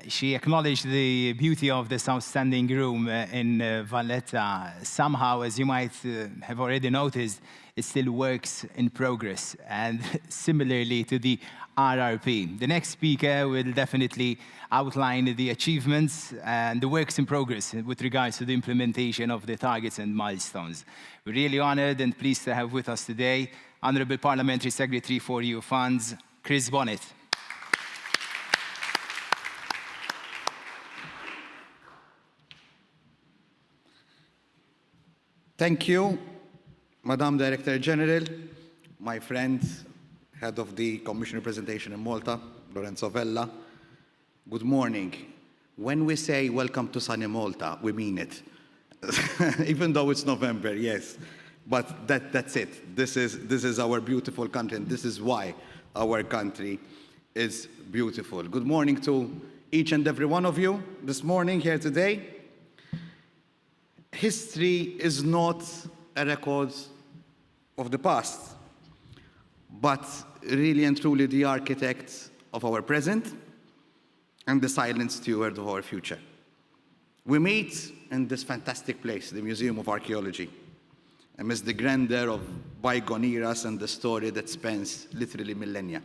She acknowledged the beauty of this outstanding room in Valletta. Somehow, as you might have already noticed, it still works in progress, and similarly to the RRP. The next speaker will definitely outline the achievements and the works in progress with regards to the implementation of the targets and milestones. We're really honored and pleased to have with us today Honourable Parliamentary Secretary for EU Funds, Chris Bonnet. Thank you, Madam Director General, my friend, Head of the Commission Representation in Malta, Lorenzo Vella. Good morning. When we say welcome to sunny Malta, we mean it. Even though it's November, yes. But that's it. This is our beautiful country, and this is why our country is beautiful. Good morning to each and every one of you this morning here today. History is not a record of the past, but really and truly the architect of our present and the silent steward of our future. We meet in this fantastic place, the Museum of Archaeology, amidst the grandeur of bygone eras and the story that spans literally millennia,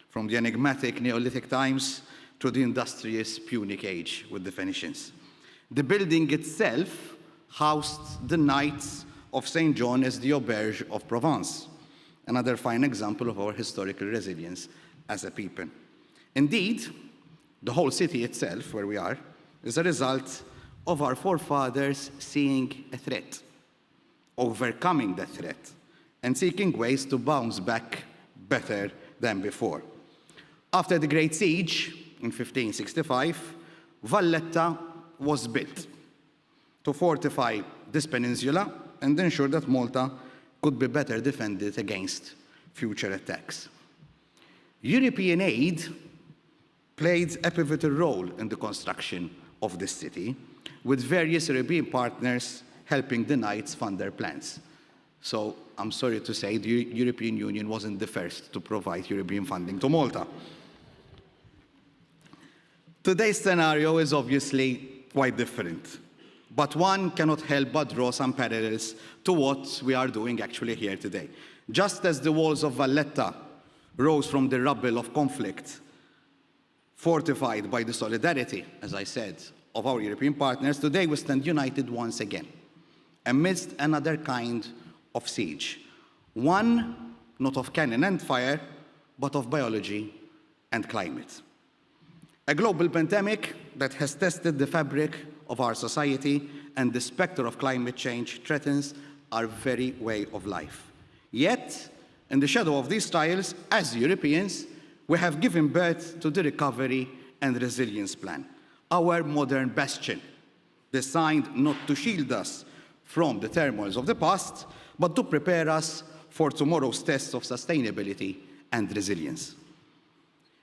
from the enigmatic Neolithic times to the industrious Punic Age with the Phoenicians. The building itself housed the Knights of St. John as the Auberge of Provence, another fine example of our historical resilience as a people. Indeed, the whole city itself, where we are, is a result of our forefathers seeing a threat, overcoming that threat, and seeking ways to bounce back better than before. After the Great Siege in 1565, Valletta was built to fortify this peninsula and ensure that Malta could be better defended against future attacks. European aid played a pivotal role in the construction of this city, with various European partners helping the Knights fund their plans. So I'm sorry to say the European Union wasn't the first to provide European funding to Malta. Today's scenario is obviously quite different, but one cannot help but draw some parallels to what we are doing actually here today. Just as the walls of Valletta rose from the rubble of conflict, fortified by the solidarity, as I said, of our European partners, today we stand united once again, amidst another kind of siege. One not of cannon and fire, but of biology and climate. A global pandemic that has tested the fabric of our society, and the specter of climate change threatens our very way of life. Yet, in the shadow of these trials, as Europeans, we have given birth to the Recovery and Resilience Plan, our modern bastion, designed not to shield us from the turmoils of the past, but to prepare us for tomorrow's tests of sustainability and resilience.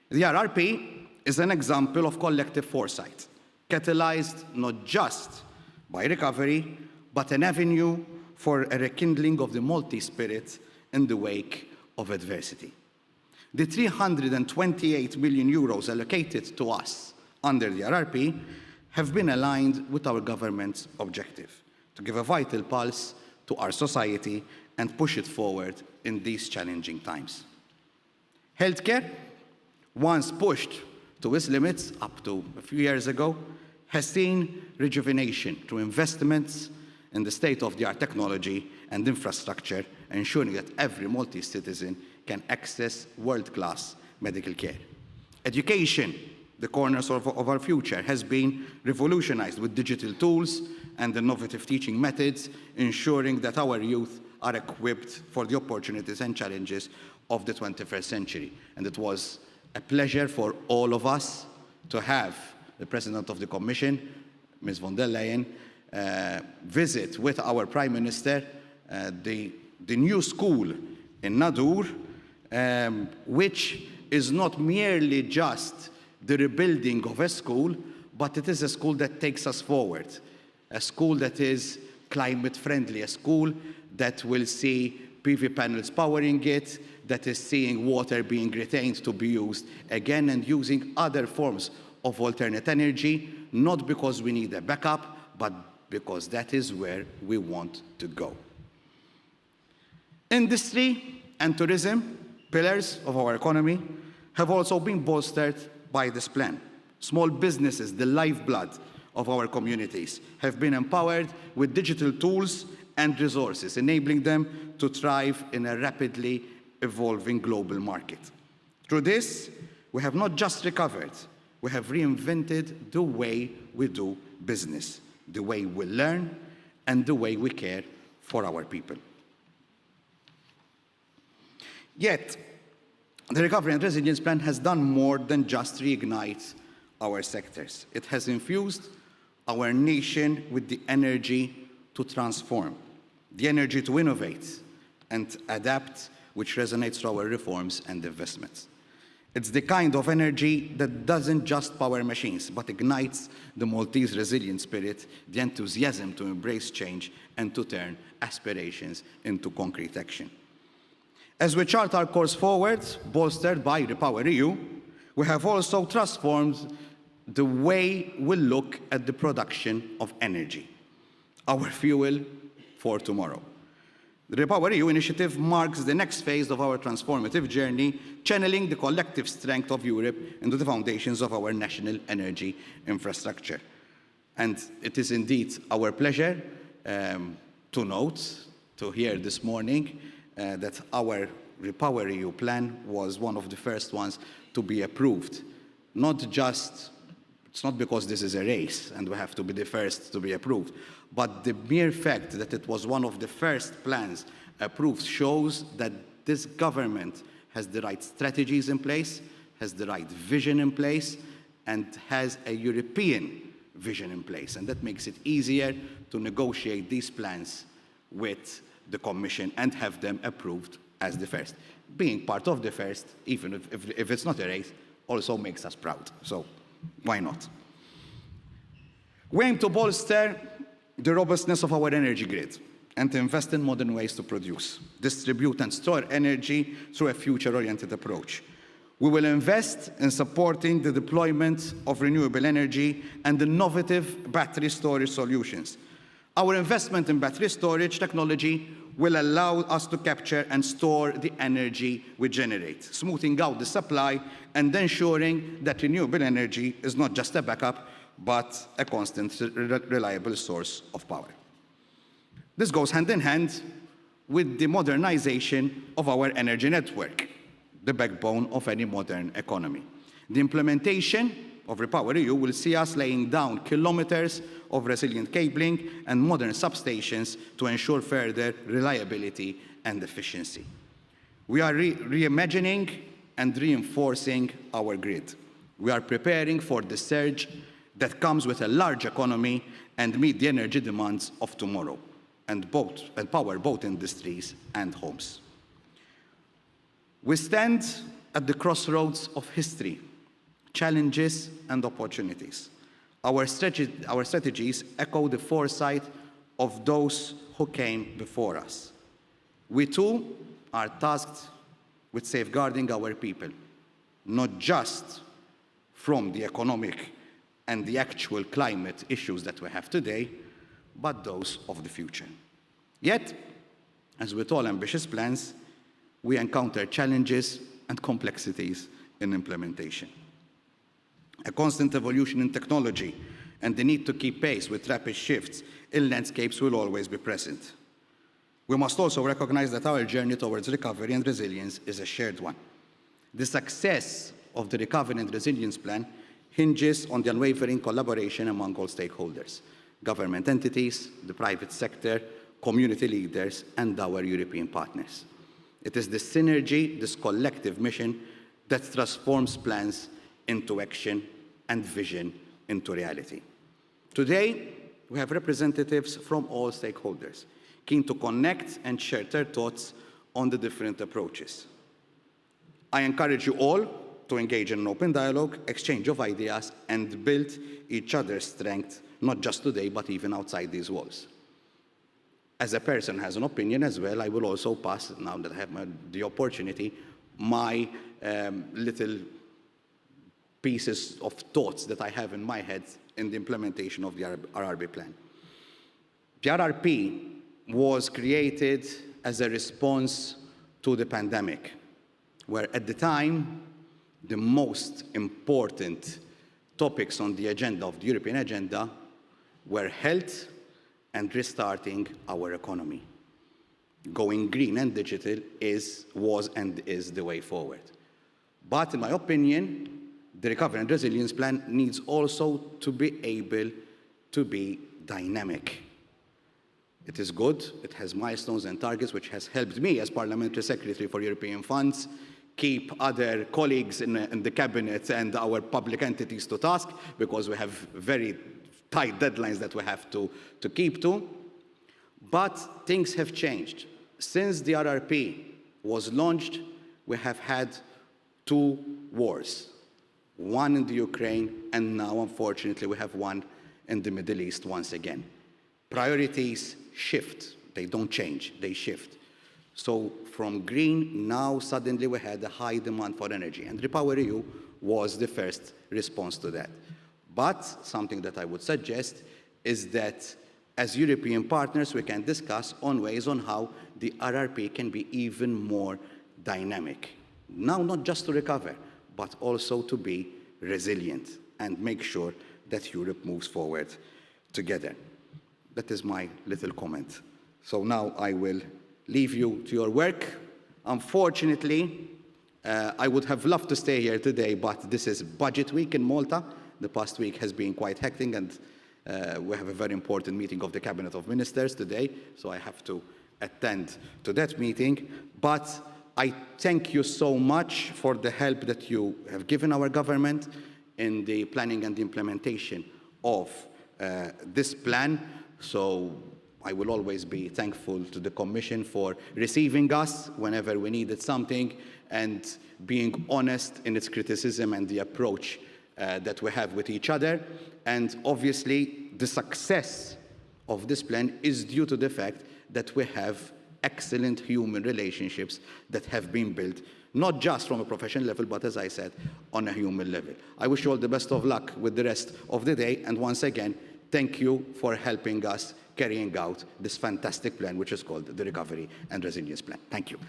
The RRP is an example of collective foresight, catalyzed not just by recovery, but an avenue for a rekindling of the Maltese spirit in the wake of adversity. The 328 million euros allocated to us under the RRP have been aligned with our government's objective to give a vital pulse to our society and push it forward in these challenging times. Healthcare, once pushed to its limits up to a few years ago, has seen rejuvenation through investments in the state-of-the-art technology and infrastructure, ensuring that every Maltese citizen can access world-class medical care. Education, the corners of our future, has been revolutionized with digital tools and innovative teaching methods, ensuring that our youth are equipped for the opportunities and challenges of the 21st century. And it was a pleasure for all of us to have the President of the Commission, Ms. von der Leyen, visit with our Prime Minister the new school in Nadur, which is not merely just the rebuilding of a school, but it is a school that takes us forward, a school that is climate friendly, a school that will see PV panels powering it, that is seeing water being retained to be used again and using other forms of alternate energy, not because we need a backup, but because that is where we want to go. Industry and tourism, pillars of our economy, have also been bolstered by this plan. Small businesses, the lifeblood of our communities, have been empowered with digital tools and resources, enabling them to thrive in a rapidly evolving global market. Through this, we have not just recovered, we have reinvented the way we do business, the way we learn, and the way we care for our people. Yet, the Recovery and Resilience Plan has done more than just reignite our sectors. It has infused our nation with the energy to transform, the energy to innovate and adapt, which resonates through our reforms and investments. It's the kind of energy that doesn't just power machines, but ignites the Maltese resilient spirit, the enthusiasm to embrace change and to turn aspirations into concrete action. As we chart our course forward, bolstered by REPowerEU, we have also transformed the way we look at the production of energy, our fuel for tomorrow. The REPowerEU initiative marks the next phase of our transformative journey, channeling the collective strength of Europe into the foundations of our national energy infrastructure. And it is indeed our pleasure to note, to hear this morning, that our REPowerEU plan was one of the first ones to be approved. It's not because this is a race and we have to be the first to be approved, but the mere fact that it was one of the first plans approved shows that this government has the right strategies in place, has the right vision in place, and has a European vision in place. And that makes it easier to negotiate these plans with the Commission and have them approved as the first. Being part of the first, even if it's not a race, also makes us proud. So why not? We aim to bolster the robustness of our energy grid and to invest in modern ways to produce, distribute and store energy through a future-oriented approach. We will invest in supporting the deployment of renewable energy and innovative battery storage solutions. Our investment in battery storage technology will allow us to capture and store the energy we generate, smoothing out the supply and ensuring that renewable energy is not just a backup, but a constant, reliable source of power. This goes hand in hand with the modernization of our energy network, the backbone of any modern economy. The implementation of REPowerEU will see us laying down kilometers of resilient cabling and modern substations to ensure further reliability and efficiency. We are reimagining and reinforcing our grid. We are preparing for the surge that comes with a large economy and meet the energy demands of tomorrow and power both industries and homes. We stand at the crossroads of history, challenges and opportunities. Our strategies echo the foresight of those who came before us. We too are tasked with safeguarding our people, not just from the economic and the actual climate issues that we have today, but those of the future. Yet, as with all ambitious plans, we encounter challenges and complexities in implementation. A constant evolution in technology and the need to keep pace with rapid shifts in landscapes will always be present. We must also recognize that our journey towards recovery and resilience is a shared one. The success of the Recovery and Resilience Plan hinges on the unwavering collaboration among all stakeholders, government entities, the private sector, community leaders, and our European partners. It is this synergy, this collective mission, that transforms plans into action and vision into reality. Today, we have representatives from all stakeholders, keen to connect and share their thoughts on the different approaches. I encourage you all to engage in an open dialogue, exchange of ideas, and build each other's strength, not just today, but even outside these walls. As a person who has an opinion as well, I will also pass, now that I have the opportunity, my little pieces of thoughts that I have in my head in the implementation of the RRP plan. The RRP was created as a response to the pandemic, where at the time, the most important topics on the agenda of the European agenda were health and restarting our economy. Going green and digital was and is the way forward. But in my opinion, the Recovery and Resilience Plan needs also to be able to be dynamic. It is good, it has milestones and targets, which has helped me as Parliamentary Secretary for European Funds keep other colleagues in the cabinet and our public entities to task, because we have very tight deadlines that we have to keep to. But things have changed. Since the RRP was launched, we have had 2 wars. One in the Ukraine, and now, unfortunately, we have one in the Middle East once again. Priorities shift. They don't change, they shift. So from green, now suddenly we had a high demand for energy, and REPowerEU was the first response to that. But something that I would suggest is that as European partners, we can discuss on ways on how the RRP can be even more dynamic. Now, not just to recover, but also to be resilient and make sure that Europe moves forward together. That is my little comment. So now I will leave you to your work. Unfortunately, I would have loved to stay here today, but this is budget week in Malta. The past week has been quite hectic, and we have a very important meeting of the Cabinet of Ministers today, so I have to attend to that meeting. But I thank you so much for the help that you have given our government in the planning and the implementation of this plan. So I will always be thankful to the Commission for receiving us whenever we needed something and being honest in its criticism and the approach that we have with each other. And obviously, the success of this plan is due to the fact that we have excellent human relationships that have been built, not just from a professional level, but as I said, on a human level. I wish you all the best of luck with the rest of the day. And once again, thank you for helping us carrying out this fantastic plan, which is called the Recovery and Resilience Plan. Thank you.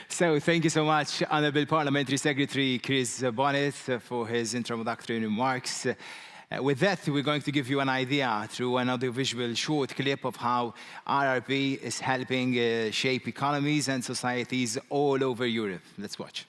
So thank you so much, Honourable Parliamentary Secretary Chris Bonnet, for his introductory remarks. With that, we're going to give you an idea through an audiovisual short clip of how RRP is helping shape economies and societies all over Europe. Let's watch.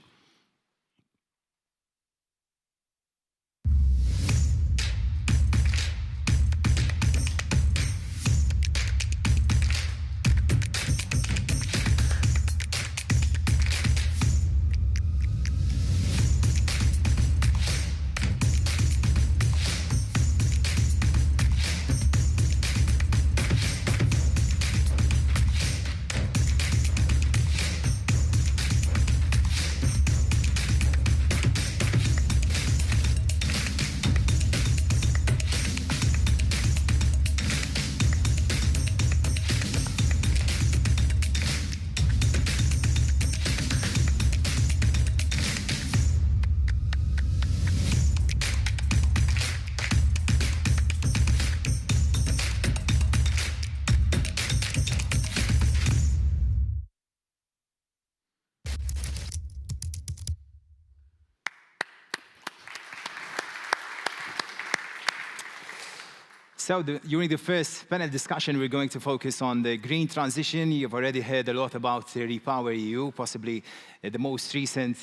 So during the first panel discussion, we're going to focus on the green transition. You've already heard a lot about Repower EU, possibly the most recent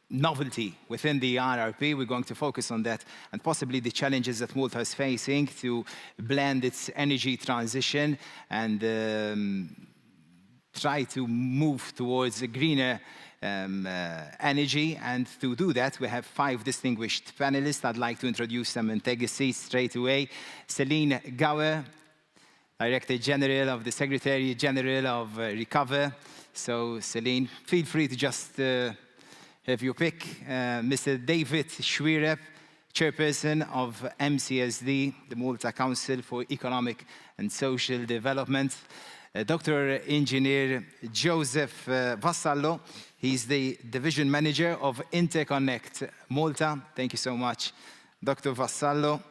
novelty within the RRP. We're going to focus on that and possibly the challenges that Malta is facing to blend its energy transition and try to move towards a greener energy. And to do that, we have 5 distinguished panelists. I'd like to introduce them and take a seat straight away. Celine Gower, Director General of the Secretary General of Recover. So Celine, feel free to just have your pick. Mr. David Schwirep, Chairperson of MCSD, the Malta Council for Economic and Social Development. Dr. Engineer Joseph Vassallo, he's the Division Manager of Interconnect Malta. Thank you so much, Dr. Vassallo.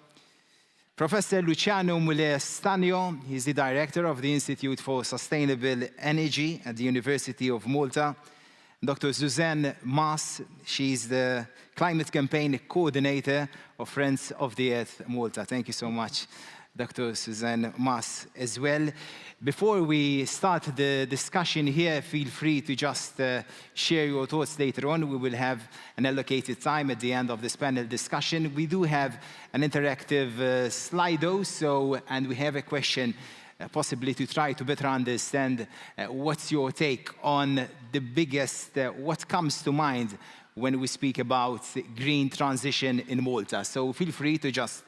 Professor Luciano Mulestagno, he's the Director of the Institute for Sustainable Energy at the University of Malta. Dr. Suzanne Maas, she's the Climate Campaign Coordinator of Friends of the Earth Malta. Thank you so much, Dr. Suzanne Maas, as well. Before we start the discussion here, feel free to just share your thoughts later on. We will have an allocated time at the end of this panel discussion. We do have an interactive Slido, and we have a question possibly to try to better understand what's your take on the biggest, what comes to mind when we speak about green transition in Malta. So feel free to just,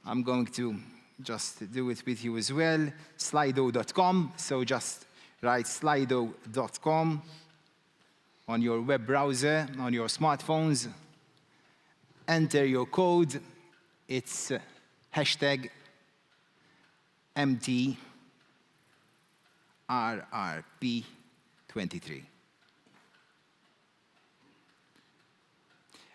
I'm going to just do it with you as well, slido.com. So just write slido.com on your web browser, on your smartphones. Enter your code. It's hashtag MTRRP23.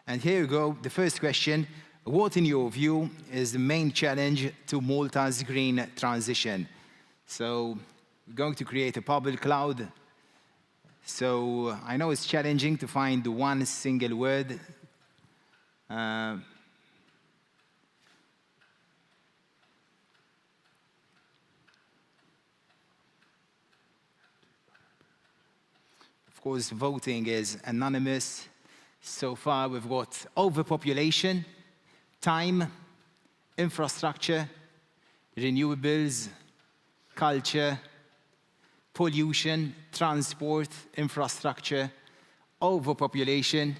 And here you go, the first question. What, in your view, is the main challenge to Malta's green transition? So we're going to create a public cloud. So I know it's challenging to find one single word. Of course, voting is anonymous. So far, we've got overpopulation, time, infrastructure, renewables, culture, pollution, transport, infrastructure, overpopulation,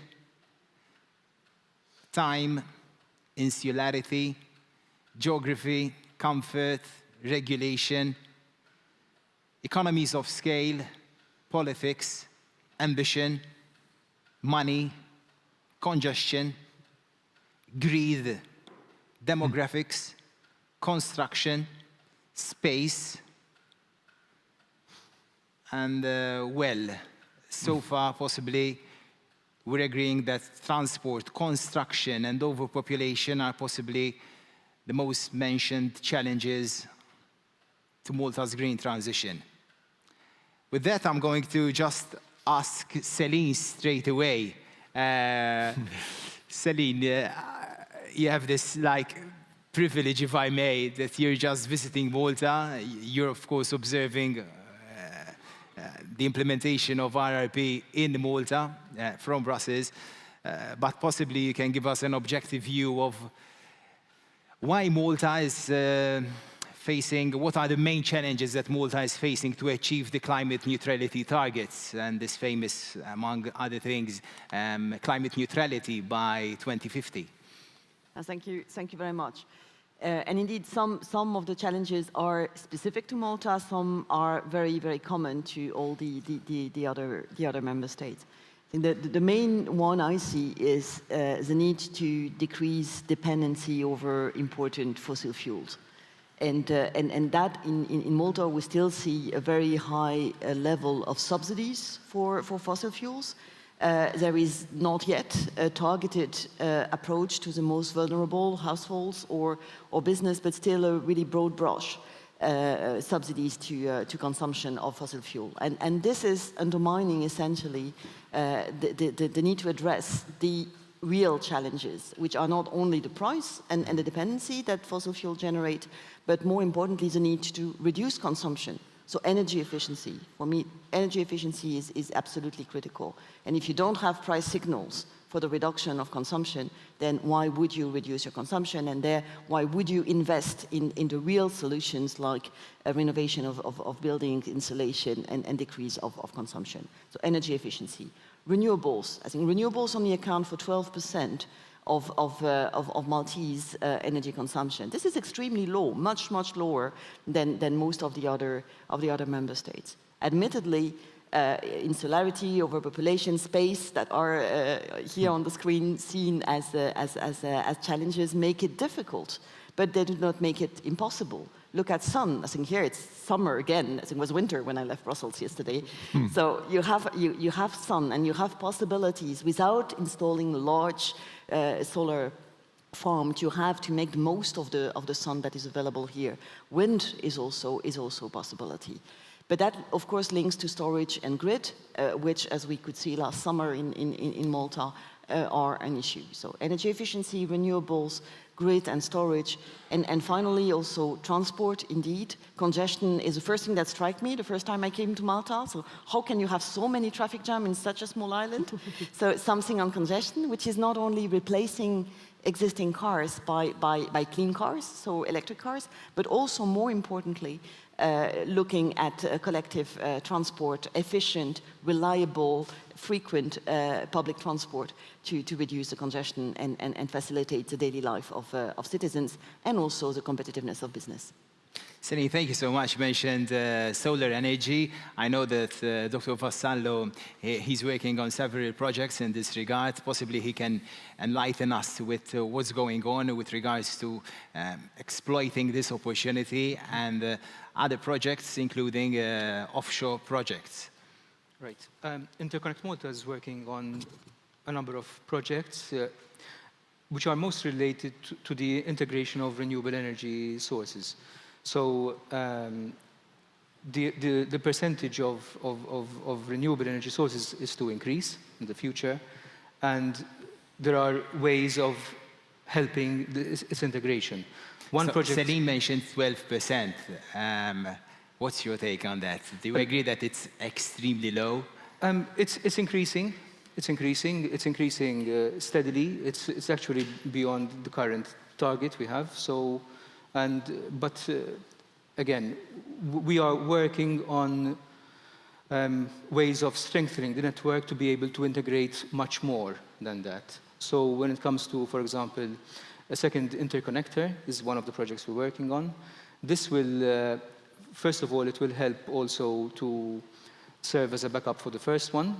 time, insularity, geography, comfort, regulation, economies of scale, politics, ambition, money, congestion, greed, demographics, construction, space, and well, so far possibly we're agreeing that transport, construction, and overpopulation are possibly the most mentioned challenges to Malta's green transition. With that, I'm going to just ask Celine straight away. Celine, you have this privilege, if I may, that you're just visiting Malta. You're, of course, observing the implementation of RRP in Malta from Brussels. But possibly you can give us an objective view of why Malta is facing, what are the main challenges that Malta is facing to achieve the climate neutrality targets, and this famous, among other things, climate neutrality by 2050. Thank you very much. And indeed, some of the challenges are specific to Malta, some are very, very common to all the other member states. I think the main one I see is the need to decrease dependency over important fossil fuels. And that in Malta, we still see a very high level of subsidies for fossil fuels. There is not yet a targeted approach to the most vulnerable households or business, but still a really broad brush subsidies to consumption of fossil fuel. And this is undermining essentially the need to address the real challenges, which are not only the price and the dependency that fossil fuel generate, but more importantly, the need to reduce consumption. So energy efficiency, for me, energy efficiency is absolutely critical. And if you don't have price signals for the reduction of consumption, then why would you reduce your consumption? And there, why would you invest in the real solutions like a renovation of building insulation and decrease of consumption? So energy efficiency. Renewables, I think renewables only account for 12% of Maltese energy consumption. This is extremely low, much lower than most of the other member states. Admittedly, insularity, overpopulation, space that are here on the screen seen as challenges make it difficult, but they do not make it impossible. Look at sun. I think here it's summer again. I think it was winter when I left Brussels yesterday. So you have sun and you have possibilities without installing large solar farm you have to make the most of the sun that is available here. Wind is also a possibility. But that, of course, links to storage and grid, which, as we could see last summer in Malta, are an issue. So energy efficiency, renewables, grid and storage, and finally also transport, indeed. Congestion is the first thing that struck me the first time I came to Malta. So how can you have so many traffic jam in such a small island? So something on congestion, which is not only replacing existing cars by clean cars, so electric cars, but also more importantly, looking at collective transport, efficient, reliable, frequent public transport to reduce the congestion and facilitate the daily life of citizens and also the competitiveness of business. Sini, thank you so much. You mentioned solar energy. I know that Dr. Vassallo, he's working on several projects in this regard. Possibly he can enlighten us with what's going on with regards to exploiting this opportunity and other projects, including offshore projects. Right. Interconnect Malta is working on a number of projects which are most related to the integration of renewable energy sources. So the percentage of renewable energy sources is to increase in the future, and there are ways of helping its integration. One project. Celine mentioned 12%. What's your take on that? Do you agree that it's extremely low? It's increasing. It's increasing. It's increasing steadily. It's actually beyond the current target we have. So. But again, we are working on ways of strengthening the network to be able to integrate much more than that. So when it comes to, for example, a second interconnector is one of the projects we're working on. This will, first of all, it will help also to serve as a backup for the first one.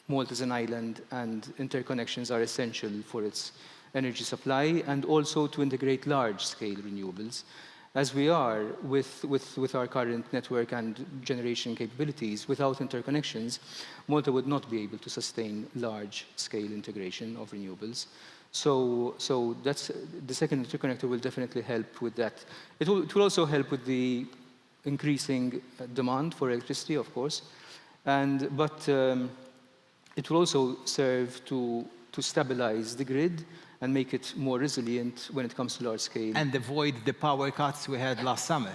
Malta is an island, and interconnections are essential for its energy supply, and also to integrate large-scale renewables. As we are with our current network and generation capabilities, without interconnections, Malta would not be able to sustain large-scale integration of renewables. So that's the second interconnector will definitely help with that. It will also help with the increasing demand for electricity, of course, but it will also serve to stabilize the grid and make it more resilient when it comes to large scale. And avoid the power cuts we had last summer.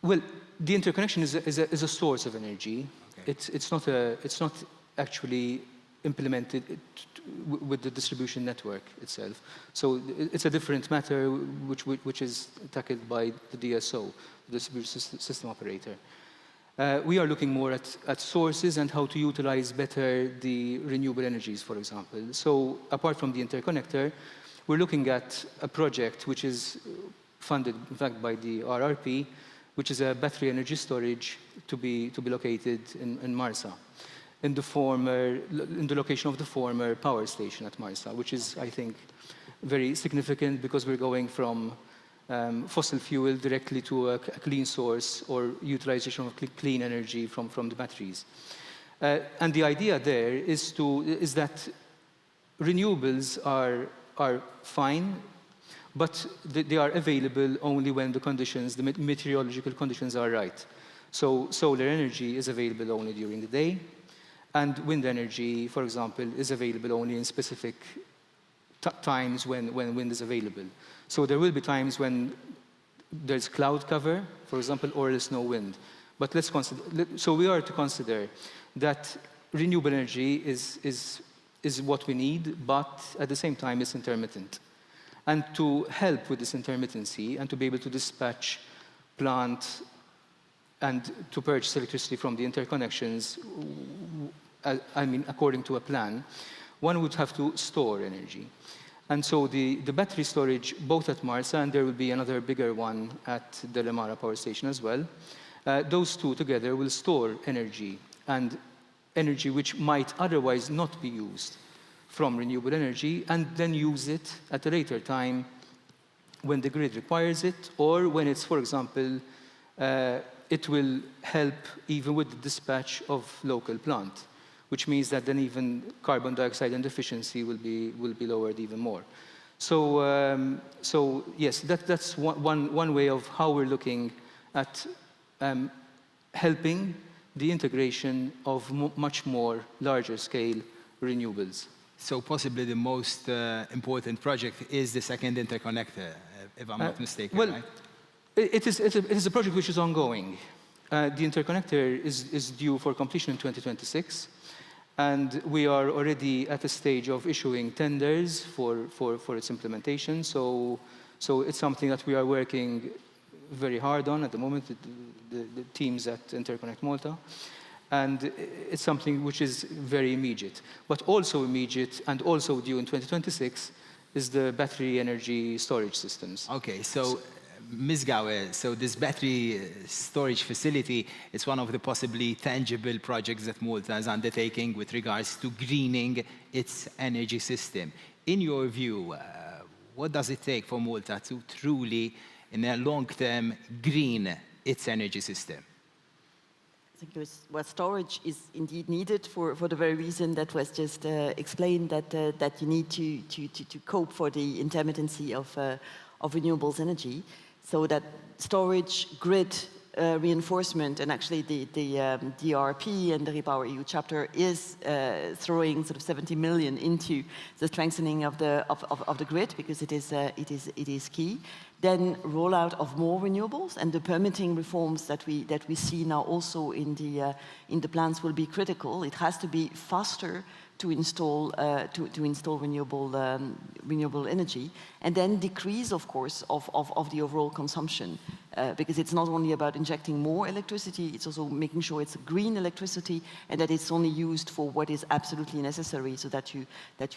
Well, the interconnection is a source of energy. Okay. It's not actually implemented with the distribution network itself. So it's a different matter which is tackled by the DSO, the distribution system operator. We are looking more at sources and how to utilize better the renewable energies, for example. So apart from the interconnector, we're looking at a project which is funded, in fact, by the RRP, which is a battery energy storage to be located in Marsa, in the location of the former power station at Marsa, which is, I think, very significant because we're going from fossil fuel directly to a clean source or utilization of clean energy from the batteries. And the idea there is that renewables are fine, but they are available only when the meteorological conditions are right. So solar energy is available only during the day, And wind energy, for example, is available only in specific times when wind is available. So there will be times when there's cloud cover, for example, or there's no wind. But let's consider, so we are to consider that renewable energy is what we need, but at the same time it's intermittent. And to help with this intermittency and to be able to dispatch plant and to purchase electricity from the interconnections, I mean, according to a plan, one would have to store energy. And so the battery storage, both at Marsa, and there will be another bigger one at the Lemara power station as well, those two together will store energy, and energy which might otherwise not be used from renewable energy, and then use it at a later time when the grid requires it, or when it's, for example, it will help even with the dispatch of local plant, which means that then even carbon dioxide and efficiency will be lowered even more. So, so yes, that's one way of how we're looking at helping the integration of much more larger scale renewables. So possibly the most important project is the second interconnector, if I'm not mistaken, well, right? It is a project which is ongoing. The interconnector is due for completion in 2026, and we are already at a stage of issuing tenders for its implementation. So it's something that we are working very hard on at the moment, the teams at Interconnect Malta. And it's something which is very immediate. But also immediate and also due in 2026 is the battery energy storage systems. Okay, so Ms. Gower, so this battery storage facility is one of the possibly tangible projects that Malta is undertaking with regards to greening its energy system. In your view, what does it take for Malta to truly, in a long term, green its energy system? I think well, storage is indeed needed for the very reason that was just explained, that you need to cope for the intermittency of renewables energy. So that storage, grid reinforcement, and actually the RRP and the REPower EU chapter is throwing sort of 70 million into the strengthening of the grid, because it is key. Then rollout of more renewables, and the permitting reforms that we see now also in the plans will be critical. It has to be faster to install renewable energy, and then decrease, of course, of the overall consumption, because it's not only about injecting more electricity, it's also making sure it's green electricity and that it's only used for what is absolutely necessary, so that you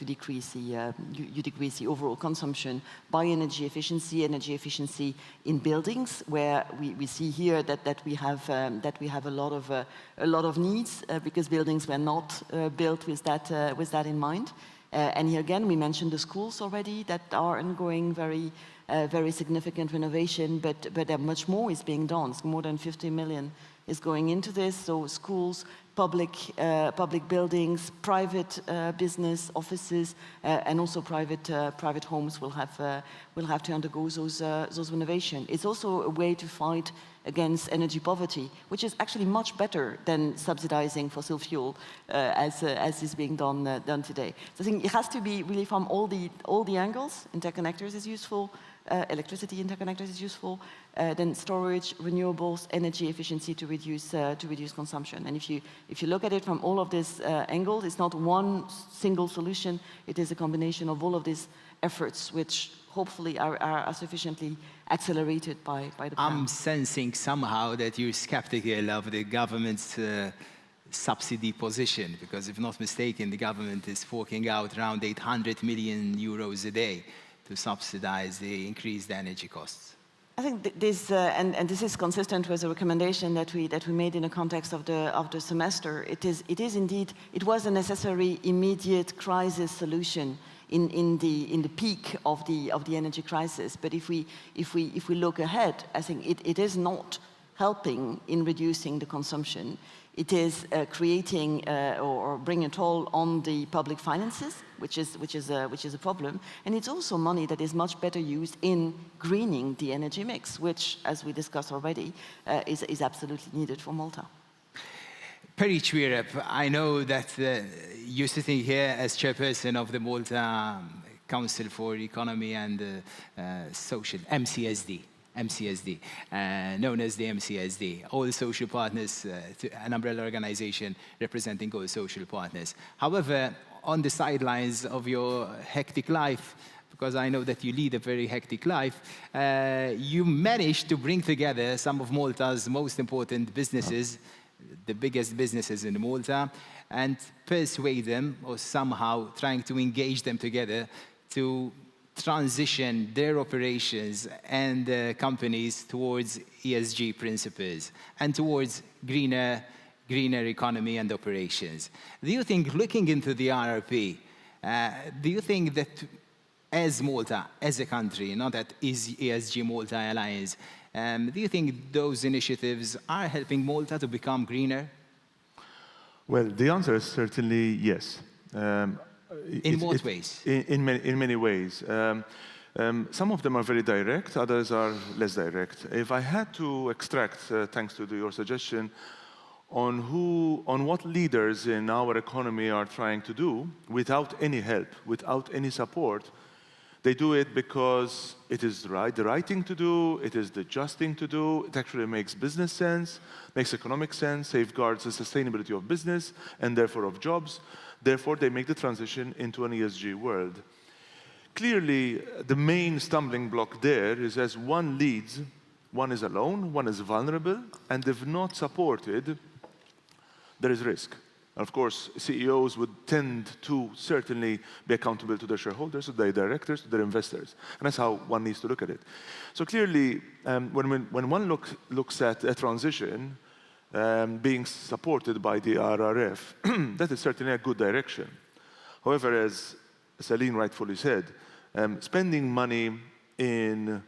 decrease the overall consumption by energy efficiency in buildings, where we see here that we have a lot of needs, because buildings were not built with that in mind. And here again, we mentioned the schools already that are undergoing very significant renovation, but much more is being done. So more than 50 million is going into this. So schools, public buildings, private business, offices, and also private homes will have to undergo those renovations. It's also a way to fight against energy poverty, which is actually much better than subsidizing fossil fuel, as is being done today. So I think it has to be really from all the angles. Interconnectors is useful, electricity interconnectors is useful, then storage, renewables, energy efficiency to reduce consumption. And if you look at it from all of these angles, it's not one single solution. It is a combination of all of these efforts, which hopefully are sufficiently accelerated by the plan. I'm sensing somehow that you're skeptical of the government's subsidy position, because if not mistaken, the government is forking out around 800 million euros a day to subsidize the increased energy costs. I think this, and this is consistent with the recommendation that we made in the context of the semester. It is indeed, it was a necessary immediate crisis solution in the peak of the energy crisis. But if we look ahead, I think it is not helping in reducing the consumption. It is creating or bringing a toll on the public finances, which is a problem. And it's also money that is much better used in greening the energy mix, which, as we discussed already, is absolutely needed for Malta. Per Europe, I know that you're sitting here as chairperson of the Malta Council for Economy and Social, MCSD, known as the MCSD, all social partners, an umbrella organization representing all social partners. However, on the sidelines of your hectic life, because I know that you lead a very hectic life, you managed to bring together some of Malta's most important businesses, the biggest businesses in Malta, and persuade them, or somehow trying to engage them together to transition their operations and companies towards ESG principles and towards greener economy and operations. Do you think, looking into the RRP, do you think that as Malta, as a country, not that is ESG Malta Alliance, do you think those initiatives are helping Malta to become greener? Well, the answer is certainly yes. In what ways? In many ways. Some of them are very direct, others are less direct. If I had to extract, thanks to your suggestion, on what leaders in our economy are trying to do without any help, without any support, they do it because it is the right thing to do, it is the just thing to do, it actually makes business sense, makes economic sense, safeguards the sustainability of business and therefore of jobs. Therefore, they make the transition into an ESG world. Clearly, the main stumbling block there is as one leads, one is alone, one is vulnerable, and if not supported, there is risk. Of course, CEOs would tend to certainly be accountable to their shareholders, to their directors, to their investors. And that's how one needs to look at it. So clearly, when one looks at a transition being supported by the RRF, that is certainly a good direction. However, as Celine rightfully said, spending money in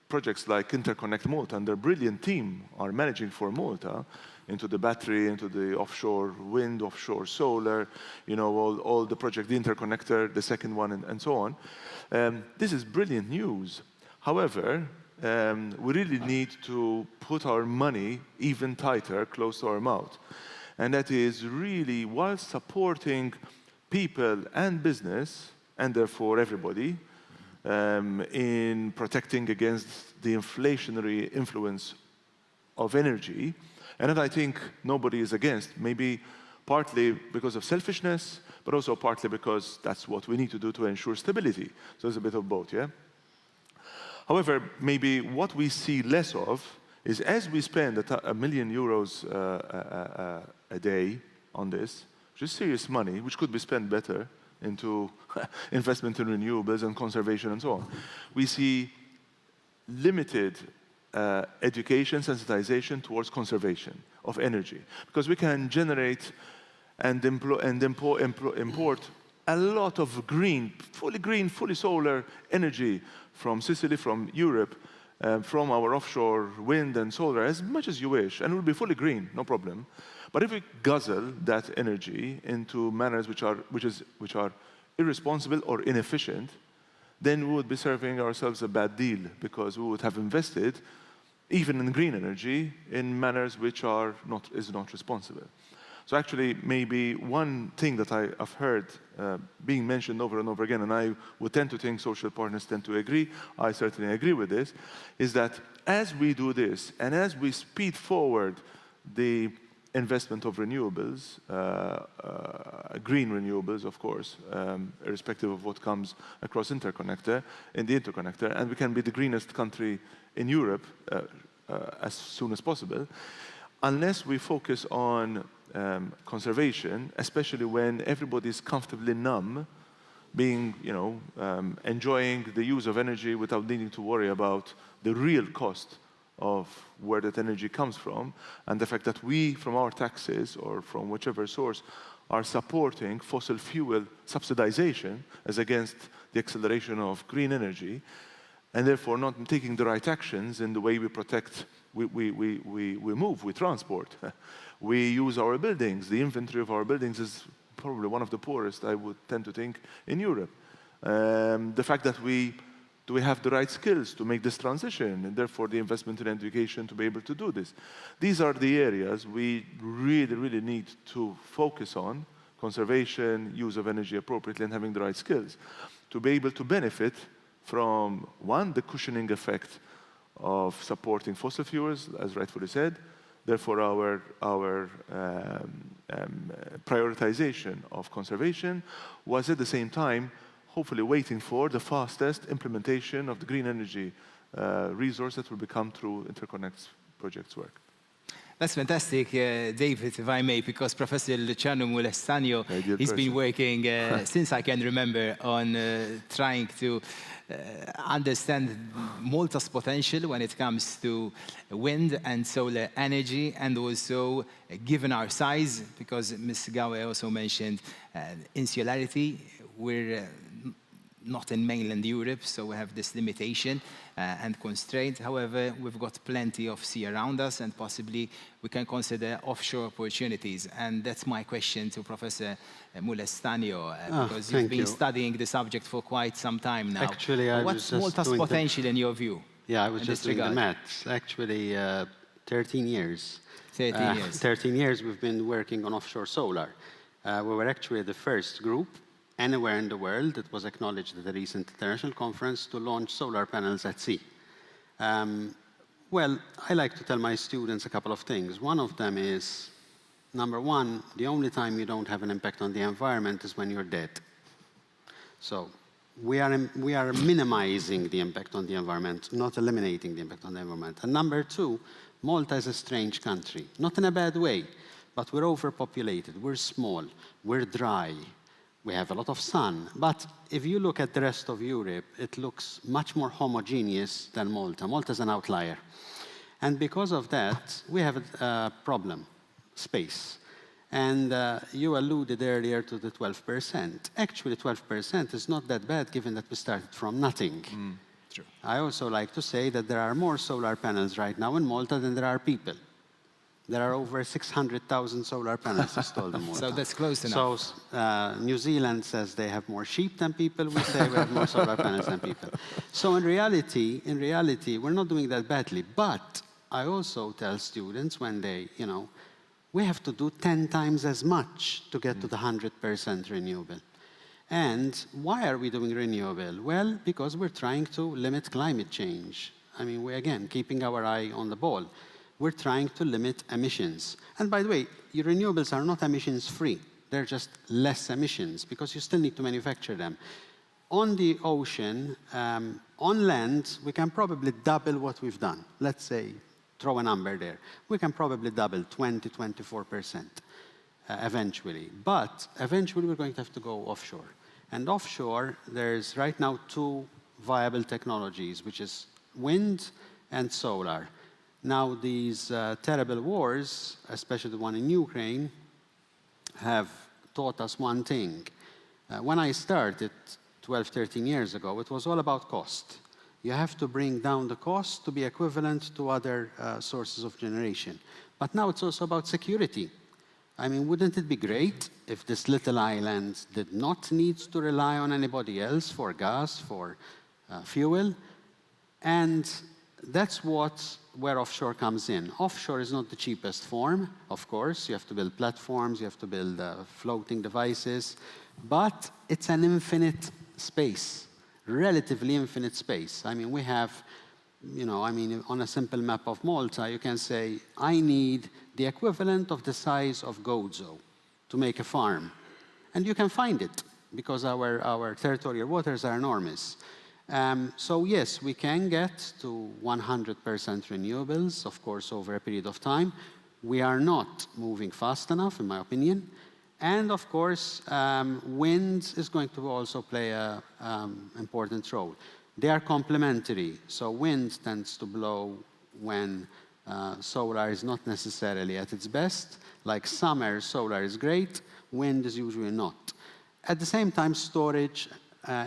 projects like Interconnect Malta and their brilliant team are managing for Malta, into the battery, into the offshore wind, offshore solar, you know, all the project, the interconnector, the second one, and so on. This is brilliant news. However, we really need to put our money even tighter, close to our mouth. And that is really, while supporting people and business, and therefore everybody, in protecting against the inflationary influence of energy, and that I think nobody is against, maybe partly because of selfishness, but also partly because that's what we need to do to ensure stability. So there's a bit of both, yeah? However, maybe what we see less of is as we spend €1 million a day on this, which is serious money, which could be spent better into investment in renewables and conservation and so on, we see limited education, sensitization towards conservation of energy. Because we can generate and import a lot of green, fully solar energy from Sicily, from Europe, from our offshore wind and solar, as much as you wish, and it will be fully green, no problem. But if we guzzle that energy into manners which are irresponsible or inefficient, then we would be serving ourselves a bad deal, because we would have invested, even in green energy, in manners which is not responsible. So actually, maybe one thing that I've heard being mentioned over and over again, and I would tend to think social partners tend to agree, I certainly agree with this, is that as we do this, and as we speed forward the investment of renewables, green renewables, of course, irrespective of what comes across in the interconnector, and we can be the greenest country in Europe as soon as possible, unless we focus on conservation, especially when everybody's comfortably numb, being, enjoying the use of energy without needing to worry about the real cost of where that energy comes from, and the fact that we, from our taxes or from whichever source, are supporting fossil fuel subsidization as against the acceleration of green energy, and therefore not taking the right actions in the way we protect, we move, we transport. We use our buildings. The inventory of our buildings is probably one of the poorest, I would tend to think, in Europe. The fact that we Do we have the right skills to make this transition? And therefore, the investment in education to be able to do this. These are the areas we really, really need to focus on: conservation, use of energy appropriately, and having the right skills to be able to benefit from, one, the cushioning effect of supporting fossil fuels, as rightfully said. Therefore, our prioritization of conservation was at the same time hopefully waiting for the fastest implementation of the green energy resource that will become through Interconnect's project's work. That's fantastic, David, if I may, because Professor Luciano Molestano, he's been working since I can remember on trying to understand Malta's potential when it comes to wind and solar energy, and also given our size, because Ms. Gawe also mentioned insularity, we're not in mainland Europe, so we have this limitation and constraint. However, we've got plenty of sea around us, and possibly we can consider offshore opportunities. And that's my question to Professor Molestano, because you've been studying the subject for quite some time now. Actually, what's Malta's potential in your view? Yeah, I was just doing the maths. Actually, 13 years. 13 years. 13 years we've been working on offshore solar. We were actually the first group anywhere in the world that was acknowledged at a recent international conference to launch solar panels at sea. Well, I like to tell my students a couple of things. One of them is, number one, the only time you don't have an impact on the environment is when you're dead. So we are minimizing the impact on the environment, not eliminating the impact on the environment. And number two, Malta is a strange country, not in a bad way, but we're overpopulated, we're small, we're dry. We have a lot of sun, but if you look at the rest of Europe, it looks much more homogeneous than Malta. Malta is an outlier. And because of that, we have a problem, space. And you alluded earlier to the 12%. Actually, 12% is not that bad, given that we started from nothing. True. I also like to say that there are more solar panels right now in Malta than there are people. There are over 600,000 solar panels installed in Malta. So that's close enough. So New Zealand says they have more sheep than people. We say we have more solar panels than people. So in reality, we're not doing that badly. But I also tell students when they, we have to do 10 times as much to get to the 100% renewable. And why are we doing renewable? Well, because we're trying to limit climate change. I mean, we're, again, keeping our eye on the ball. We're trying to limit emissions. And by the way, your renewables are not emissions-free. They're just less emissions, because you still need to manufacture them. On the ocean, on land, we can probably double what we've done. Let's say, throw a number there. We can probably double 20, 24% eventually. But eventually, we're going to have to go offshore. And offshore, there's right now 2 viable technologies, which is wind and solar. Now, these terrible wars, especially the one in Ukraine, have taught us one thing. When I started 12, 13 years ago, it was all about cost. You have to bring down the cost to be equivalent to other sources of generation. But now it's also about security. I mean, wouldn't it be great if this little island did not need to rely on anybody else for gas, for fuel? And that's where offshore comes in. Offshore is not the cheapest form, of course. You have to build platforms, you have to build floating devices, but it's an infinite space, relatively infinite space. I mean, we have, on a simple map of Malta, you can say, I need the equivalent of the size of Gozo to make a farm. And you can find it, because our territorial waters are enormous. So yes, we can get to 100% renewables, of course, over a period of time. We are not moving fast enough, in my opinion. And of course, wind is going to also play an important role. They are complementary. So wind tends to blow when solar is not necessarily at its best. Like summer, solar is great. Wind is usually not. At the same time, storage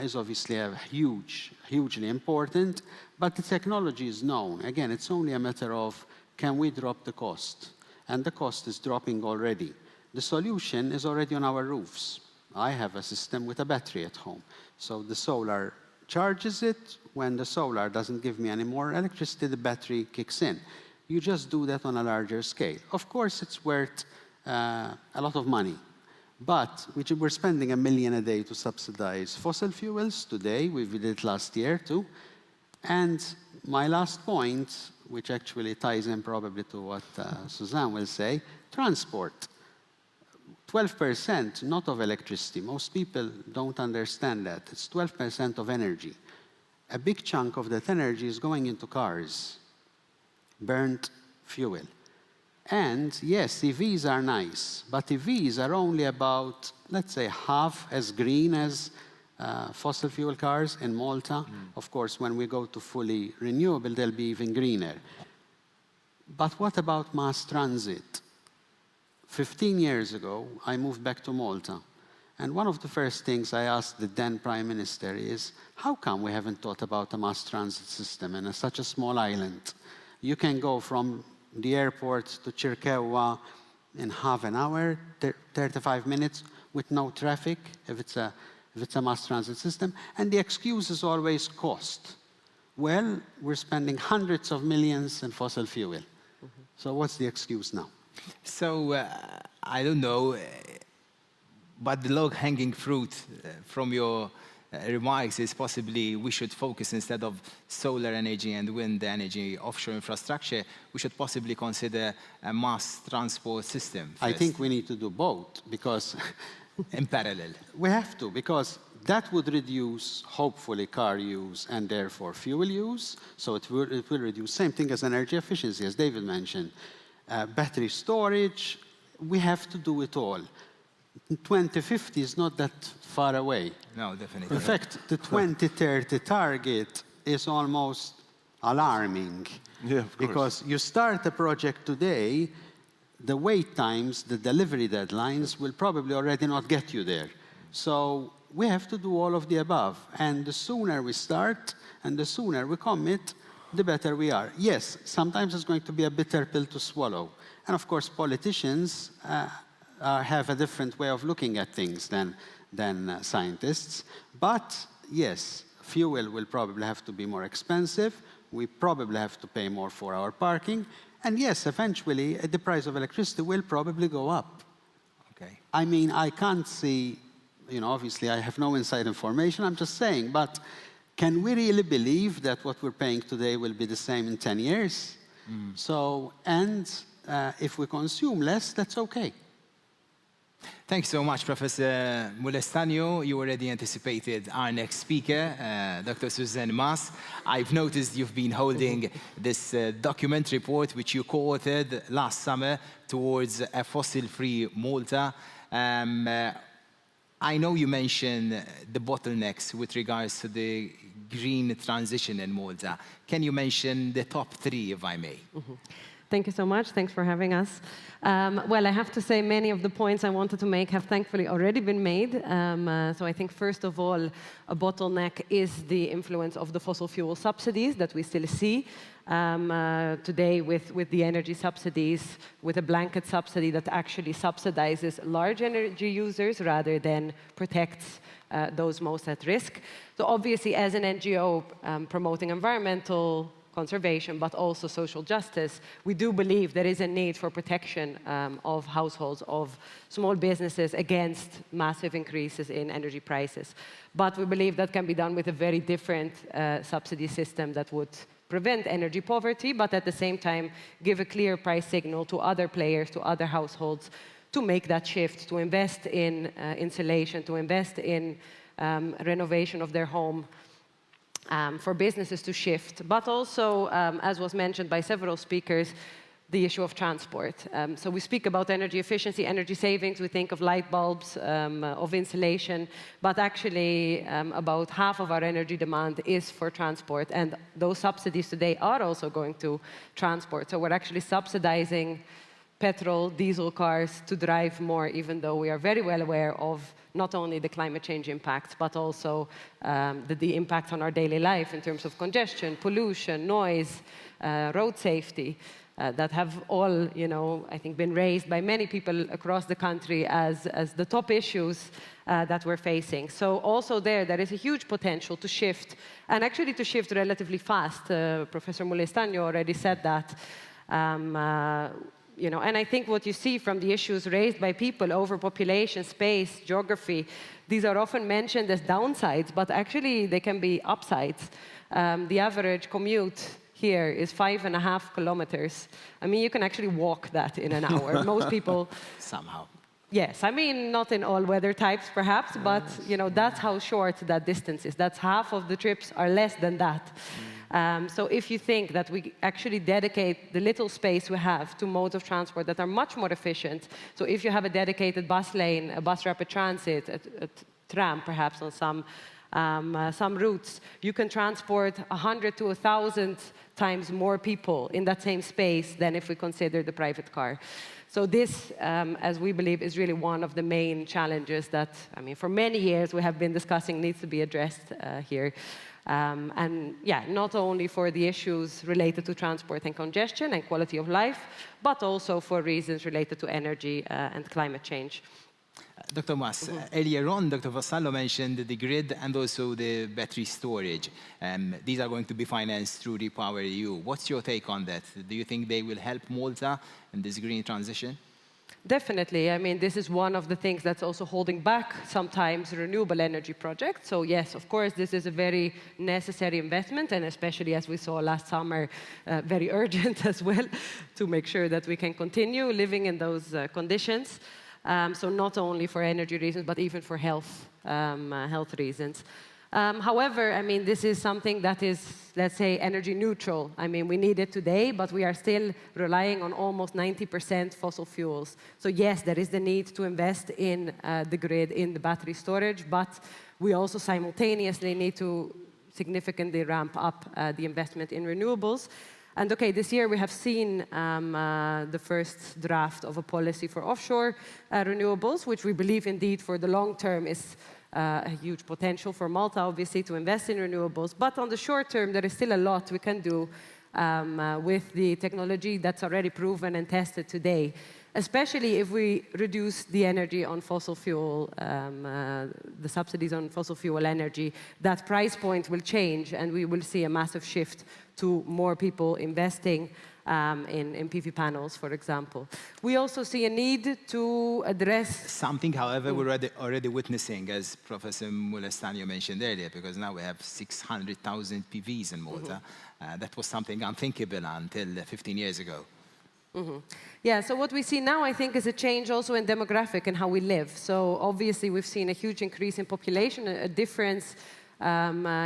is obviously hugely important, but the technology is known. Again, it's only a matter of, can we drop the cost? And the cost is dropping already. The solution is already on our roofs. I have a system with a battery at home. So the solar charges it, when the solar doesn't give me any more electricity, the battery kicks in. You just do that on a larger scale. Of course, it's worth a lot of money. But we're spending $1 million a day to subsidize fossil fuels today. We did it last year, too. And my last point, which actually ties in probably to what Suzanne will say, transport. 12% not of electricity. Most people don't understand that. It's 12% of energy. A big chunk of that energy is going into cars, burnt fuel. And yes, EVs are nice, but EVs are only about, let's say, half as green as fossil fuel cars in Malta. Of course, when we go to fully renewable, they'll be even greener. But what about mass transit? 15 years ago, I moved back to Malta. And one of the first things I asked the then Prime Minister is, how come we haven't thought about a mass transit system in such a small island? You can go from the airport to Chirkewa in half an hour, 35 minutes, with no traffic, if it's a mass transit system. And the excuse is always cost. Well, we're spending hundreds of millions in fossil fuel. So what's the excuse now? So, I don't know, but the low-hanging fruit from your remarks is possibly we should focus, instead of solar energy and wind energy, offshore infrastructure, we should possibly consider a mass transport system first. I think we need to do both, because in parallel. We have to, because that would reduce, hopefully, car use and therefore fuel use. So it will reduce. Same thing as energy efficiency, as David mentioned. Battery storage, we have to do it all. 2050 is not that far away. No, definitely. In fact, the 2030 target is almost alarming. Yeah, of course. Because you start a project today, the wait times, the delivery deadlines will probably already not get you there. So we have to do all of the above. And the sooner we start and the sooner we commit, the better we are. Yes, sometimes it's going to be a bitter pill to swallow. And of course, politicians have a different way of looking at things than scientists. But yes, fuel will probably have to be more expensive. We probably have to pay more for our parking. And yes, eventually, the price of electricity will probably go up. Okay. I mean, I can't see, obviously I have no inside information, I'm just saying, but can we really believe that what we're paying today will be the same in 10 years? So, and if we consume less, that's okay. Thank you so much, Professor Molestano. You already anticipated our next speaker, Dr. Suzanne Mas. I've noticed you've been holding this document report, which you co-authored last summer, towards a fossil-free Malta. I know you mentioned the bottlenecks with regards to the green transition in Malta. Can you mention the top 3, if I may? Thank you so much. Thanks for having us. Well, I have to say many of the points I wanted to make have thankfully already been made. So I think, first of all, a bottleneck is the influence of the fossil fuel subsidies that we still see. Today, with the energy subsidies, with a blanket subsidy that actually subsidizes large energy users rather than protects those most at risk. So obviously, as an NGO promoting environmental conservation, but also social justice, we do believe there is a need for protection of households, of small businesses against massive increases in energy prices. But we believe that can be done with a very different subsidy system that would prevent energy poverty, but at the same time give a clear price signal to other players, to other households, to make that shift, to invest in insulation, to invest in renovation of their home, for businesses to shift. But also, as was mentioned by several speakers, the issue of transport. So we speak about energy efficiency, energy savings, we think of light bulbs, of insulation, but actually about half of our energy demand is for transport, and those subsidies today are also going to transport. So we're actually subsidizing petrol, diesel cars to drive more, even though we are very well aware of not only the climate change impacts, but also the impact on our daily life in terms of congestion, pollution, noise, road safety, that have all, I think, been raised by many people across the country as the top issues that we're facing. So also there is a huge potential to shift, and actually to shift relatively fast. Professor Mulestano already said that. And I think what you see from the issues raised by people, overpopulation, space, geography, these are often mentioned as downsides, but actually they can be upsides. The average commute here is 5.5 kilometers. I mean, you can actually walk that in an hour. Most people... Somehow. Yes, I mean, not in all weather types, perhaps, but that's how short that distance is. That's half of the trips are less than that. So if you think that we actually dedicate the little space we have to modes of transport that are much more efficient, so if you have a dedicated bus lane, a bus rapid transit, a tram perhaps on some routes, you can transport 100 to 1,000 times more people in that same space than if we consider the private car. So this, as we believe, is really one of the main challenges that, I mean, for many years we have been discussing needs to be addressed here. And yeah, not only for the issues related to transport and congestion and quality of life, but also for reasons related to energy and climate change. Dr. Mas, earlier on, Dr. Vassallo mentioned the grid and also the battery storage. These are going to be financed through REPowerEU. What's your take on that? Do you think they will help Malta in this green transition? Definitely. I mean, this is one of the things that's also holding back sometimes renewable energy projects. So yes, of course, this is a very necessary investment, and especially as we saw last summer, very urgent as well, to make sure that we can continue living in those conditions. So not only for energy reasons, but even for health reasons. However, I mean, this is something that is, let's say, energy neutral. I mean, we need it today, but we are still relying on almost 90% fossil fuels. So yes, there is the need to invest in the grid, in the battery storage, but we also simultaneously need to significantly ramp up the investment in renewables. And okay, this year we have seen the first draft of a policy for offshore renewables, which we believe indeed for the long term is a huge potential for Malta, obviously, to invest in renewables. But on the short term, there is still a lot we can do with the technology that's already proven and tested today, especially if we reduce the energy on fossil fuel, the subsidies on fossil fuel energy. That price point will change, and we will see a massive shift to more people investing in PV panels, for example. We also see a need to address... Something, however, we're already witnessing, as Professor Mulestano mentioned earlier, because now we have 600,000 PVs in Malta. That was something unthinkable until 15 years ago. Yeah, so what we see now, I think, is a change also in demographic and how we live. So obviously, we've seen a huge increase in population, a difference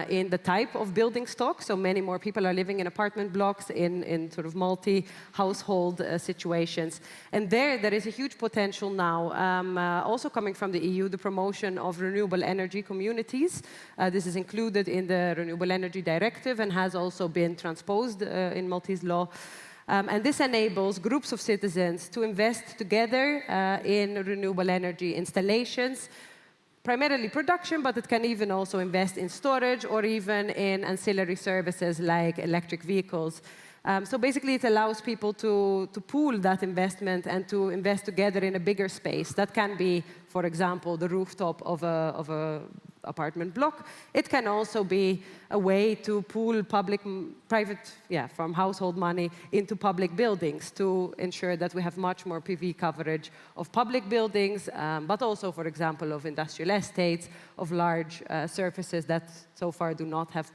in the type of building stock. So many more people are living in apartment blocks, in sort of multi-household situations. And there is a huge potential now, also coming from the EU, the promotion of renewable energy communities. This is included in the Renewable Energy Directive and has also been transposed in Maltese law. And this enables groups of citizens to invest together in renewable energy installations, primarily production, but it can even also invest in storage or even in ancillary services like electric vehicles. So basically, it allows people to pool that investment and to invest together in a bigger space. That can be, for example, the rooftop of a apartment block. It can also be a way to pool from household money into public buildings to ensure that we have much more PV coverage of public buildings, but also, for example, of industrial estates, of large surfaces that so far do not have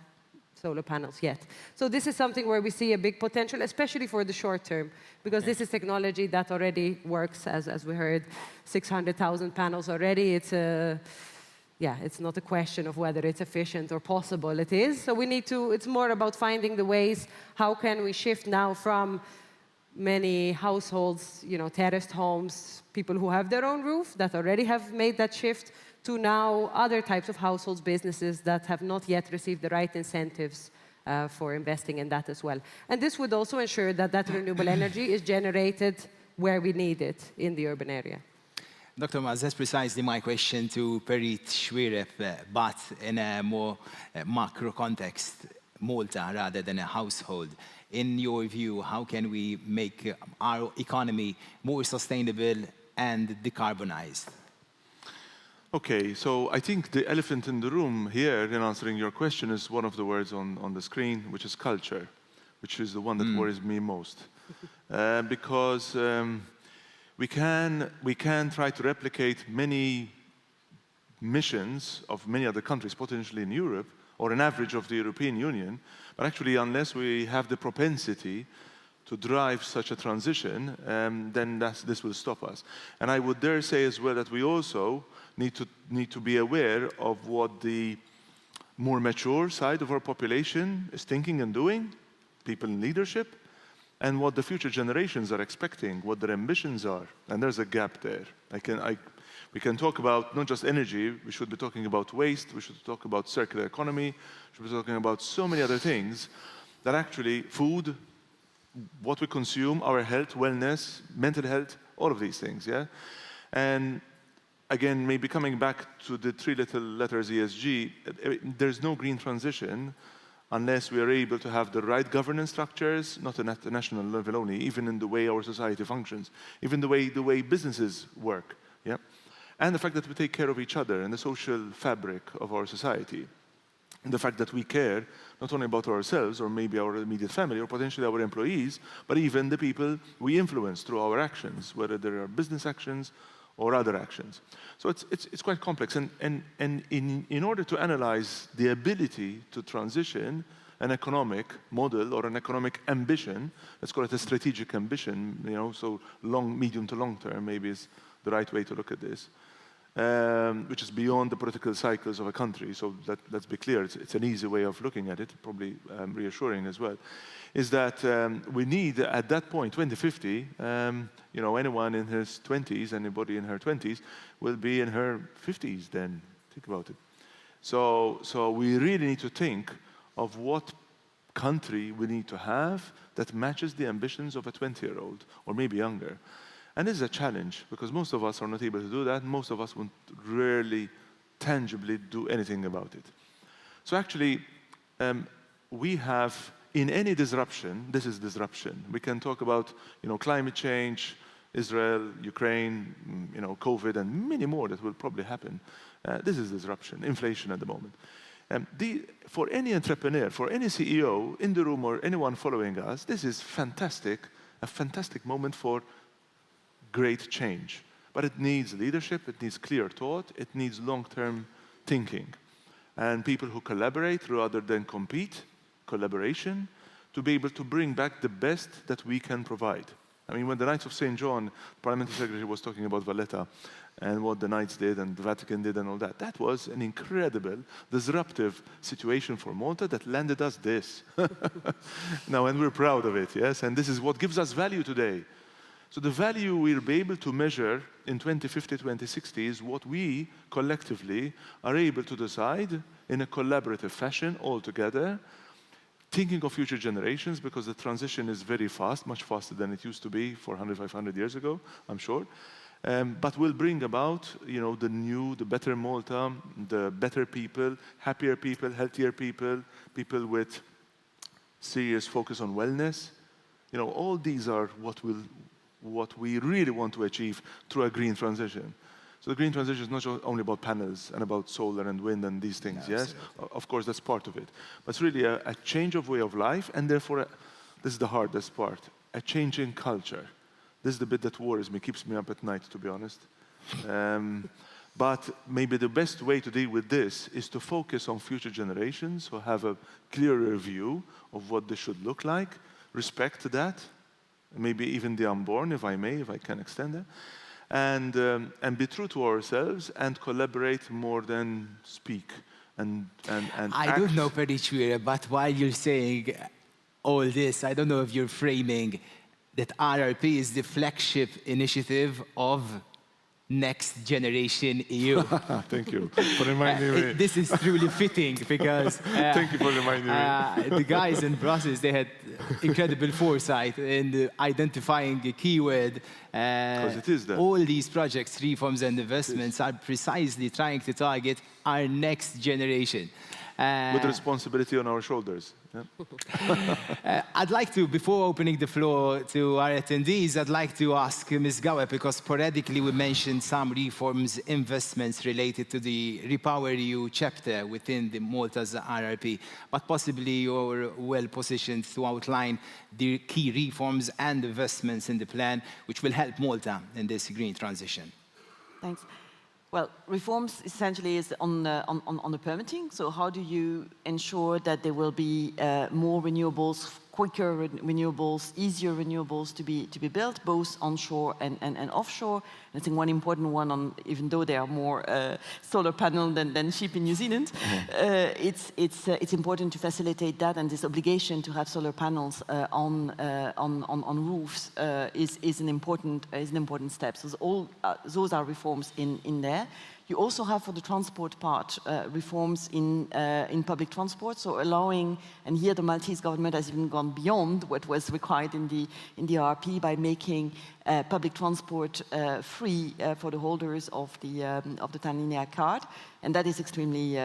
solar panels yet. So this is something where we see a big potential, especially for the short term, because this is technology that already works, as we heard, 600,000 panels already. It's not a question of whether it's efficient or possible. It is. So we need to, it's more about finding the ways, how can we shift now from many households, terraced homes, people who have their own roof that already have made that shift, to now other types of households, businesses that have not yet received the right incentives for investing in that as well. And this would also ensure that renewable energy is generated where we need it in the urban area. Dr. Maz, that's precisely my question to Perit Shwirep, but in a more macro context, Malta rather than a household. In your view, how can we make our economy more sustainable and decarbonized? Okay, so I think the elephant in the room here in answering your question is one of the words on the screen, which is culture, which is the one that worries me most. Because we can try to replicate many missions of many other countries, potentially in Europe, or an average of the European Union, but actually unless we have the propensity to drive such a transition, then this will stop us. And I would dare say as well that we also need to be aware of what the more mature side of our population is thinking and doing, people in leadership, and what the future generations are expecting, what their ambitions are. And there's a gap there. We can talk about not just energy, we should be talking about waste, we should talk about circular economy, we should be talking about so many other things that actually food, what we consume, our health, wellness, mental health, all of these things, yeah? And again, maybe coming back to the three little letters ESG, there's no green transition unless we are able to have the right governance structures, not at the national level only, even in the way our society functions, even the way businesses work, yeah? And the fact that we take care of each other and the social fabric of our society. And the fact that we care not only about ourselves or maybe our immediate family or potentially our employees, but even the people we influence through our actions, whether there are business actions or other actions. So it's quite complex. And in order to analyze the ability to transition an economic model or an economic ambition, let's call it a strategic ambition, you know, so medium to long term maybe is the right way to look at this. Which is beyond the political cycles of a country, so let's be clear, it's an easy way of looking at it, probably reassuring as well, is that we need, at that point, 2050, you know, anyone in his 20s, anybody in her 20s, will be in her 50s then. Think about it. So we really need to think of what country we need to have that matches the ambitions of a 20-year-old, or maybe younger. And this is a challenge, because most of us are not able to do that, and most of us won't rarely tangibly do anything about it. So actually, we have, in any disruption, this is disruption. We can talk about, you know, climate change, Israel, Ukraine, you know, COVID, and many more that will probably happen. This is disruption, inflation at the moment. For any entrepreneur, for any CEO in the room or anyone following us, this is fantastic, a fantastic moment for great change. But it needs leadership, it needs clear thought, it needs long-term thinking. And people who collaborate rather than compete, collaboration, to be able to bring back the best that we can provide. I mean, when the Knights of St. John, Parliamentary Secretary was talking about Valletta and what the Knights did and the Vatican did and all that, that was an incredible, disruptive situation for Malta that landed us this. Now, and we're proud of it, yes? And this is what gives us value today. So the value we'll be able to measure in 2050, 2060 is what we collectively are able to decide in a collaborative fashion all together, thinking of future generations, because the transition is very fast, much faster than it used to be 400, 500 years ago, I'm sure. But will bring about, you know, the new, the better Malta, the better people, happier people, healthier people, people with serious focus on wellness. You know, all these are what we really want to achieve through a green transition. So the green transition is not only about panels and about solar and wind and these things, no, yes? Of course, that's part of it. But it's really a change of way of life, and therefore, this is the hardest part, a change in culture. This is the bit that worries me, keeps me up at night, to be honest. But maybe the best way to deal with this is to focus on future generations who have a clearer view of what this should look like, respect that, maybe even the unborn, if I may, if I can extend it, and be true to ourselves and collaborate more than speak and I don't know, Perichwira, but while you're saying all this, I don't know if you're framing that RRP is the flagship initiative of next generation EU. Thank you for reminding me. This is truly fitting because Thank you for reminding me. the guys in Brussels, they had incredible foresight in identifying a keyword. It is that. All these projects, reforms and investments are precisely trying to target our next generation. With responsibility on our shoulders. Yeah. I'd like to, before opening the floor to our attendees, I'd like to ask Ms. Gawe, because sporadically we mentioned some reforms, investments related to the Repower EU chapter within the Malta's RRP, but possibly you're well positioned to outline the key reforms and investments in the plan which will help Malta in this green transition. Thanks. Well, reforms essentially is on the permitting. So how do you ensure that there will be more renewables, quicker renewables, easier renewables to be built, both onshore and offshore? And I think one important one, even though there are more solar panels than sheep in New Zealand, it's important to facilitate that, and this obligation to have solar panels on roofs is an important step. So those are reforms in there. You also have, for the transport part, reforms in public transport, so allowing, and here the Maltese government has even gone beyond what was required in the RRP by making public transport free for the holders of the Tanzania card, and that is extremely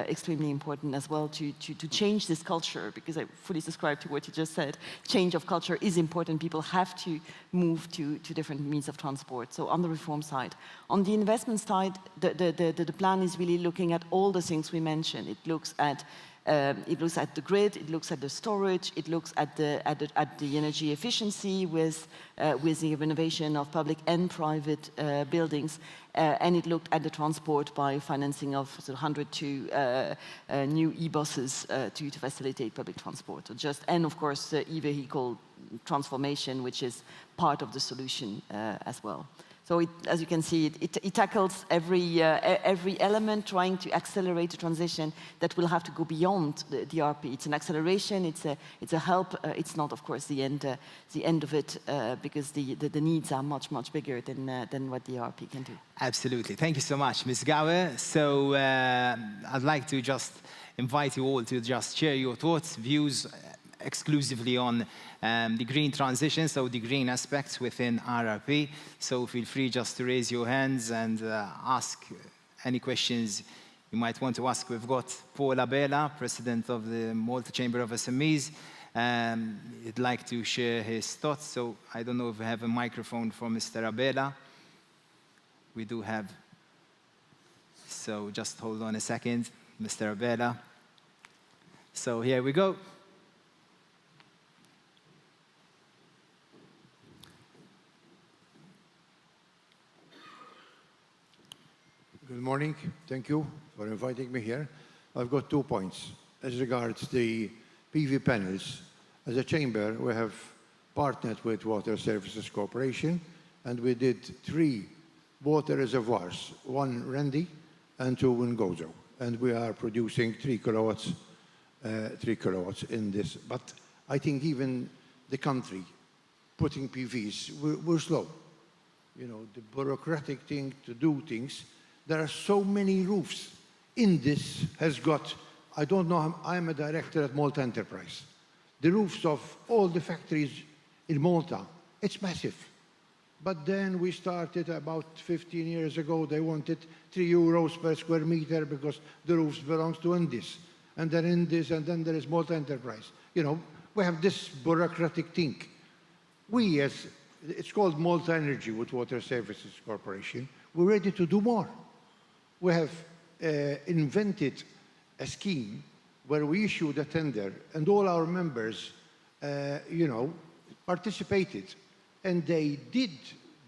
important as well to change this culture, because I fully subscribe to what you just said. Change of culture is important. People have to move to different means of transport. So on the reform side, on the investment side, the plan is really looking at all the things we mentioned. It looks at the grid, it looks at the storage, it looks at the energy efficiency with the renovation of public and private buildings, and it looked at the transport by financing of 102 new e-buses to facilitate public transport. And of course, e-vehicle transformation, which is part of the solution as well. So as you can see, it tackles every element, trying to accelerate the transition that will have to go beyond the RP. It's an acceleration, it's a help. It's not, of course, the end of it, because the needs are much bigger than what the RP can do. Absolutely. Thank you so much, Ms. Gawe. So I'd like to just invite you all to just share your thoughts, views, exclusively on the green transition, so the green aspects within RRP. So feel free just to raise your hands and ask any questions you might want to ask. We've got Paul Abela, President of the Malta Chamber of SMEs. He'd like to share his thoughts. So I don't know if we have a microphone for Mr. Abela. We do have. So just hold on a second, Mr. Abela. So here we go. Good morning. Thank you for inviting me here. I've got 2 points. As regards the PV panels, as a chamber, we have partnered with Water Services Corporation, and we did 3 water reservoirs, 1 Randy and 2 in Gozo. And we are producing 3 kilowatts in this. But I think even the country putting PVs, we're slow. You know, the bureaucratic thing to do things. There are so many roofs. In this has got, I don't know, I'm a director at Malta Enterprise. The roofs of all the factories in Malta, it's massive. But then we started about 15 years ago, they wanted €3 per square meter because the roofs belongs to Indis. And then Indis, and then there is Malta Enterprise. You know, we have this bureaucratic thing. It's called Malta Energy with Water Services Corporation. We're ready to do more. We have invented a scheme where we issued a tender, and all our members, participated, and they did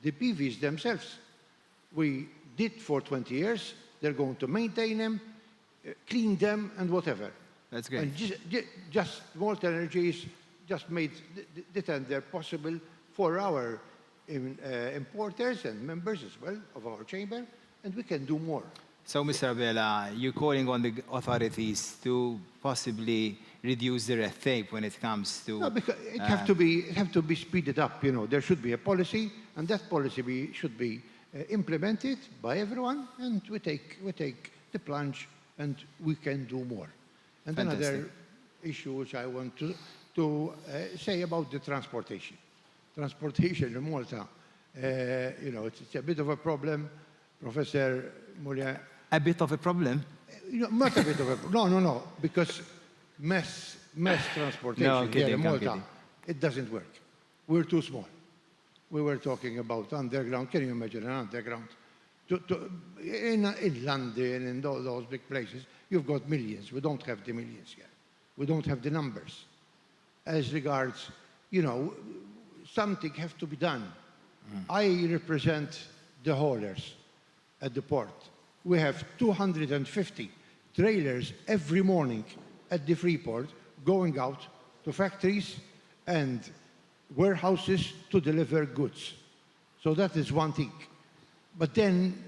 the PVs themselves. We did for 20 years. They're going to maintain them, clean them, and whatever. That's great. And just Malta Energy just made the tender possible for our importers and members as well of our chamber, and we can do more. So, Mr. Abela, you're calling on the authorities to possibly reduce the red tape when it comes to... No, because it have to be speeded up. You know, there should be a policy, and that policy should be implemented by everyone, and we take the plunge, and we can do more. And Fantastic. another issue which I want to say about the transportation. Transportation in Malta, it's a bit of a problem. Professor Mulya. A bit of a problem? Not a bit of a no, because mass transportation here in Malta, it doesn't work. We're too small. We were talking about underground. Can you imagine an underground? In London and all those big places, you've got millions. We don't have the millions here. We don't have the numbers. As regards, something has to be done. I represent the haulers at the port. We have 250 trailers every morning at the Freeport going out to factories and warehouses to deliver goods. So that is one thing. But then,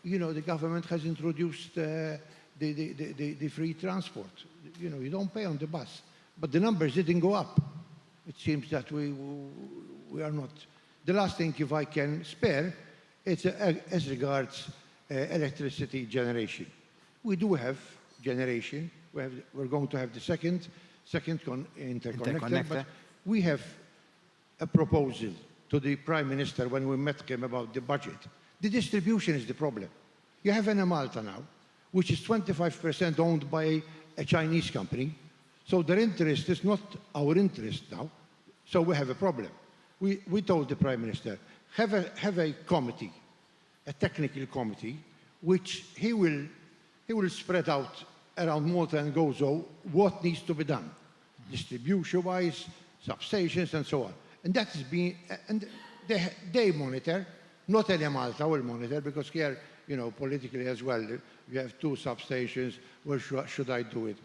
the government has introduced the free transport. You don't pay on the bus. But the numbers didn't go up. It seems that we are not. The last thing, if I can spare, it's as regards electricity generation. We do have generation. We're going to have the second interconnector. But we have a proposal to the Prime Minister when we met him about the budget. The distribution is the problem. You have in Malta now, which is 25% owned by a Chinese company. So their interest is not our interest now. So we have a problem. We told the Prime Minister, have a committee, a technical committee, which he will spread out around Malta and Gozo what needs to be done, distribution-wise, substations, and so on. And that is being, and they monitor, not only Malta will monitor, because here, politically as well, you have two substations, where should I do it?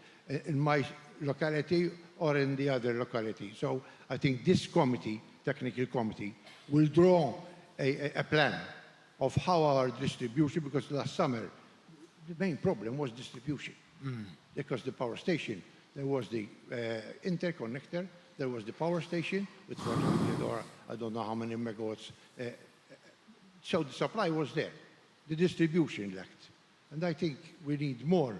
In my locality or in the other locality? So I think this committee, technical committee, will draw a plan of how our distribution, because last summer, the main problem was distribution. Because the power station, there was the interconnector, there was the power station with 400 or I don't know how many megawatts. So the supply was there. The distribution lacked. And I think we need more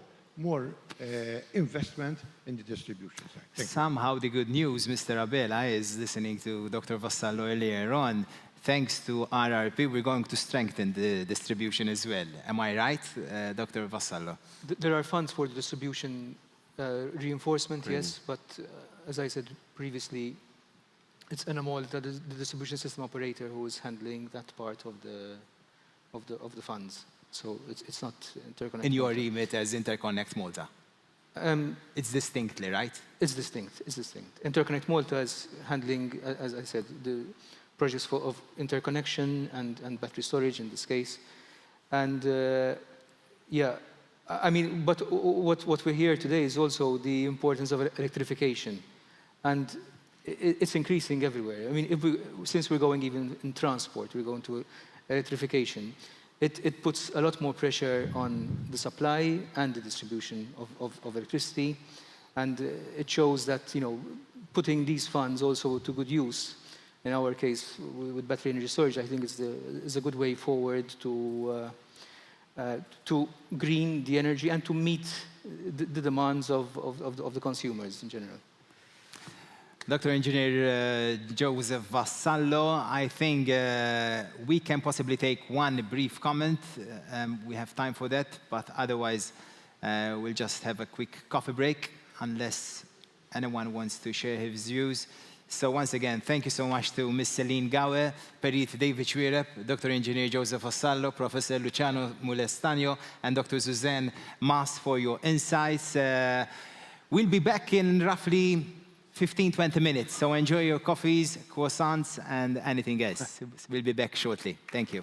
investment in the distribution side. Somehow the good news, Mr. Abela, is listening to Dr. Vassallo earlier on, thanks to RRP, we're going to strengthen the distribution as well. Am I right, Dr. Vassallo? There are funds for the distribution reinforcement, yes, but as I said previously, it's NMOL, the distribution system operator, who is handling that part of the funds. So it's not interconnected. In your remit as Interconnect Malta? It's distinctly, right? It's distinct. Interconnect Malta is handling, as I said, the projects of interconnection and battery storage in this case. And but what we hear today is also the importance of electrification. And it's increasing everywhere. I mean, since we're going even in transport, we're going to electrification. It puts a lot more pressure on the supply and the distribution of electricity. And it shows that, putting these funds also to good use, in our case, with battery energy storage, I think is a good way forward to green the energy and to meet the demands of the consumers in general. Dr. Engineer Joseph Vassallo, I think we can possibly take one brief comment. We have time for that, but otherwise we'll just have a quick coffee break unless anyone wants to share his views. So once again, thank you so much to Ms. Celine Gawe, Perit David Schwirep, Dr. Engineer Joseph Vassallo, Professor Luciano Molestano, and Dr. Suzanne Mas for your insights. We'll be back in roughly 15-20 minutes, so enjoy your coffees, croissants, and anything else. We'll be back shortly. Thank you.